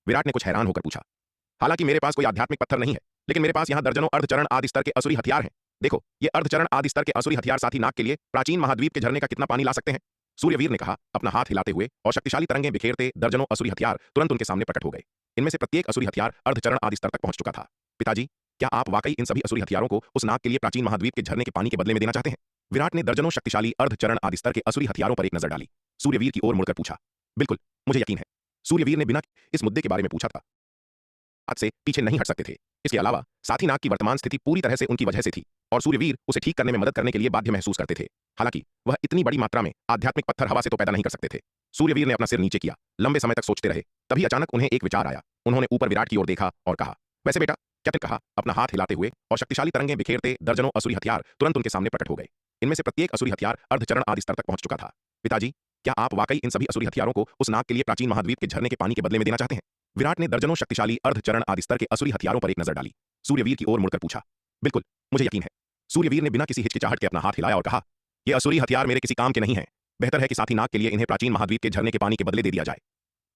विराट ने कुछ हैरान होकर पूछा। हालांकि मेरे पास कोई आध्यात्मिक पत्थर नहीं है, लेकिन मेरे पास यहाँ दर्जनों अर्धचरण आदि स्तर के असुरी हथियार हैं। देखो, ये अर्धचरण आदि स्तर के असुरी हथियार साथी नाग के लिए प्राचीन महाद्वीप के झरने का कितना पानी ला सकते हैं? सूर्यवीर ने कहा, अपना हाथ हिलाते हुए, और शक्तिशाली तरंगें बिखेरते दर्जनों असुरी हथियार तुरंत उनके सामने प्रकट हो गए। इनमें से प्रत्येक असुरी हथियार अर्धचरण आदि स्तर तक पहुंच चुका था। पिताजी, क्या आप वाकई इन सभी असुरी हथियारों को उस नाग के लिए प्राचीन महाद्वीप के झरने के पानी के बदले में देना चाहते हैं? विराट ने दर्जनों शक्तिशाली अर्धचरण आदि स्तर के असुरी हथियारों पर एक नजर डाली। सूर्यवीर की ओर मुड़कर पूछा। बिल्कुल, मुझे यकीन है। सूर्यवीर ने बिना इस मुद्दे के बारे में पूछा था आज से पीछे नहीं हट सकते थे। इसके अलावा साथी नाग की वर्तमान स्थिति पूरी तरह से उनकी वजह से थी और सूर्यवीर उसे ठीक करने में मदद करने के लिए बाध्य महसूस करते थे। हालांकि वह इतनी बड़ी मात्रा में आध्यात्मिक पत्थर हवा से तो पैदा नहीं कर सकते थे। सूर्यवीर ने अपना सिर नीचे किया, लंबे समय तक सोचते रहे। तभी अचानक उन्हें एक विचार आया। उन्होंने ऊपर विराट की ओर देखा और कहा, वैसे बेटा, क्या तुमने कहा? अपना हाथ हिलाते हुए और शक्तिशाली तरंगें बिखेरते दर्जनों असुरी हथियार तुरंत उनके सामने प्रकट हो गए। इनमें से प्रत्येक असुरी हथियार अर्धचरण आदि स्तर तक पहुंच चुका था। पिताजी, क्या आप वाकई इन सभी असुरी हथियारों को उस नाग के लिए प्राचीन महाद्वीप के झरने के पानी के बदले में देना चाहते हैं? विराट ने दर्जनों शक्तिशाली अर्धचरण आदि स्तर के असुरी हथियारों पर एक नजर डाली। सूर्यवीर की ओर मुड़कर पूछा। बिल्कुल, मुझे यकीन है। सूर्यवीर ने बिना किसी हिचकिचाहट के अपना हाथ हिलाया और कहा, ये असुरी हथियार मेरे किसी काम के नहीं हैं। बेहतर है कि साथी नाग के लिए इन्हें प्राचीन महाद्वीप के झरने के पानी के बदले दे दिया जाए।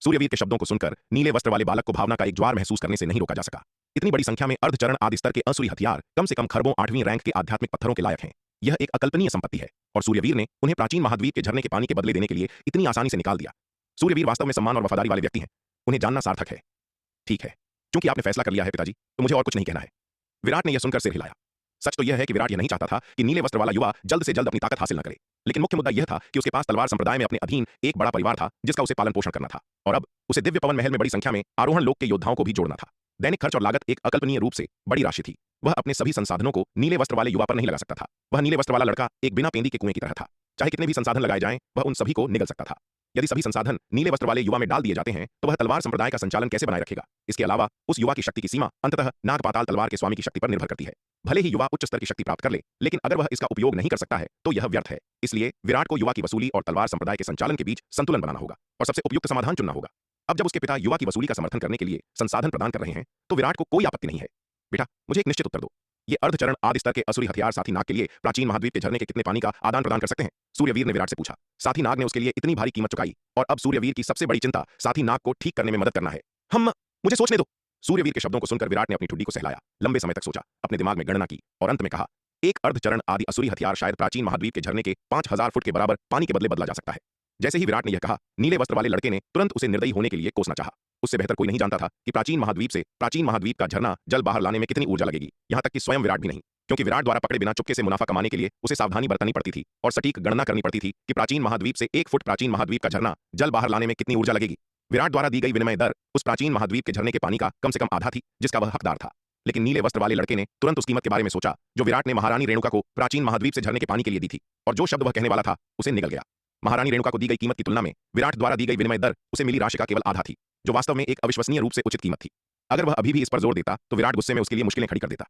सूर्यवीर के शब्दों को सुनकर नीले वस्त्र वाले बालक को भावना का एक ज्वार महसूस करने से नहीं रोका जा सका। इतनी बड़ी संख्या में अर्धचरण आदि स्तर के असुरी हथियार कम से कम खरबों 8वीं रैंक के आध्यात्मिक पत्थरों के लायक हैं। यह एक अकल्पनीय संपत्ति है और सूर्यवीर ने उन्हें प्राचीन महाद्वीप के झरने के पानी के बदले देने के लिए इतनी आसानी से निकाल दिया। सूर्यवीर वास्तव में सम्मान और वफादारी वाले व्यक्ति हैं। उन्हें जानना सार्थक है। ठीक है, क्योंकि आपने फैसला कर लिया है पिताजी, तो मुझे और कुछ नहीं कहना है। विराट ने यह सुनकर सिर हिलाया। सच तो यह है कि विराट यह नहीं चाहता था कि नीले वस्त्र वाला युवा जल्द से जल्द अपनी ताकत हासिल न करे, लेकिन मुख्य मुद्दा यह था कि उसके पास तलवार संप्रदाय में अपने अधीन एक बड़ा परिवार था जिसका उसे पालन पोषण करना था और अब उसे दिव्य पवन महल में बड़ी संख्या में आरोहण लोक के योद्धाओं को भी जोड़ना था। दैनिक खर्च और लागत एक अकल्पनीय रूप से बड़ी राशि थी। वह अपने सभी संसाधनों को नीले वस्त्र वाले युवा पर नहीं लगा सकता था। वह नीले वस्त्र वाला लड़का एक बिना पेंदी के कुएं की तरह था। चाहे कितने भी संसाधन लगाए जाएं, वह उन सभी को निगल सकता था। यदि सभी संसाधन नीले वस्त्र वाले युवा में डाल दिए जाते हैं तो वह तलवार संप्रदाय का संचालन कैसे बनाए रखेगा? इसके अलावा उस युवा की शक्ति की सीमा अंततः नागपाताल तलवार के स्वामी की शक्ति पर निर्भर करती है। भले ही युवा उच्च स्तर की शक्ति प्राप्त कर ले, लेकिन अगर वह इसका उपयोग नहीं कर सकता है तो यह व्यर्थ है। इसलिए विराट को युवा की वसूली और तलवार संप्रदाय के संचालन के बीच संतुलन बनाना होगा और सबसे उपयुक्त समाधान चुनना होगा। अब जब उसके पिता युवा की वसूली का समर्थन करने के लिए संसाधन प्रदान कर रहे हैं तो विराट को कोई आपत्ति नहीं है। बेटा, मुझे एक निश्चित उत्तर दो। ये अर्धचरण आदि स्तर के असुरी हथियार साथी नाग के लिए प्राचीन महाद्वीप के झरने के कितने पानी का आदान प्रदान कर सकते हैं? सूर्यवीर ने विराट से पूछा। साथी नाग ने उसके लिए इतनी भारी कीमत चुकाई और अब सूर्यवीर की सबसे बड़ी चिंता साथी नाग को ठीक करने में मदद करना है। मुझे सोचने दो। सूर्यवीर के शब्दों को सुनकर विराट ने अपनी ठुड्डी को सहलाया, लंबे समय तक सोचा, अपने दिमाग में गणना की और अंत में कहा, एक अर्धचरण आदि असुरी हथियार शायद प्राचीन महाद्वीप के झरने के 5000 फुट के बराबर पानी के बदले बदला जा सकता है। जैसे ही विराट ने यह कहा, नीले वस्त्र वाले लड़के ने तुरंत उसे निर्दयी होने के लिए कोसना चाहा। उससे बेहतर कोई नहीं जानता था कि प्राचीन महाद्वीप का झरना जल बाहर लाने में कितनी ऊर्जा लगेगी। यहाँ तक कि स्वयं विराट भी नहीं, क्योंकि विराट द्वारा पकड़े बिना चुपके से मुनाफा कमाने के लिए उसे सावधानी बरतनी पड़ती थी और सटीक गणना करनी पड़ती थी कि प्राचीन महाद्वीप से 1 फुट प्राचीन महाद्वीप का झरना जल बाहर लाने में कितनी ऊर्जा लगेगी। विराट द्वारा दी गई विनिमय दर उस प्राचीन महाद्वीप के झरने के पानी का कम से कम आधा थी जिसका वह हकदार था। लेकिन नीले वस्त्र वाले लड़के ने तुरंत उस कीमत के बारे में सोचा जो विराट ने महारानी रेणुका को प्राचीन महाद्वीप से झरने के पानी के लिए दी थी, और जो शब्द वह कहने वाला था उसे निगल गया। महारानी रेणुका को दी गई कीमत की तुलना में विराट द्वारा दी गई विनिमय दर उसे मिली राशि का केवल आधा थी, जो वास्तव में एक अविश्वसनीय रूप से उचित कीमत थी। अगर वह अभी भी इस पर जोर देता तो विराट गुस्से में उसके लिए मुश्किलें खड़ी कर देता।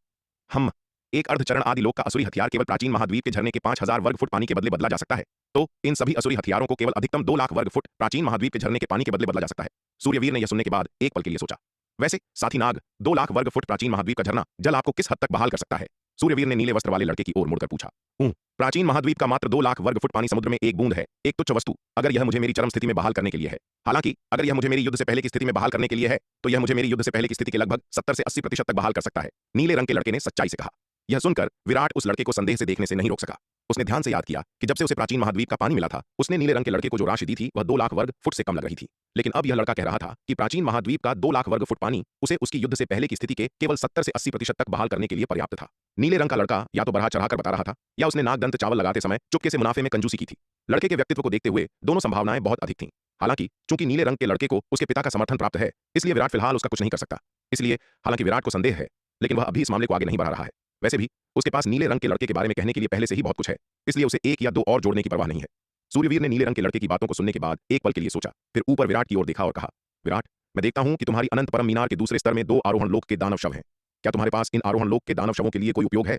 हम एक अर्धचरण आदि लोक का असुरी हथियार केवल प्राचीन महाद्वीप के झरने के 5000 वर्ग फुट पानी के बदले बदला जा सकता है, तो इन सभी असुरी हथियारों को केवल अधिकतम 2 लाख वर्ग फुट प्राचीन महाद्वीप के झरने के पानी के बदले बदला जा सकता है। सूर्यवीर ने यह सुनने के बाद एक पल के लिए सोचा। वैसे साथी नाग, 2 लाख वर्ग फुट प्राचीन महाद्वीप का झरना जल आपको किस हद तक बहाल कर सकता है? सूर्यवीर ने नीले वस्त्र वाले लड़के की ओर मुड़कर पूछा। प्राचीन महाद्वीप का मात्र 2 लाख वर्ग फुट पानी समुद्र में एक बूंद है, एक तुच्छ वस्तु। अगर यह मुझे मेरी चरम स्थिति में बहाल करने के लिए है, हालांकि अगर यह मुझे मेरी युद्ध से पहले की स्थिति में बहाल करने के लिए है, तो यह मुझे मेरी युद्ध से पहले की स्थिति के लगभग 70 से 80% तक बहाल कर सकता है, नीले रंग के लड़के ने सच्चाई से कहा। यह सुनकर विराट उस लड़के को संदेह से देखने से नहीं रोक सका। उसने ध्यान से याद किया कि जब से उसे प्राचीन महाद्वीप का पानी मिला था, उसने नीले रंग के लड़के को जो राशि दी थी वह 2 लाख वर्ग फुट से कम लग रही थी। लेकिन अब यह लड़का कह रहा था कि प्राचीन महाद्वीप का 2 लाख वर्ग फुट पानी उसे उसकी युद्ध से पहले की स्थिति के केवल 70 से 80% तक बहाल करने के लिए पर्याप्त था। नीले रंग का लड़का या तो बढ़ा चढ़ाकर बता रहा था, या उसने नागदंत चावल लगाते समय चुपके से मुनाफे में कंजूसी की थी। लड़के के व्यक्तित्व को देखते हुए दोनों संभावनाएं बहुत अधिक थीं। हालांकि चूंकि नीले रंग के लड़के को उसके पिता का समर्थन प्राप्त है, इसलिए विराट फिलहाल उसका कुछ नहीं कर सकता। इसलिए हालांकि विराट को संदेह है, लेकिन वह अभी इस मामले को आगे नहीं बढ़ा रहा है। वैसे भी उसके पास नीले रंग के लड़के के बारे में कहने के लिए पहले से ही बहुत कुछ है, इसलिए उसे 1 या 2 और जोड़ने की परवाह नहीं है। सूर्यवीर ने नीले रंग के लड़के की बातों को सुनने के बाद एक पल के लिए सोचा, फिर ऊपर विराट की ओर देखा और कहा, विराट, मैं देखता हूं कि तुम्हारी अनंत परम मीनार के दूसरे स्तर में 2 आरोहण लोक के दानव शव हैं। क्या तुम्हारे पास इन आरोहण लोक के दानव शवों के लिए कोई उपयोग है?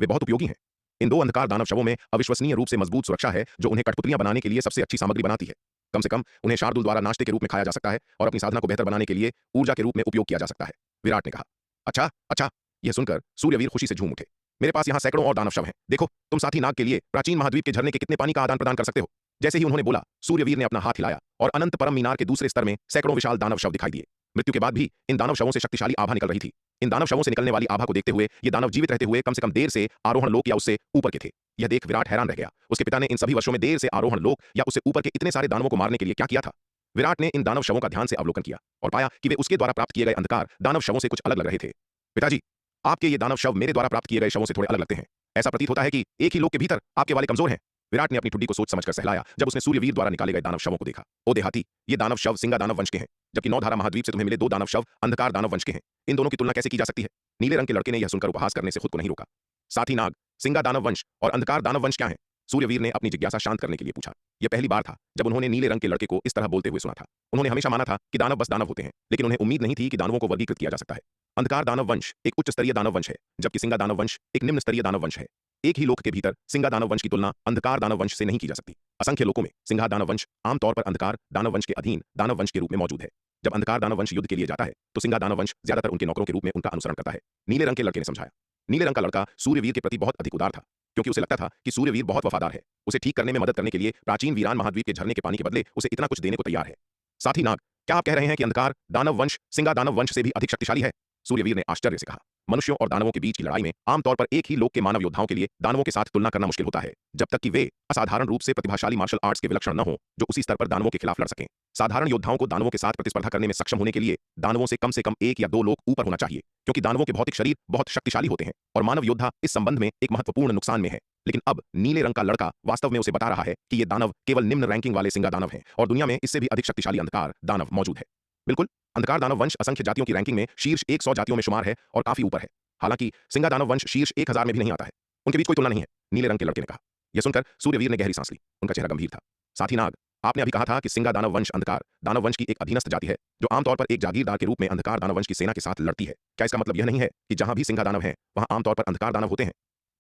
वे बहुत उपयोगी हैं। इन 2 अंधकार दानव शवों में अविश्वसनीय रूप से मजबूत सुरक्षा है, जो उन्हें कठपुतलियां बनाने के लिए सबसे अच्छी सामग्री बनाती है। कम से कम उन्हें शार्दुल द्वारा नाश्ते के रूप में खाया जा सकता है और अपनी साधना को बेहतर बनाने के लिए ऊर्जा के रूप में उपयोग किया जा सकता है, विराट ने कहा। अच्छा अच्छा, यह सुनकर सूर्यवीर खुशी से झूम उठे। मेरे पास यहाँ सैकड़ों और दानव शव हैं। देखो, तुम साथी नाग के लिए प्राचीन महाद्वीप के झरने के कितने पानी का आदान प्रदान कर सकते हो। जैसे ही उन्होंने बोला, सूर्यवीर ने अपना हाथ हिलाया और अनंत परम मीनार के दूसरे स्तर में सैकड़ों विशाल दानव शव दिखाई दिए। मृत्यु के बाद भी इन दानव शवों से शक्तिशाली आभा निकल रही थी। इन दानव शवों से निकलने वाली आभा को देखते हुए ये दानव जीवित रहते हुए कम से कम देर से आरोहण लोक या उससे ऊपर के थे। यह देख विराट हैरान रह गया। उसके पिता ने इन सभी वर्षों में देर से आरोहण लोक या उससे ऊपर के इतने सारे दानवों को मारने के लिए क्या किया था। विराट ने इन दानव शवों का ध्यान से अवलोकन किया और पाया कि वे उसके द्वारा प्राप्त किए गए अंधकार दानव शवों से कुछ अलग लग रहे थे। पिताजी, आपके ये दानव शव मेरे द्वारा प्राप्त किए गए शवों से थोड़े अलग लगते हैं। ऐसा प्रतीत होता है कि एक ही लोक के भीतर आपके वाले कमजोर हैं। विराट ने अपनी ठुड्डी को सोच समझकर सहलाया जब उसने सूर्यवीर द्वारा निकाले गए दानव शवों को देखा। ओ देहाती, ये दानव शव सिंगा दानव वंश के हैं, जबकि 9 धारा महाद्वीप से तुम्हें मिले 2 दानव शव अंधकार दानव वंश के हैं। इन दोनों की तुलना कैसे की जा सकती है? नीले रंग के लड़के ने यह सुनकर उपहास करने से खुद को नहीं रोका। साथी नाग, सिंगा दानव वंश और अंधकार दानव वंश क्या है? सूर्यवीर ने अपनी जिज्ञासा शांत करने के लिए पूछा। यह पहली बार था जब उन्होंने नीले रंग के लड़के को इस तरह बोलते हुए सुना था। उन्होंने हमेशा माना था कि दानव बस दानव होते हैं, लेकिन उन्हें उम्मीद नहीं थी कि दानवों को वर्गीकृत किया जा सकता है। अंधकार दानव वंश एक उच्च स्तरीय दानव वंश है, जबकि सिंगा दानव वंश एक निम्न स्तरीय दानव वंश है। एक ही लोक के भीतर सिंगा दानव वंश की तुलना अंधकार दानव वंश से नहीं की जा सकती। असंख्य लोकों में सिंगा दानव वंश आमतौर पर अंधकार दानव वंश के अधीन दानव वंश के रूप में मौजूद है। जब अंधकार दानव वंश युद्ध के लिए जाता है तो सिंगा दानव वंश ज्यादातर उनके नौकरों के रूप में उनका अनुसरण करता है, नीले रंग के लड़के ने समझाया। नीले रंग का लड़का सूर्यवीर के प्रति बहुत अधिक उदार था, क्योंकि उसे लगता था कि सूर्यवीर बहुत वफादार है। उसे ठीक करने में मदद करने के लिए प्राचीन वीरान महाद्वीप के झरने के पानी के बदले उसे इतना कुछ देने को तैयार है। साथी नाग, क्या आप कह रहे हैं कि अंधकार दानव वंश सिंगा दानव वंश से भी अधिक शक्तिशाली है? सूर्यवीर ने आश्चर्य से कहा। मनुष्यों और दानवों के बीच की लड़ाई में आमतौर पर एक ही लोक के मानव योद्धाओं के लिए दानवों के साथ तुलना करना मुश्किल होता है, जब तक कि वे असाधारण रूप से प्रतिभाशाली मार्शल आर्ट्स के विलक्षण न हो जो उसी स्तर पर दानवों के खिलाफ लड़ सकें। साधारण योद्धाओं को दानवों के साथ प्रतिस्पर्धा करने में सक्षम होने के लिए दानवों से कम 1 या 2 लोक ऊपर होना चाहिए, क्योंकि दानवों के भौतिक शरीर बहुत शक्तिशाली होते हैं और मानव योद्धा इस संबंध में एक महत्वपूर्ण नुकसान में है। लेकिन अब नीले रंग का लड़का वास्तव में उसे बता रहा है कि ये दानव केवल निम्न रैंकिंग वाले सिंगा दानव हैं और दुनिया में इससे भी अधिक शक्तिशाली अंधकार दानव मौजूद है। बिल्कुल, अंधकार दानव वंश असंख्य जातियों की रैंकिंग में शीर्ष 100 जातियों में शुमार है और काफी ऊपर है। हालांकि सिंगा दानव वंश शीर्ष 1000 में भी नहीं आता है। उनके बीच कोई तुलना नहीं है, नीले रंग के लड़के ने कहा। यह सुनकर सूर्यवीर ने गहरी सांस ली। उनका चेहरा गंभीर था। साथी नाग, आपने अभी कहा था कि सिंगा दानव वंश अंधकार दानव वंश की एक अधीनस्थ जाति है, जो आमतौर पर एक जागीरदार के रूप में अंधकार दानव वंश की सेना के साथ लड़ती है। क्या इसका मतलब यह नहीं है कि जहां भी सिंगा दानव हैं वहां आमतौर पर अंधकार दानव होते हैं?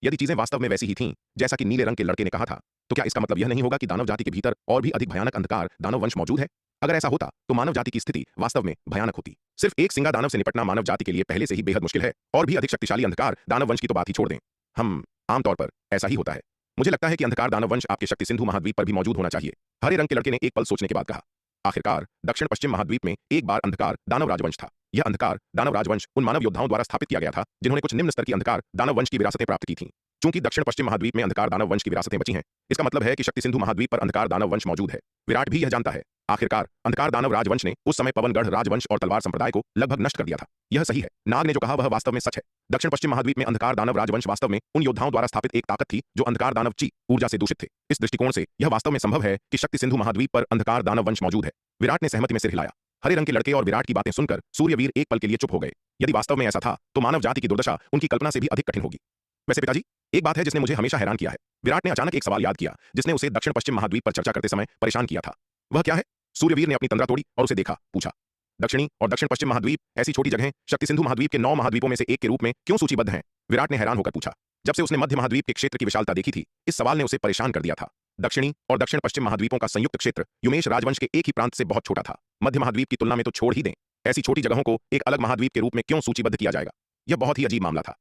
यदि चीजें वास्तव में वैसी ही थीं जैसा कि नीले रंग के लड़के ने कहा था, तो क्या इसका मतलब यह नहीं होगा कि दानव जाति के भीतर और भी अधिक भयानक अंधकार दानव वंश मौजूद है? अगर ऐसा होता तो मानव जाति की स्थिति वास्तव में भयानक होती। सिर्फ एक सिंगा दानव से निपटना मानव जाति के लिए पहले से ही बेहद मुश्किल है, और भी अधिक शक्तिशाली अंधकार दानव वंश की तो बात ही छोड़ दें। हम आमतौर पर ऐसा ही होता है। मुझे लगता है कि अंधकार दानव वंश आपके शक्ति सिंधु महाद्वीप पर भी मौजूद होना चाहिए। हरे रंग के लड़के ने एक पल सोचने के बाद कहा। आखिरकार दक्षिण पश्चिम महाद्वीप में एक बार अंधकार दानव राजवंश था। यह अंधकार दानव राजवंश उन मानव योद्धाओं द्वारा स्थापित किया गया था जिन्होंने कुछ निम्न स्तर की अंधकार दानव वंश की विरासतें प्राप्त की थीं। चूंकि दक्षिण पश्चिम महाद्वीप में अंधकार दानव वंश की विरासतें बची हैं, इसका मतलब है कि शक्ति सिंधु महाद्वीप पर अंधकार दानव वंश मौजूद है। विराट भी यह जानता है। आखिरकार अंधकार दानव राजवंश ने उस समय पवनगढ़ राजवंश और तलवार संप्रदाय को लगभग नष्ट कर दिया था। यह सही है, नाग ने जो कहा वह वास्तव में सच है। दक्षिण पश्चिम महाद्वीप में अंधकार दानव राजवंश वास्तव में उन योद्धाओं द्वारा स्थापित एक ताकत थी जो अंधकार दानव ची ऊर्जा से दूषित थे। इस दृष्टिकोण से यह वास्तव में संभव है कि शक्ति सिंधु महाद्वीप पर अंधकार दानव वंश मौजूद है। विराट ने सहमति में सिर हिलाया। हरे रंग के लड़के और विराट की बातें सुनकर सूर्यवीर एक पल के लिए चुप हो गए। यदि वास्तव में ऐसा था तो मानव जाति की दुर्दशा उनकी कल्पना से भी अधिक कठिन होगी। वैसे पिताजी, एक बात है जिसने मुझे हमेशा हैरान किया है। विराट ने अचानक एक सवाल याद किया जिसने उसे दक्षिण पश्चिम महाद्वीप पर चर्चा करते समय परेशान किया था। वह क्या है? सूर्यवीर ने अपनी तंद्रा तोड़ी और उसे देखा, पूछा। दक्षिणी और दक्षिण पश्चिम महाद्वीप ऐसी छोटी जगहें शक्ति सिंधु महाद्वीप के 9 महाद्वीपों में से एक के रूप में क्यों सूचीबद्ध हैं? विराट ने हैरान होकर पूछा। जब से उसने मध्य महाद्वीप के क्षेत्र की विशालता देखी थी, इस सवाल ने उसे परेशान कर दिया था। दक्षिणी और दक्षिण पश्चिम महाद्वीपों का संयुक्त क्षेत्र युमेश राजवंश के एक ही प्रांत से बहुत छोटा था। मध्य महाद्वीप की तुलना में तो छोड़ ही दें, ऐसी छोटी जगहों को एक अलग महाद्वीप के रूप में क्यों सूचीबद्ध किया जाएगा? यह बहुत ही अजीब मामला था।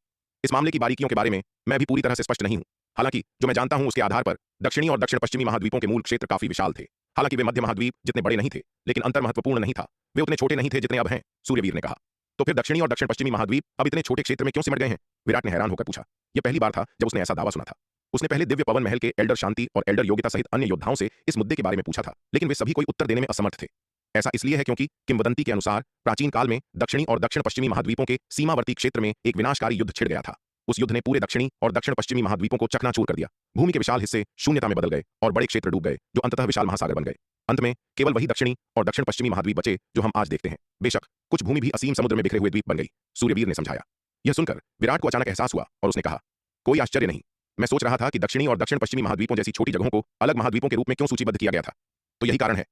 इस मामले की बारीकियों के बारे में मैं भी पूरी तरह से स्पष्ट नहीं हूं। हालांकि जो मैं जानता हूं उसके आधार पर दक्षिणी और दक्षिण पश्चिमी महाद्वीपों के मूल क्षेत्र काफी विशाल थे। हालांकि वे मध्य महाद्वीप जितने बड़े नहीं थे, लेकिन अंतर महत्वपूर्ण नहीं था। वे उतने छोटे नहीं थे जितने अब हैं, सूर्यवीर ने कहा। तो फिर दक्षिणी और दक्षिण पश्चिमी महाद्वीप अब इतने छोटे क्षेत्र में क्यों सिमट गए हैं? विराट ने हैरान होकर पूछा। यह पहली बार था जब उसने ऐसा दावा सुना था। उसने पहले दिव्य पवन महल के एल्डर शांति और एल्डर योगिता सहित अन्य योद्धाओं से इस मुद्दे के बारे में पूछा था, लेकिन वे सभी कोई उत्तर देने में असमर्थ थे। ऐसा इसलिए है क्योंकि किंवदंती के अनुसार प्राचीन काल में दक्षिणी और दक्षिण पश्चिमी महाद्वीपों के सीमावर्ती क्षेत्र में एक विनाशकारी युद्ध छिड़ गया था। उस युद्ध ने पूरे दक्षिणी और दक्षिण पश्चिमी महाद्वीपों को चकनाचूर कर दिया। भूमि के विशाल हिस्से शून्यता में बदल गए और बड़े क्षेत्र डूब गए जो अंततः विशाल महासागर बन गए। अंत में केवल वही दक्षिणी और दक्षिण पश्चिमी महाद्वीप बचे जो हम आज देखते हैं। बेशक कुछ भूमि भी असीम समुद्र में बिखरे हुए द्वीप बन गई, सूर्यवीर ने समझाया। यह सुनकर विराट को अचानक एहसास हुआ और उसने कहा, कोई आश्चर्य नहीं। मैं सोच रहा था कि दक्षिणी और दक्षिण पश्चिमी महाद्वीपों जैसी छोटी जगहों को अलग महाद्वीपों के रूप में क्यों सूचीबद्ध किया गया था। तो यही कारण है।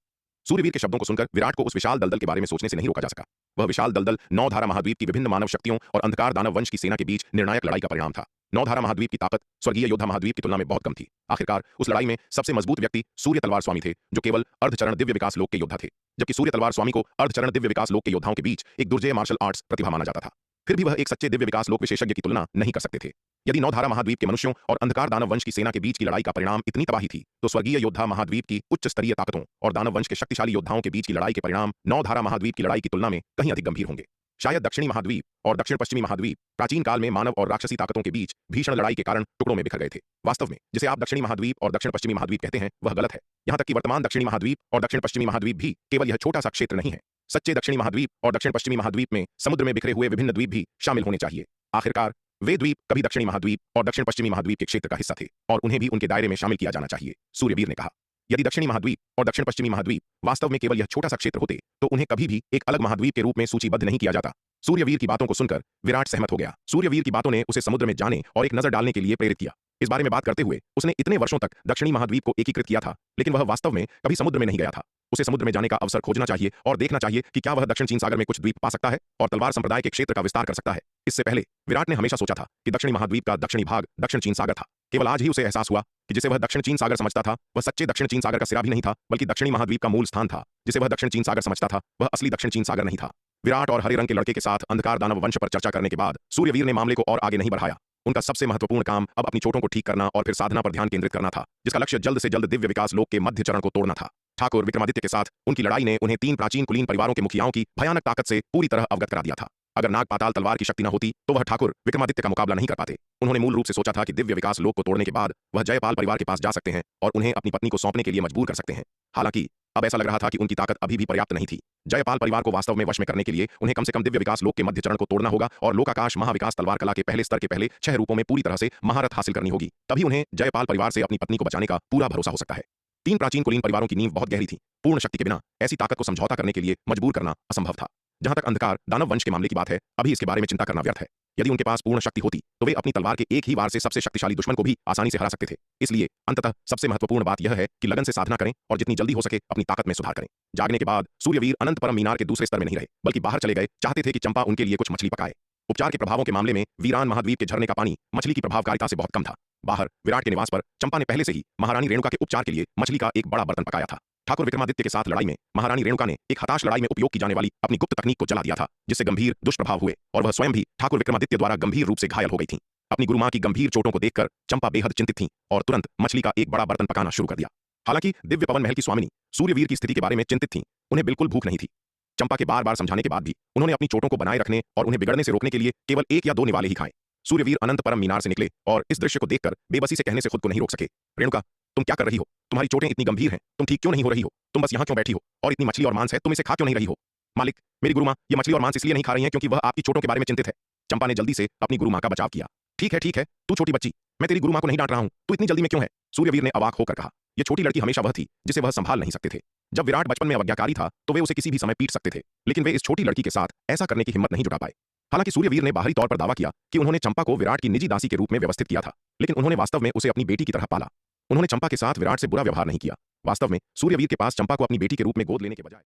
सूर्यवीर के शब्दों को सुनकर विराट को उस विशाल दलदल के बारे में सोचने से नहीं रोका जा सका। वह विशाल दलदल 9 धारा महाद्वीप की विभिन्न मानव शक्तियों और अंधकार दानव वंश की सेना के बीच निर्णायक लड़ाई का परिणाम था। 9 धारा महाद्वीप की ताकत स्वर्गीय योद्धा महाद्वीप की तुलना में बहुत कम थी। आखिरकार उस लड़ाई में सबसे मजबूत व्यक्ति सूर्य तलवार स्वामी थे, जो केवल अर्धचरण दिव्य विकास लोक के योद्धा थे। जबकि सूर्य तलवार स्वामी को अर्धचरण दिव्य विकास लोक के योद्धाओं के बीच एक दुर्जय मार्शल आर्ट्स प्रतिभा माना जाता था। फिर भी वह एक सच्चे दिव्य विकास लोक विशेषज्ञ की तुलना नहीं कर सकते थे। यदि 9 धारा महाद्वीप के मनुष्यों और अंधकार दानव वंश की सेना के बीच की लड़ाई का परिणाम इतनी तबाही थी, तो स्वर्गीय योद्धा महाद्वीप की उच्च स्तरीय ताकतों और दानव वंश के शक्तिशाली योद्धाओं के बीच की लड़ाई के परिणाम 9 धारा महाद्वीप की लड़ाई की तुलना में कहीं अधिक गंभीर होंगे। शायद दक्षिणी महाद्वीप और दक्षिण पश्चिमी महाद्वीप प्राचीन काल में मानव और राक्षसी ताकतों के बीच भीषण लड़ाई के कारण टुकड़ों में बिखर गए थे। वास्तव में जिसे आप दक्षिणी महाद्वीप और दक्षिण पश्चिमी महाद्वीप कहते हैं वह गलत है। यहां तक कि वर्तमान दक्षिणी महाद्वीप और दक्षिण पश्चिमी महाद्वीप भी केवल यह छोटा सा क्षेत्र नहीं है। सच्चे दक्षिणी महाद्वीप और दक्षिण पश्चिमी महाद्वीप में समुद्र में बिखरे हुए विभिन्न द्वीप भी शामिल होने चाहिए। आखिरकार वे द्वीप कभी दक्षिणी महाद्वीप और दक्षिण पश्चिमी महाद्वीप के क्षेत्र का हिस्सा थे और उन्हें भी उनके दायरे में शामिल किया जाना चाहिए, सूर्यवीर ने कहा। यदि दक्षिणी महाद्वीप और दक्षिण पश्चिमी महाद्वीप वास्तव में केवल यह छोटा सा क्षेत्र होते तो उन्हें कभी भी एक अलग महाद्वीप के रूप में सूचीबद्ध नहीं किया जाता। सूर्यवीर की बातों को सुनकर विराट सहमत हो गया। सूर्यवीर की बातों ने उसे समुद्र में जाने और एक नजर डालने के लिए प्रेरित किया। इस बारे में बात करते हुए उसने इतने वर्षों तक दक्षिणी महाद्वीप को एकीकृत किया था, लेकिन वह वास्तव में कभी समुद्र में नहीं गया था। उसे समुद्र में जाने का अवसर खोजना चाहिए और देखना चाहिए कि क्या वह दक्षिण चीन सागर में कुछ द्वीप पा सकता है और तलवार संप्रदाय के क्षेत्र का विस्तार कर सकता है। इससे पहले विराट ने हमेशा सोचा था कि दक्षिणी महाद्वीप का दक्षिणी भाग दक्षिण चीन सागर था। केवल आज ही उसे एहसास हुआ कि जिसे वह दक्षिण चीन सागर समझता था वह सच्चे दक्षिण चीन सागर का सिरा भी नहीं था, बल्कि दक्षिणी महाद्वीप का मूल स्थान था। जिसे वह दक्षिण चीन सागर समझता था वह असली दक्षिण चीन सागर नहीं था। विराट और हरे रंग के लड़के के साथ अंधकार दानव वंश पर चर्चा करने के बाद सूर्यवीर ने मामले को और आगे नहीं बढ़ाया। उनका सबसे महत्वपूर्ण काम अब अपनी चोटों को ठीक करना और फिर साधना पर ध्यान केंद्रित करना था, जिसका लक्ष्य जल्द से जल्द दिव्य विकास लोक के मध्य चरण को तोड़ना था। ठाकुर विक्रमादित्य के साथ उनकी लड़ाई ने उन्हें 3 प्राचीन कुलीन परिवारों के मुखियाओं की भयानक ताकत से पूरी तरह अवगत करा दिया था। अगर नाग पाताल तलवार की शक्ति न होती तो वह ठाकुर विक्रमादित्य का मुकाबला नहीं कर पाते। उन्होंने मूल रूप से सोचा था कि दिव्य विकास लोक को तोड़ने के बाद वह जयपाल परिवार के पास जा सकते हैं और उन्हें अपनी पत्नी को सौंपने के लिए मजबूर कर सकते हैं। हालांकि अब ऐसा लग रहा था कि उनकी ताकत अभी भी पर्याप्त नहीं थी। जयपाल परिवार को वास्तव में वश में करने के लिए उन्हें कम से कम दिव्य विकास लोक के मध्य चरण को तोड़ना होगा और लोकाकाश महाविकास तलवार कला के पहले स्तर के पहले 6 रूपों में पूरी तरह से महारत हासिल करनी होगी। तभी उन्हें जयपाल परिवार से अपनी पत्नी को बचाने का पूरा भरोसा हो सकता है। 3 प्राचीन कुलीन परिवारों की नींव बहुत गहरी थी। पूर्ण शक्ति के बिना ऐसी ताकत को समझौता करने के लिए मजबूर करना असंभव था। जहां तक अंधकार दानव वंश के मामले की बात है, अभी इसके बारे में चिंता करना व्यर्थ है। यदि उनके पास पूर्ण शक्ति होती तो वे अपनी तलवार के एक ही वार से सबसे शक्तिशाली दुश्मन को भी आसानी से हरा सकते थे। इसलिए अंततः सबसे महत्वपूर्ण बात यह है कि लगन से साधना करें और जितनी जल्दी हो सके अपनी ताकत में सुधार करें। जागने के बाद सूर्यवीर अनंत परम मीनार के दूसरे स्तर में नहीं रहे, बल्कि बाहर चले गए। चाहते थे कि चंपा उनके लिए कुछ मछली पकाए। उपचार के प्रभावों के मामले में वीरान महाद्वीप के झरने का पानी मछली की प्रभावकारिता से बहुत कम था। बाहर विराट के निवास पर चंपा ने पहले से ही महारानी रेणुका के उपचार के लिए मछली का एक बड़ा बर्तन पकाया था। ठाकुर विक्रमादित्य के साथ लड़ाई में महारानी रेणुका ने एक हताश लड़ाई में उपयोग की जाने वाली अपनी गुप्त तकनीक को जला दिया था, जिससे गंभीर दुष्प्रभाव हुए और वह स्वयं भी ठाकुर विक्रमादित्य द्वारा गंभीर रूप से घायल हो गई थी। अपनी गुरु मां की गंभीर चोटों को देखकर चंपा बेहद चिंतित थी और तुरंत मछली का एक बड़ा बर्तन पकाना शुरू कर दिया। हालांकि दिव्य पवन महल की स्वामिनी सूर्यवीर की स्थिति के बारे में चिंतित थी। उन्हें बिल्कुल भूख नहीं थी। चंपा के बार बार समझाने के बाद भी उन्होंने अपनी चोटों को बनाए रखने और उन्हें बिगड़ने से रोकने के लिए केवल 1 या 2 निवाले ही खाए। सूर्यवीर अनंत परम मीनार से निकले और इस दृश्य को देखकर बेबसी से कहने से खुद को नहीं रोक सके, रेणुका तुम क्या कर रही हो? तुम्हारी चोटें इतनी गंभीर हैं, तुम ठीक क्यों नहीं हो रही हो? तुम बस यहाँ क्यों बैठी हो? और इतनी मछली और मांस है, तुम इसे खा क्यों नहीं रही हो? मालिक, मेरी गुरु माँ ये मछली और मांस इसलिए नहीं खा रही हैं क्योंकि वह आपकी चोटों के बारे में चिंतित है। चंपा ने जल्दी से अपनी गुरु माँ का बचाव किया। ठीक है, तू छोटी बच्ची, मैं तेरी गुरु माँ को नहीं डांट रहा हूँ, तू इतनी जल्दी में क्यों है? सूर्यवीर ने अवाक होकर कहा। ये छोटी लड़की हमेशा वह थी जिसे वह संभाल नहीं सकते थे। जब विराट बचपन में अवज्ञाकारी था तो वे उसे किसी भी समय पीट सकते थे, लेकिन वे इस छोटी लड़की के साथ ऐसा करने की हिम्मत नहीं जुटा पाए। हालांकि सूर्यवीर ने बाहरी तौर पर दावा किया कि उन्होंने चंपा को विराट की निजी दासी के रूप में व्यवस्थित किया था, लेकिन उन्होंने वास्तव में उसे अपनी बेटी की तरह पाला। उन्होंने चंपा के साथ विराट से बुरा व्यवहार नहीं किया। वास्तव में सूर्यवीर के पास चंपा को अपनी बेटी के रूप में गोद लेने के बजाय